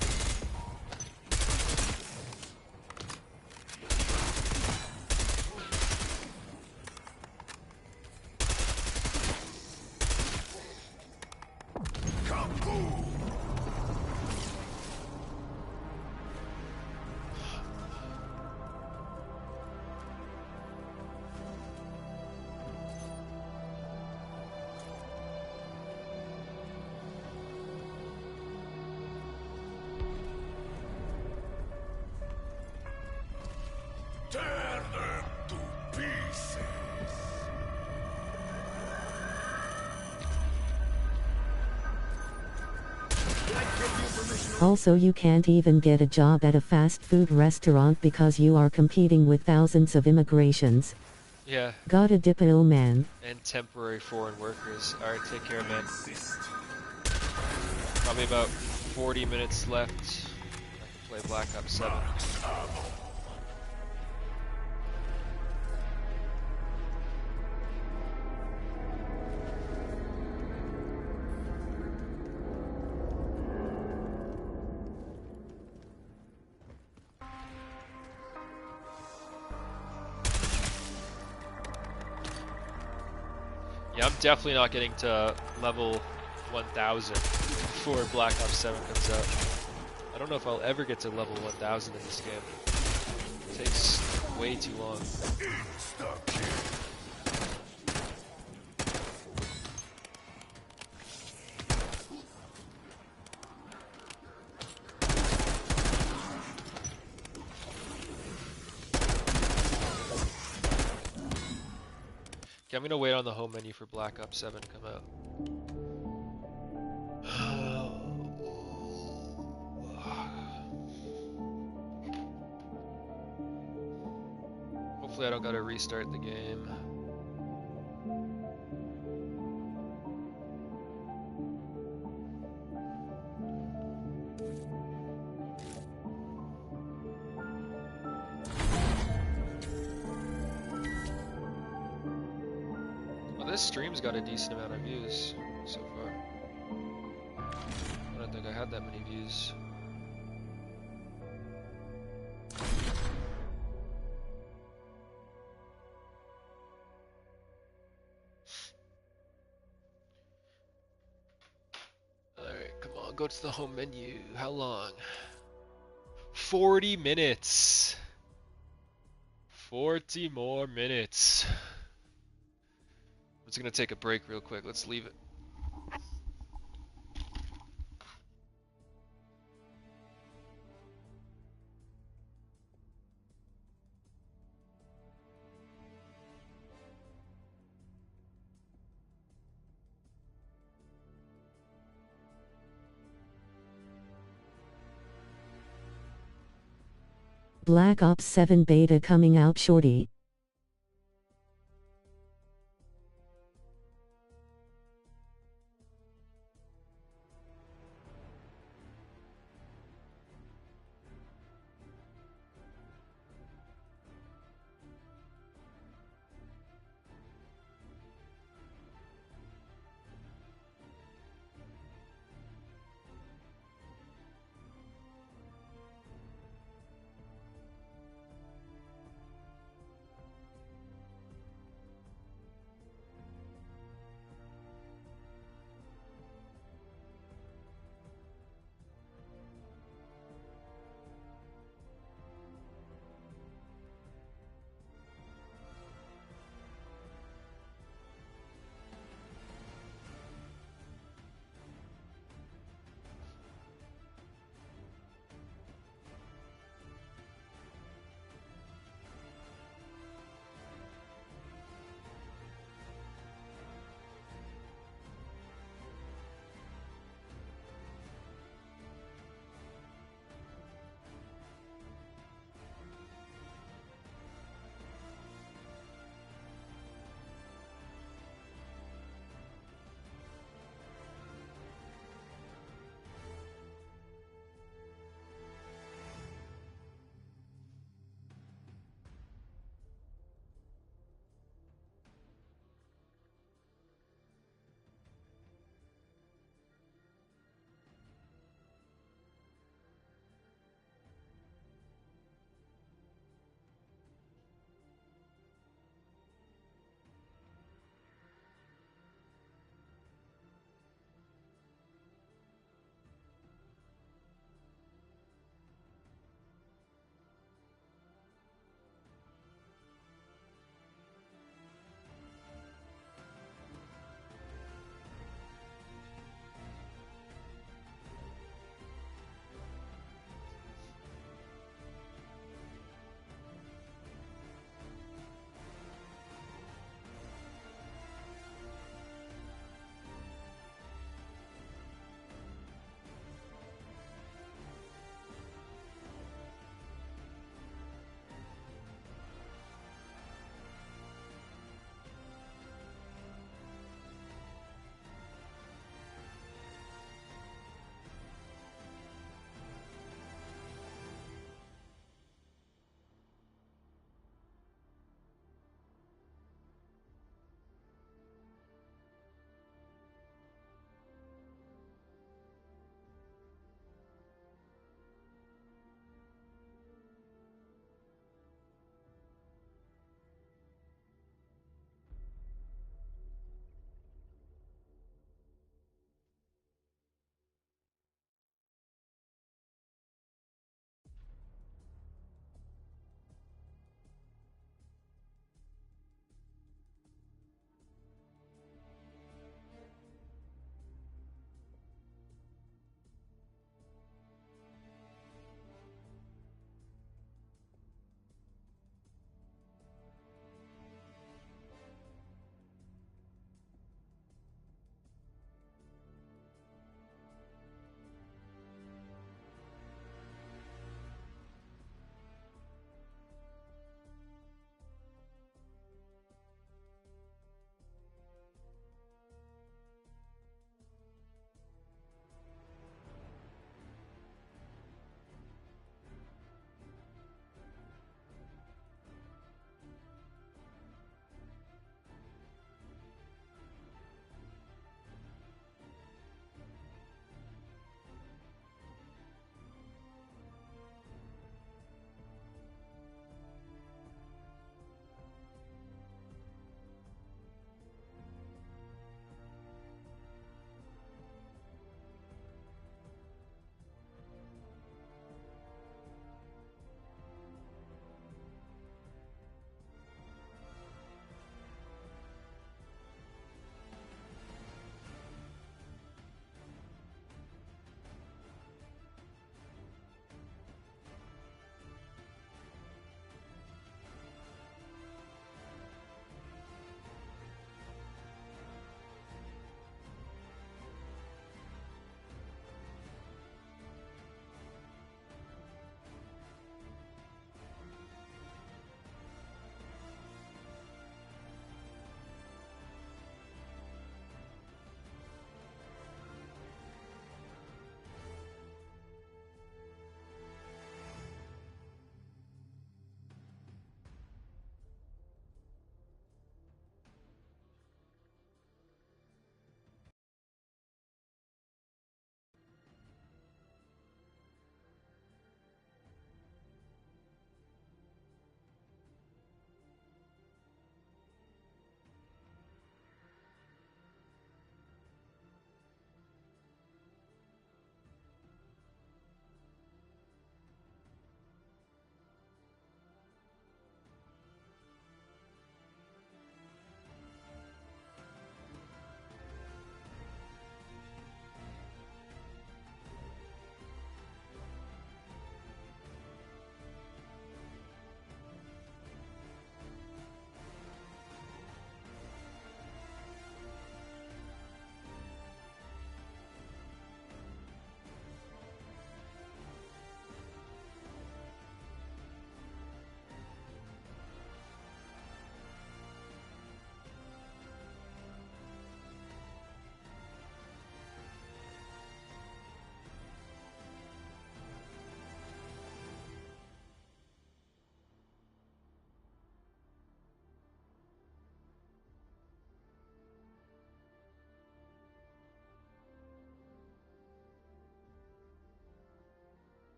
Also, you can't even get a job at a fast food restaurant because you are competing with thousands of immigrations. Yeah. Gotta dip it, oh man. And temporary foreign workers. Alright, take care, man. Probably about 40 minutes left. I can play Black Ops 7. Yeah, I'm definitely not getting to level 1000 before Black Ops 7 comes out. I don't know if I'll ever get to level 1000 in this game. It takes way too long. Okay, I'm gonna wait on the home menu for Black Ops 7 to come out. Hopefully I don't gotta restart the game. Well, this stream's got a decent amount of views so far. I don't think I had that many views. Alright, come on, go to the home menu. How long? 40 minutes! 40 more minutes. I'm just gonna take a break real quick. Let's leave it. Black Ops 7 beta coming out shorty.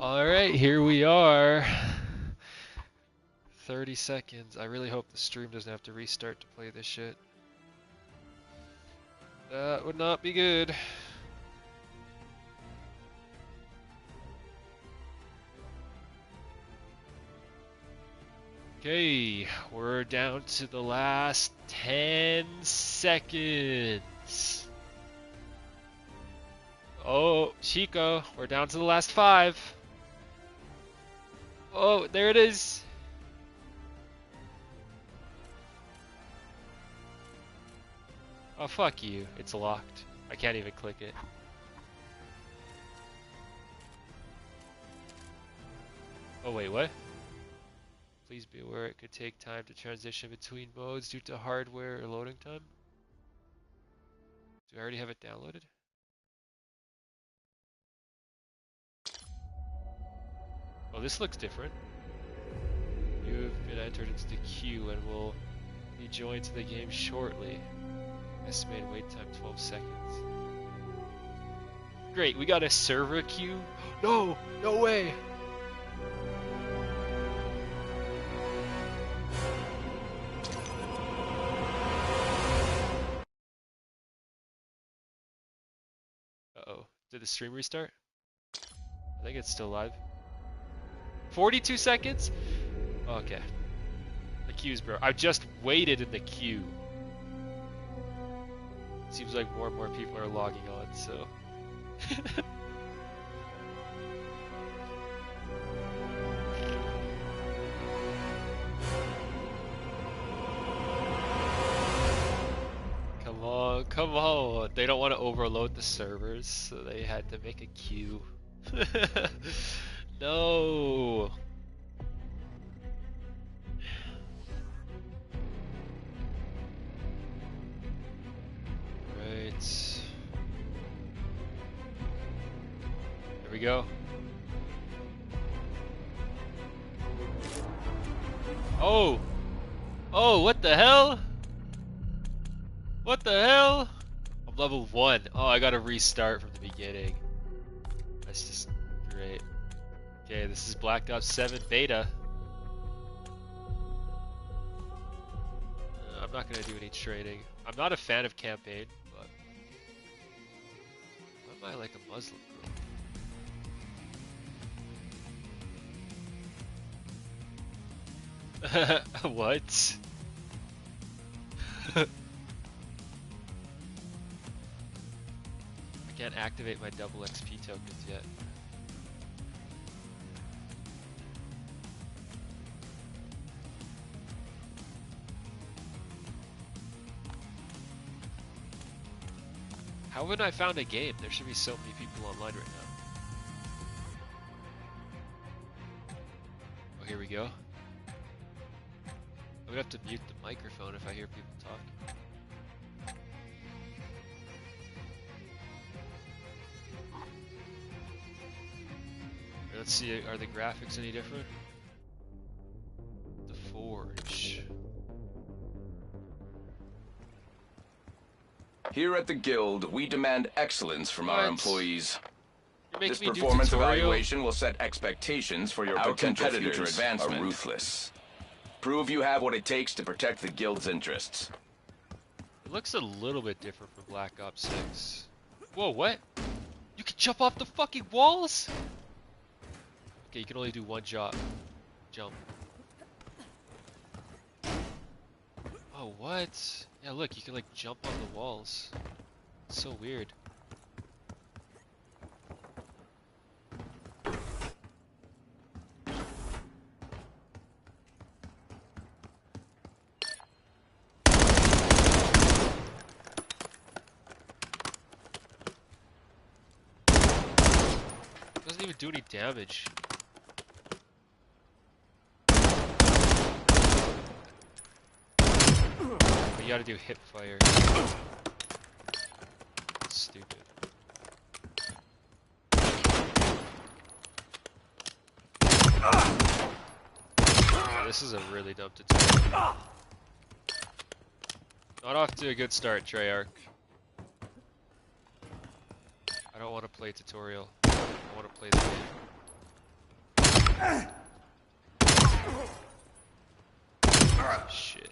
Alright, here we are. 30 seconds. I really hope the stream doesn't have to restart to play this shit. That would not be good. Okay, we're down to the last 10 seconds. Oh, Chico, we're down to the last 5. Oh, there it is. Oh, fuck you. It's locked. I can't even click it. Oh, wait, what? Please be aware it could take time to transition between modes due to hardware or loading time. Do I already have it downloaded? Oh, this looks different. You've been entered into the queue and will be joined to the game shortly. Estimated wait time 12 seconds. Great, we got a server queue? No! No way! Uh-oh. Did the stream restart? I think it's still live. 42 seconds? Okay. The queue's broke. I just waited in the queue. Seems like more and more people are logging on, so... Come on, come on. They don't want to overload the servers, so they had to make a queue. No. Right. Here we go. Oh. Oh, what the hell? What the hell? I'm level 1. Oh, I gotta restart from the beginning. That's just great. Okay, this is Black Ops 7 beta. I'm not gonna do any training. I'm not a fan of campaign, but why am I like a Muslim girl? What? I can't activate my double XP tokens yet. How haven't I found a game? There should be so many people online right now. Oh, here we go. I would have to mute the microphone if I hear people talk. Let's see, are the graphics any different? The Forge. Here at the Guild, we demand excellence from our employees. This me do performance tutorial? evaluation will set expectations for your potential future advancement. Are ruthless. Prove you have what it takes to protect the Guild's interests. It looks a little bit different from Black Ops 6. Whoa, what? You can jump off the fucking walls? Okay, you can only do one jump. Oh, what? Yeah, look, you can like jump on the walls. It's so weird. Doesn't even do any damage. You gotta do hip fire. Stupid. Oh, this is a really dumb tutorial. Not off to a good start, Treyarch. I don't want to play tutorial. I want to play the game. Shit.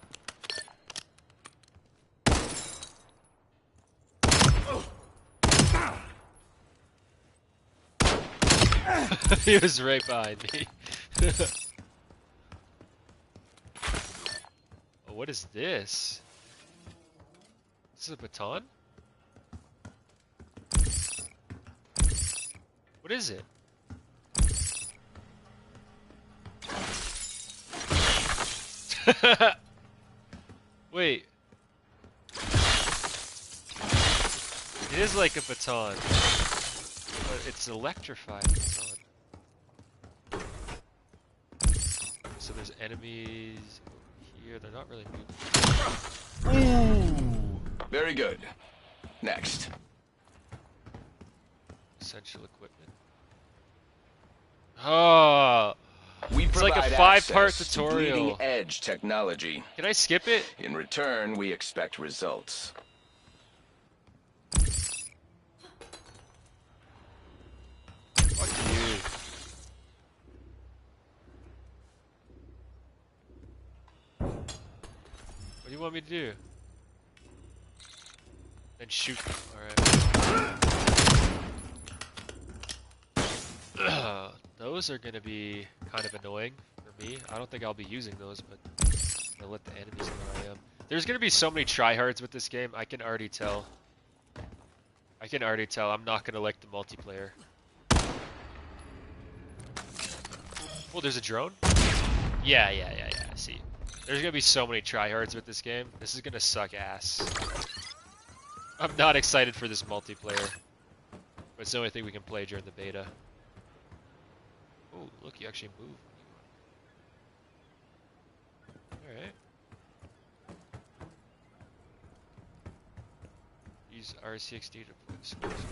He was right behind me. Oh, what is this? This is a baton? What is it? Wait. It is like a baton, but it's electrified baton. So there's enemies here. They're not really moving. Ooh. Very good. Next. Essential equipment. Oh. It's like a 5-part tutorial. Leading edge technology. Can I skip it? In return, we expect results. Fuck you. What do you want me to do? Then shoot them. Alright. Those are gonna be kind of annoying for me. I don't think I'll be using those, but I'll let the enemies know I am. There's gonna be so many tryhards with this game. I can already tell. I'm not gonna like the multiplayer. Oh, there's a drone? Yeah. I see. There's gonna be so many tryhards with this game. This is gonna suck ass. I'm not excited for this multiplayer. But it's the only thing we can play during the beta. Oh, look, you actually move. Alright. Use RCXD to play the scores.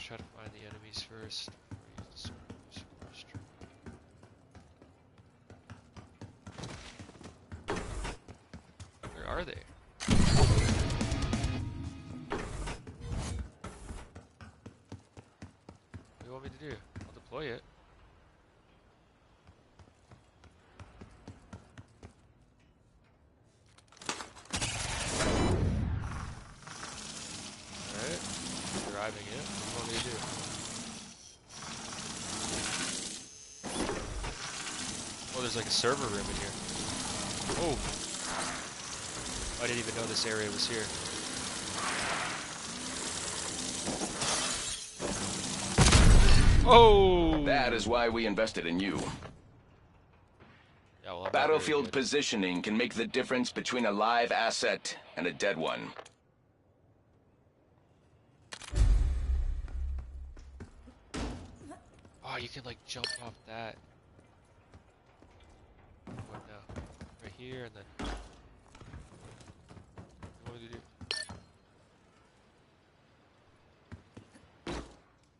Try to find the enemies first. Where are they? What do you want me to do? I'll deploy it. Alright. Driving it. What do you want me to do? Oh, there's like a server room in here. Oh! I didn't even know this area was here. Oh! That is why we invested in you. Yeah, well, Battlefield positioning can make the difference between a live asset and a dead one. Oh, you can like jump off that. What now? Right here and then. What do you do?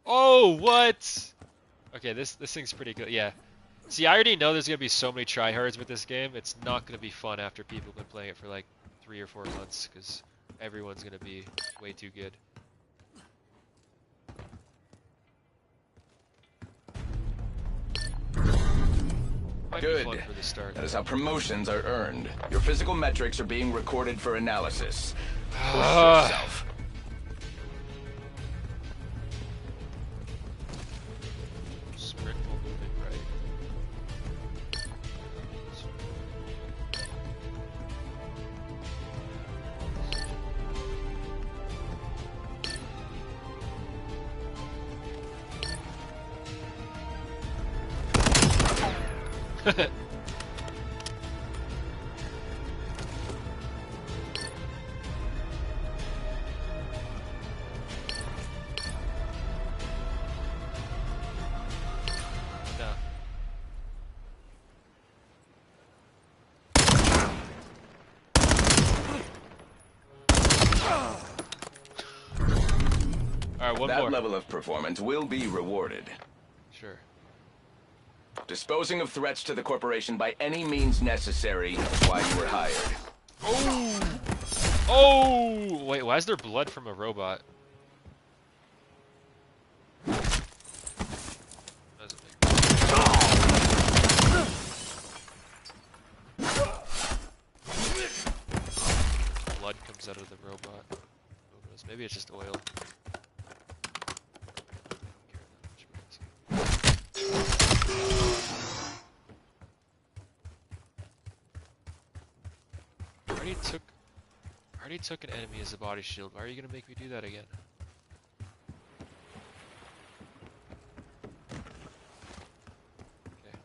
Oh, what? Okay, this thing's pretty good. Yeah. See, I already know there's gonna be so many tryhards with this game. It's not gonna be fun after people have been playing it for like 3 or 4 months, because everyone's gonna be way too good. Might Good. be fun for the start. That is how promotions are earned. Your physical metrics are being recorded for analysis. Push yourself. Sprint while moving right. No. Alright, one that more. level of performance will be rewarded. Sure. Disposing of threats to the corporation by any means necessary is why you were hired. Oh! Oh! Wait, why is there blood from a robot? comes out of the robot. Who knows? Maybe it's just oil. I already took an enemy as a body shield. Why are you gonna make me do that again? Okay.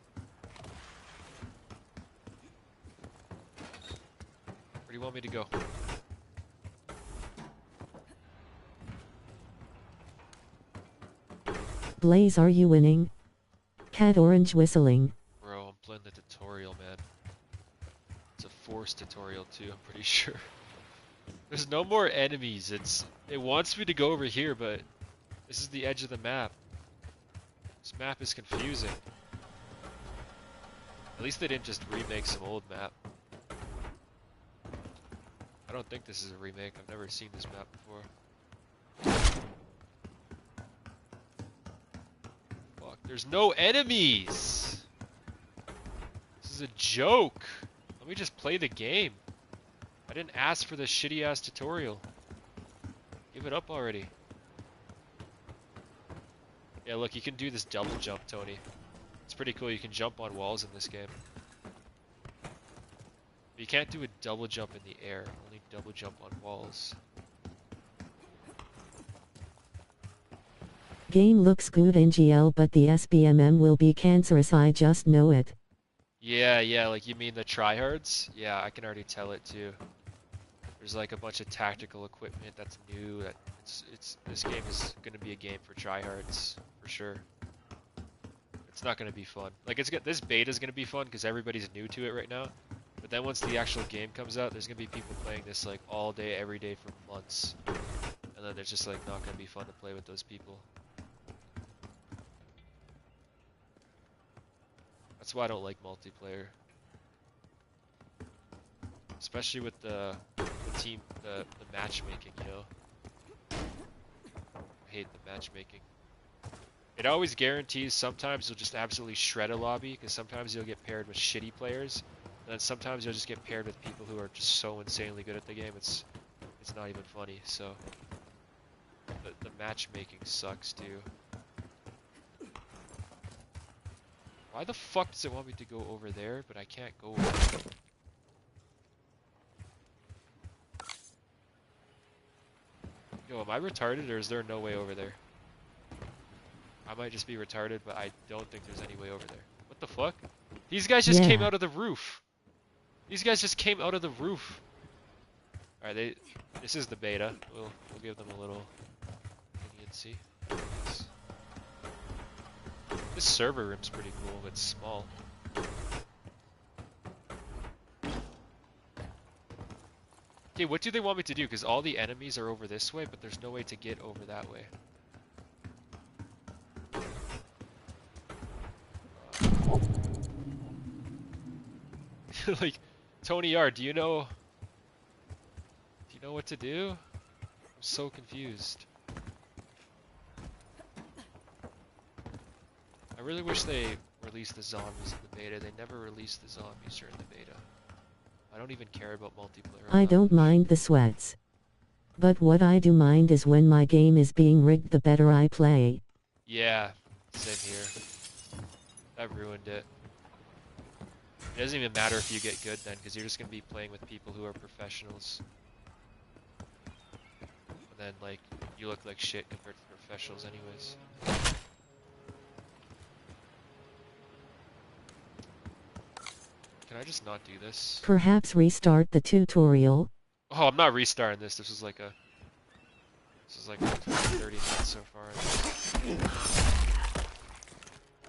Where do you want me to go? Blaze, are you winning? Cat Orange whistling. Bro, I'm playing the tutorial, man. It's a forced tutorial too, I'm pretty sure. There's no more enemies. It wants me to go over here, but this is the edge of the map. This map is confusing. At least they didn't just remake some old map. I don't think this is a remake. I've never seen this map before. Fuck, there's no enemies! This is a joke! Let me just play the game. I didn't ask for this shitty ass tutorial. Give it up already. Yeah, look, you can do this double jump, Tony. It's pretty cool. You can jump on walls in this game. But you can't do a double jump in the air. Only double jump on walls. Game looks good NGL, but the SBMM will be cancerous, I just know it. Yeah, like you mean the tryhards? Yeah, I can already tell it too. There's like a bunch of tactical equipment that's new. This game is gonna be a game for tryhards for sure. It's not gonna be fun. Like this beta is gonna be fun because everybody's new to it right now. But then once the actual game comes out, there's gonna be people playing this like all day, every day for months, and then it's just like not gonna be fun to play with those people. That's why I don't like multiplayer. Especially with the matchmaking, you know? I hate the matchmaking. It always guarantees sometimes you'll just absolutely shred a lobby, because sometimes you'll get paired with shitty players, and then sometimes you'll just get paired with people who are just so insanely good at the game, it's not even funny, so... The matchmaking sucks, too. Why the fuck does it want me to go over there, but I can't go over there? Yo, am I retarded, or is there no way over there? I might just be retarded, but I don't think there's any way over there. What the fuck? These guys just came out of the roof! These guys just came out of the roof! Alright, this is the beta. We'll give them a little leniency. This server room's pretty cool, it's small. Okay, what do they want me to do? Because all the enemies are over this way, but there's no way to get over that way. Like, Tony R, do you know what to do? I'm so confused. I really wish they released the zombies in the beta. They never released the zombies during the beta. I don't even care about multiplayer. I don't mind the sweats. But what I do mind is when my game is being rigged, the better I play. Yeah, same here. That ruined it. It doesn't even matter if you get good then, because you're just going to be playing with people who are professionals. And then, like, you look like shit compared to professionals anyways. Can I just not do this? Perhaps restart the tutorial. Oh, I'm not restarting this. This is like 30 minutes so far.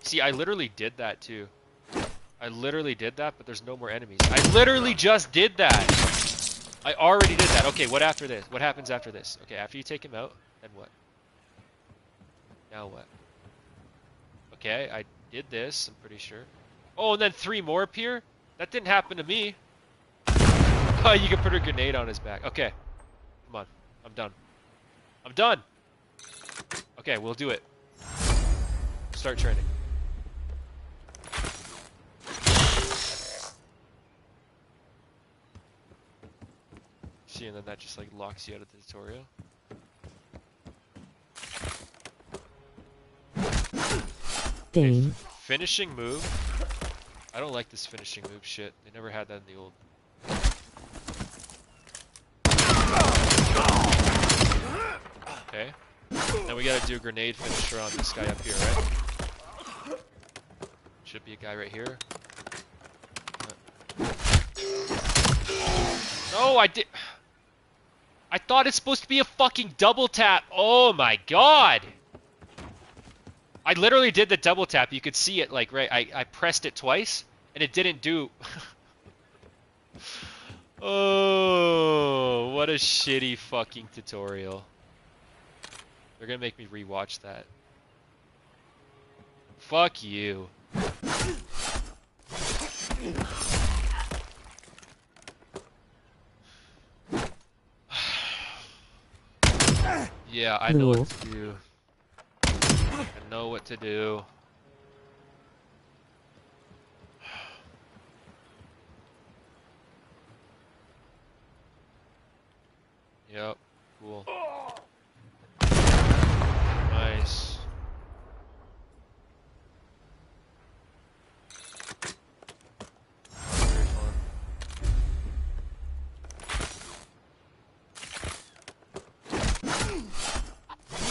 See, I literally did that too. I literally did that, but there's no more enemies. I literally just did that! I already did that. Okay, what after this? What happens after this? Okay, after you take him out, then what? Now what? Okay, I did this, I'm pretty sure. Oh, and then 3 more appear? That didn't happen to me. Oh, you can put a grenade on his back. Okay. Come on. I'm done. I'm done! Okay, we'll do it. Start training. See, and then that just like locks you out of the tutorial. Dane. Finishing move. I don't like this finishing move shit. They never had that in the old. Okay. Now we gotta do a grenade finisher on this guy up here, right? Should be a guy right here. No, I did. I thought it's supposed to be a fucking double tap. Oh my god. I literally did the double tap. You could see it like right. I pressed it twice and it didn't do. Oh, what a shitty fucking tutorial. They're gonna make me rewatch that. Fuck you. Yeah, I know what to do. I know what to do. Yep, cool. Nice. Very fun.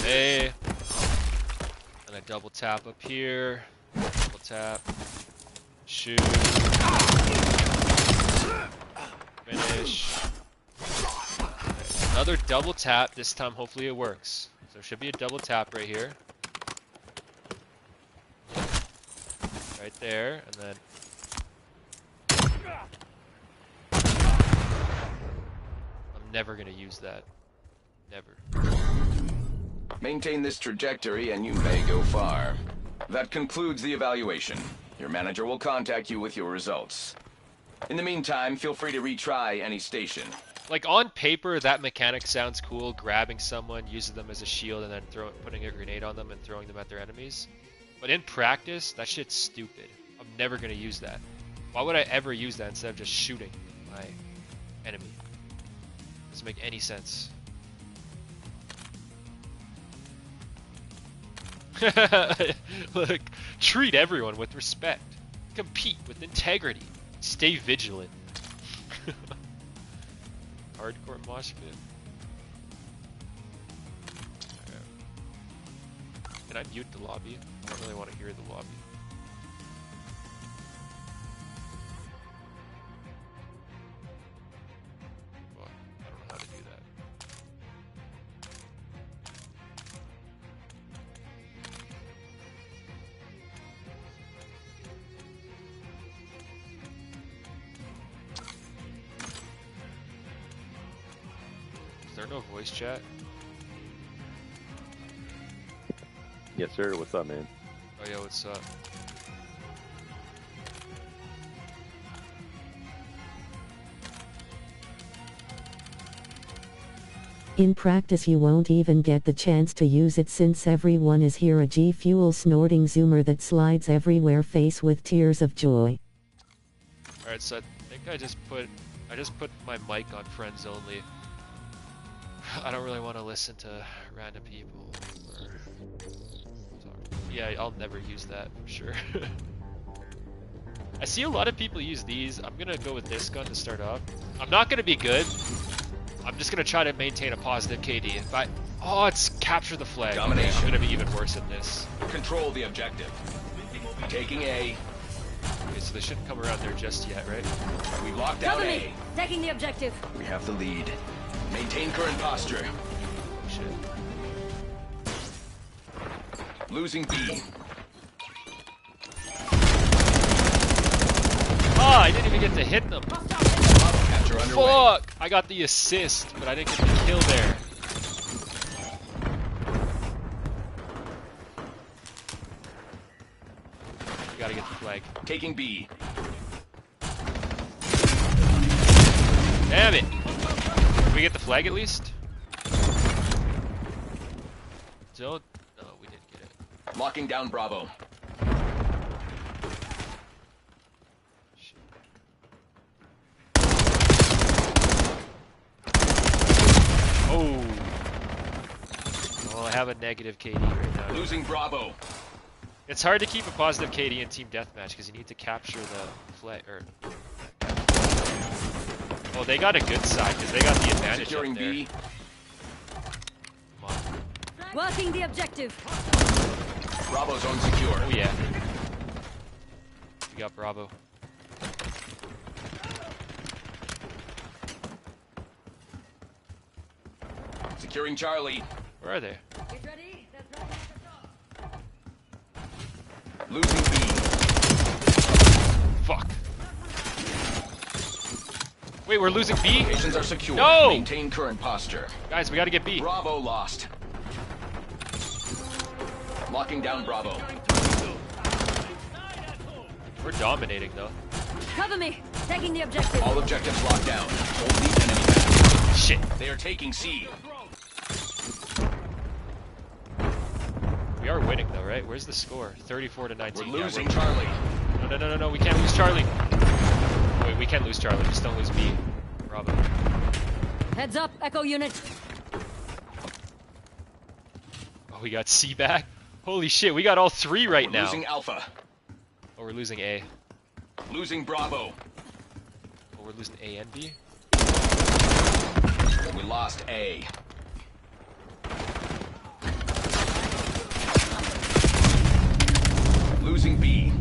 Hey. And I double tap up here. Double tap. Shoot. Finish. Another double tap. This time hopefully it works. So there should be a double tap right here. Right there. And then... I'm never going to use that. Never. Maintain this trajectory and you may go far. That concludes the evaluation. Your manager will contact you with your results. In the meantime, feel free to retry any station. Like, on paper, that mechanic sounds cool, grabbing someone, using them as a shield, and then putting a grenade on them and throwing them at their enemies. But in practice, that shit's stupid. I'm never going to use that. Why would I ever use that instead of just shooting my enemy? Doesn't make any sense. Look, treat everyone with respect. Compete with integrity. Stay vigilant. Hardcore mosh pit. Right. Can I mute the lobby? I don't really want to hear the lobby. Well, I don't know how to do that. Is there no voice chat? Yes, sir. What's up, man? Oh, yeah, what's up? In practice you won't even get the chance to use it since everyone is here a G-Fuel snorting zoomer that slides everywhere face with tears of joy. Alright, so I think I just put my mic on friends only. I don't really want to listen to random people. Yeah, I'll never use that, for sure. I see a lot of people use these. I'm gonna go with this gun to start off. I'm not gonna be good. I'm just gonna try to maintain a positive KD. If I... Oh, it's capture the flag. Domination. I'm gonna be even worse at this. Control the objective. Taking A. Okay, so they shouldn't come around there just yet, right? We locked down A. Taking the objective. We have the lead. Maintain current posture. Oh, shit. Losing B. Oh, I didn't even get to hit them. Capture underway. Fuck! I got the assist, but I didn't get the kill there. We gotta get the flag. Taking B. Damn it! Did we get the flag at least? Don't... No, we didn't get it. Locking down Bravo. have a negative KD right now. Losing Bravo. It's hard to keep a positive KD in team deathmatch because you need to capture the flag. Well, they got a good side because they got the advantage Securing up there. B. Come on. Working the objective. Bravo zone secure. Oh yeah. We got Bravo. Securing Charlie. Where are they? Get ready. That's right. Losing B. Fuck. Wait, we're losing B? Locations are secure. No! Maintain current posture. Guys, we gotta get B. Bravo lost. Locking down Bravo. We're dominating though. Cover me. Taking the objective. All objectives locked down. Hold the enemy back. Shit. They are taking C. We are winning though, right? Where's the score? 34 to 19. We're losing Yeah, Charlie. No, we can't lose Charlie. Wait, we can lose Charlie, just don't lose B. Bravo. Heads up, Echo unit. Oh, we got C back? Holy shit, we got all three right now. Losing Alpha. Oh, we're losing A. Losing Bravo. Oh, we're losing A and B? We lost A. Losing B.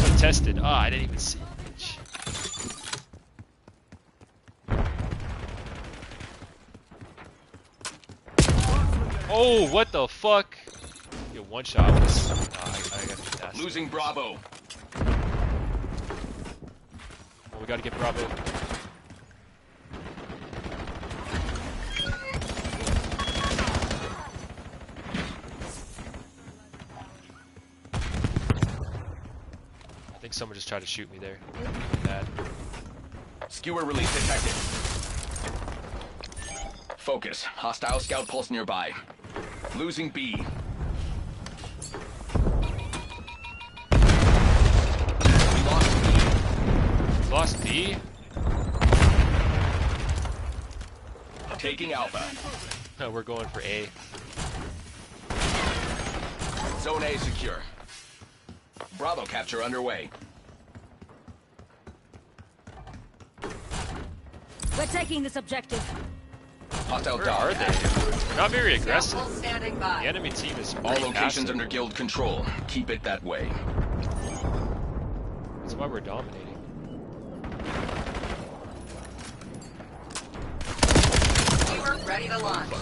Contested. Ah, I didn't even see. Oh, what the fuck? Yo, one shot was. I got fantastic. Losing Bravo. Oh, we gotta get Bravo. I think someone just tried to shoot me there. Bad. Skewer release detected. Focus. Hostile scout pulse nearby. Losing B. We lost B. Lost B? Taking Alpha. No, we're going for A. Zone A secure. Bravo capture underway. We're taking this objective. Hostile Where dog. are they? They're not very aggressive. Standing by. The enemy team is All pretty locations passive. under guild control. Keep it that way. That's why we're dominating. We're ready to launch.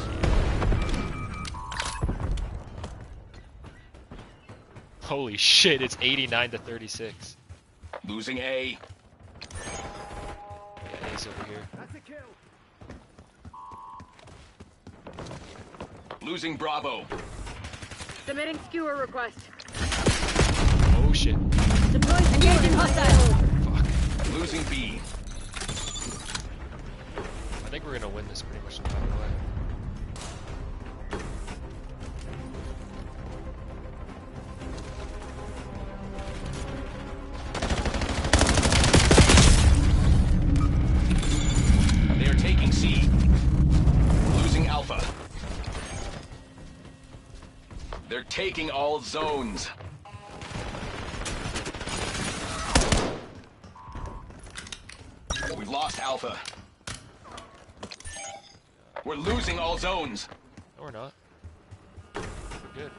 Holy shit, it's 89 to 36. Losing A. Yeah, A's over here. That's a kill. Losing Bravo. Submitting skewer request. Oh shit. Deploying engaging hostile. Fuck. Losing B. I think we're gonna win this pretty much no matter what. They are taking C. Losing Alpha. They're taking all zones. We've lost Alpha. We're losing all zones. No, we're not. We're good.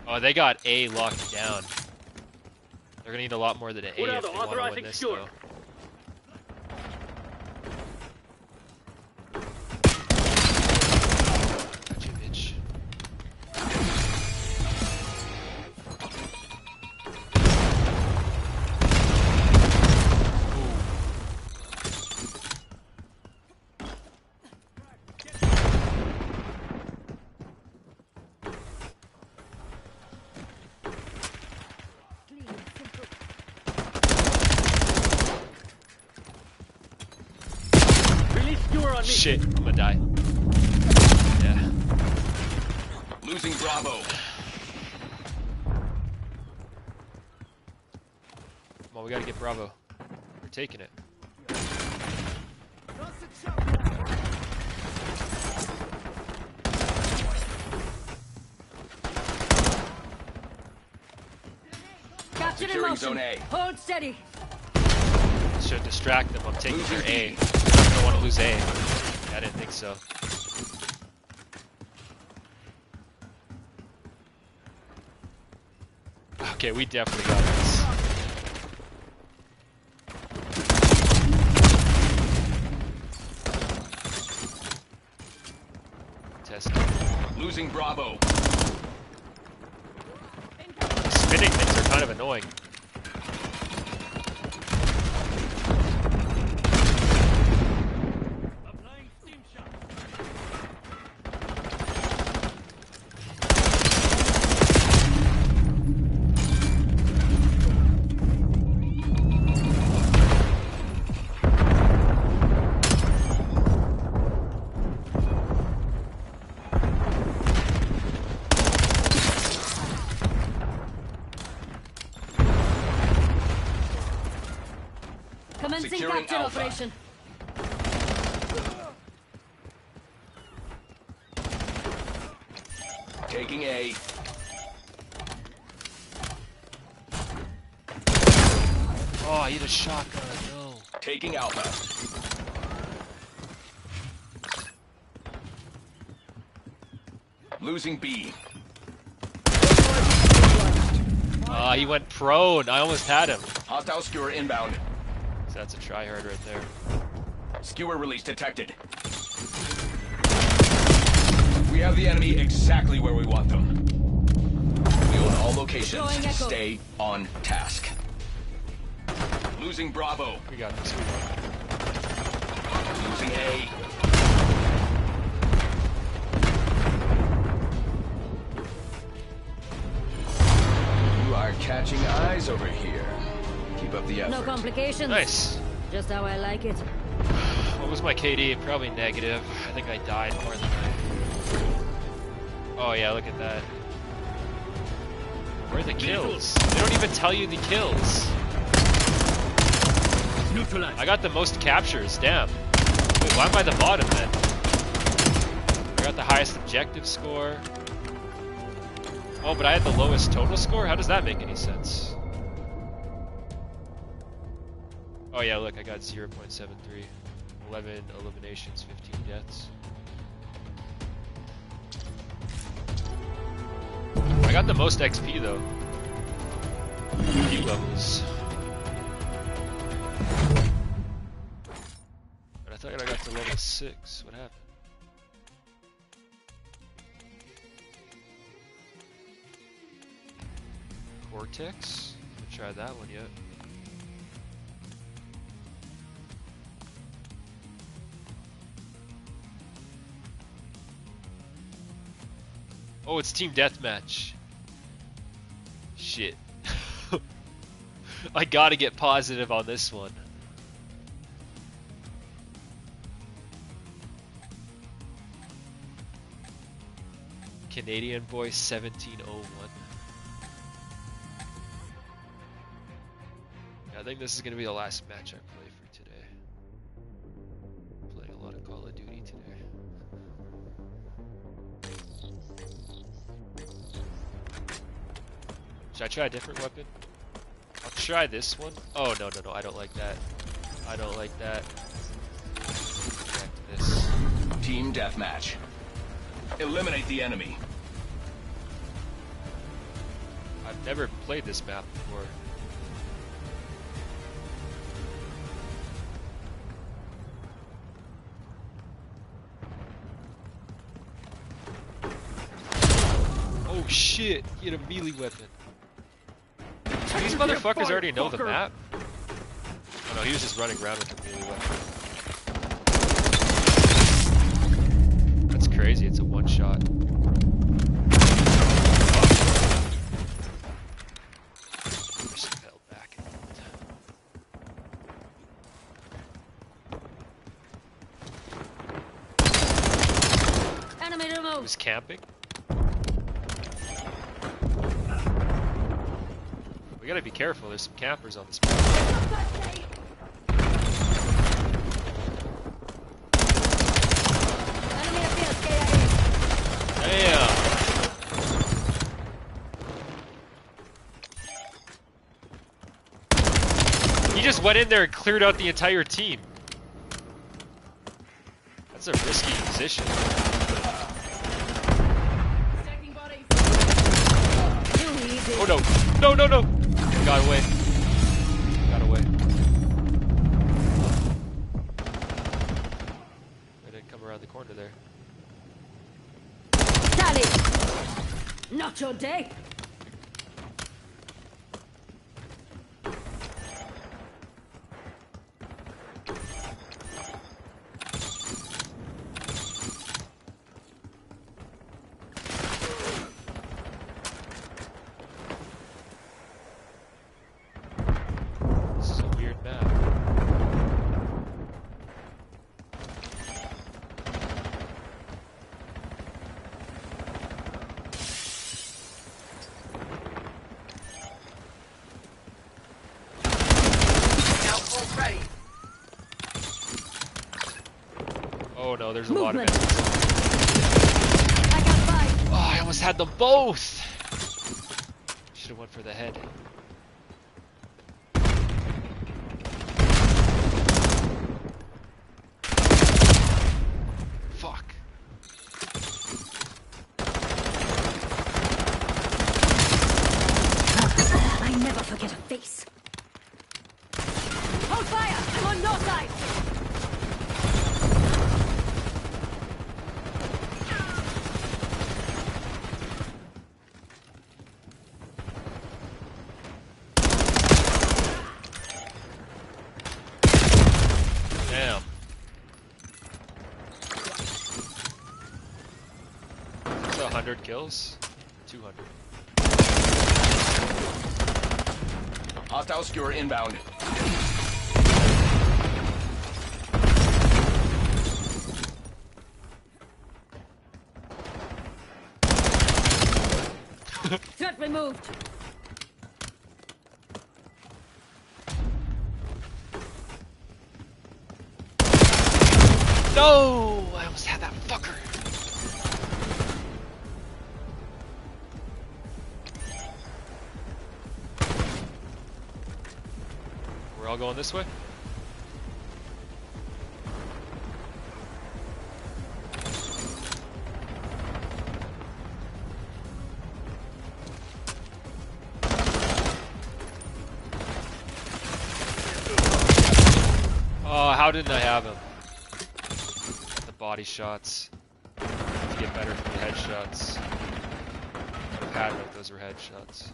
Oh, they got A locked down. They're gonna need a lot more than an A if they want to win this, though. Got you, bitch. Release skewer on me. Shit, I'm gonna die. Yeah. Losing Bravo. Come on, we gotta get Bravo. We're taking it. Captured in Securing motion. Zone A. Hold steady. Should distract them. I'm taking their A. I don't want to lose A. I didn't think so. Okay, we definitely got this. Test. Losing Bravo. Spinning things are kind of annoying. Commencing Securing capture Alpha. operation. Taking A. Oh, I hit a shotgun. No. Taking Alpha. Losing B. Ah, he went prone. I almost had him. Hostile skewer inbound. So that's a tryhard right there. Skewer release detected. We have the enemy exactly where we want them. We own all locations. Throwing echo. Stay on task. Losing Bravo. We got this. Losing A. You are catching eyes over here. Keep up the effort. No complications. Nice. Just how I like it. What was my KD? Probably negative. I think I died more than I... Oh yeah, look at that. Where are the kills? They don't even tell you the kills. I got the most captures, damn. Wait, why am I the bottom then? I got the highest objective score. Oh, but I had the lowest total score? How does that make any sense? Oh yeah, look, I got 0.73. 11 eliminations, 15 deaths. I got the most XP though. XP levels. But I thought I got to level 6. What happened? Cortex? Haven't tried that one yet. Oh, it's team deathmatch. Shit. I gotta get positive on this one. Canadian boy 1701. Yeah, I think this is gonna be the last match I play for today. I'm playing a lot of Call of Duty today. Should I try a different weapon? I'll try this one. Oh, no, I don't like that. I don't like that. Back to this. Team deathmatch. Eliminate the enemy. I've never played this map before. Oh shit, he had a melee weapon. These motherfuckers already know the map? Oh no, he was just running around with the melee weapon. That's crazy, it's a one shot. Just fell back. Enemy He removed. was camping. We We gotta be careful, there's some campers on this map. Damn! He just went in there and cleared out the entire team. That's a risky position. Oh no! No, no, no! Got away. Got away. I didn't come around the corner there. Sally! Not your day! Oh no, there's a lot of enemies. Oh, I almost had them both! Should have went for the head. Fuck. I never forget a face. Hold fire! I'm on your side! Damn. Is that 100 kills? 200. Hostile skewer inbound. Threat removed. No! I almost had that fucker. We're all going this way? Oh, how didn't I have him? Got the body shots. To get better from the headshots. I had like those were headshots.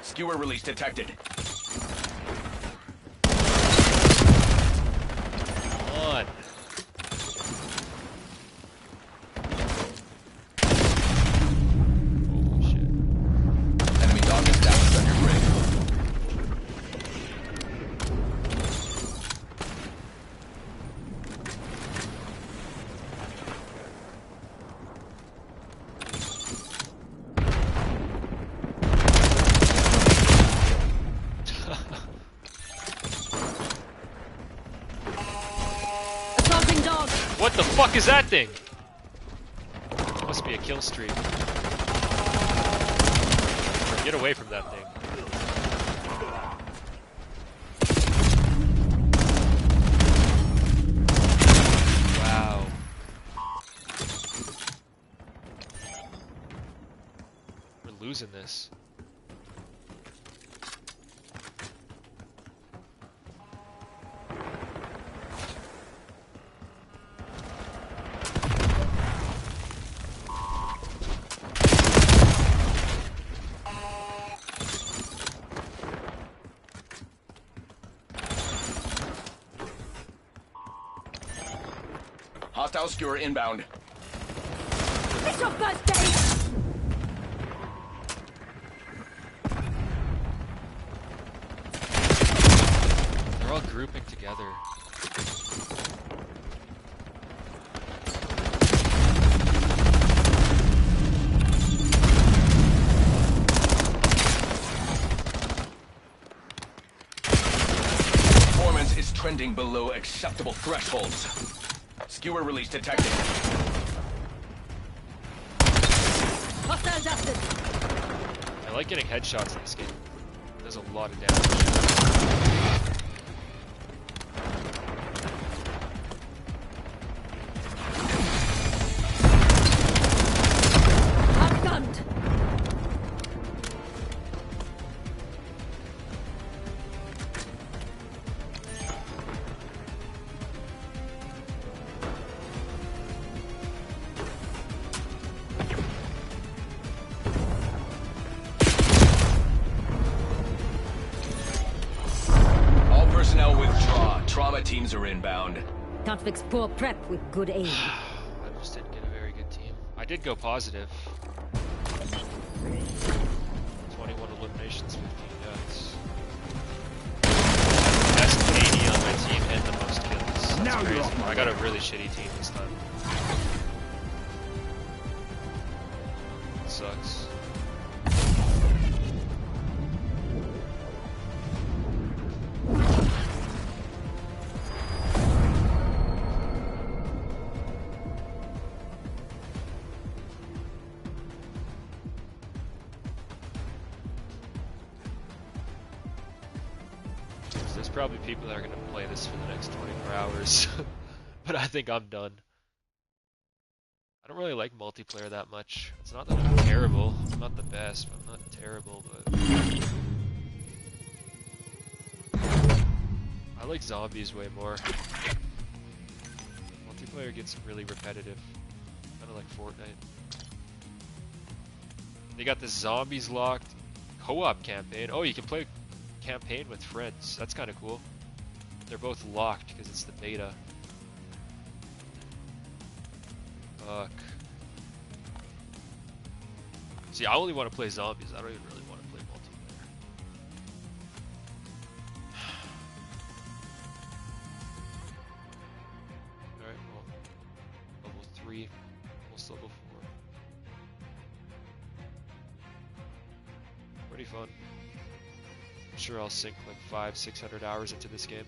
Skewer release detected. Come on. Oh shit. Enemy dog is down on your rig. Assaulting dog! What the fuck is that thing? Must be a kill streak. Get away from that thing. Wow. We're losing this. Hostile skewer inbound. It's your birthday! They're all grouping together. trending below acceptable thresholds. Skewer release detected. Hostile dusted. I like getting headshots in this game. It does a lot of damage. Outgunned. All personnel withdraw. Trauma teams are inbound. Can't fix poor prep with good aim. I just didn't get a very good team. I did go positive. 21 eliminations, 15 deaths. Best KD on my team and the most kills. That's Now you're crazy. off my I got a really shitty team this time. It sucks. There's probably people that are going to play this for the next 24 hours, but I think I'm done. I don't really like multiplayer that much. It's not that I'm terrible. I'm not the best, but I'm not terrible, but... I like zombies way more. Multiplayer gets really repetitive. Kind of like Fortnite. They got the zombies locked co-op campaign. Oh, you can play campaign with friends. That's kind of cool. They're both locked because it's the beta. Fuck. See, I only want to play zombies. I don't even really want to play multiplayer. Alright, well. Level 3. Almost level 4. Pretty fun. I'm sure I'll sink like 500-600 hours into this game.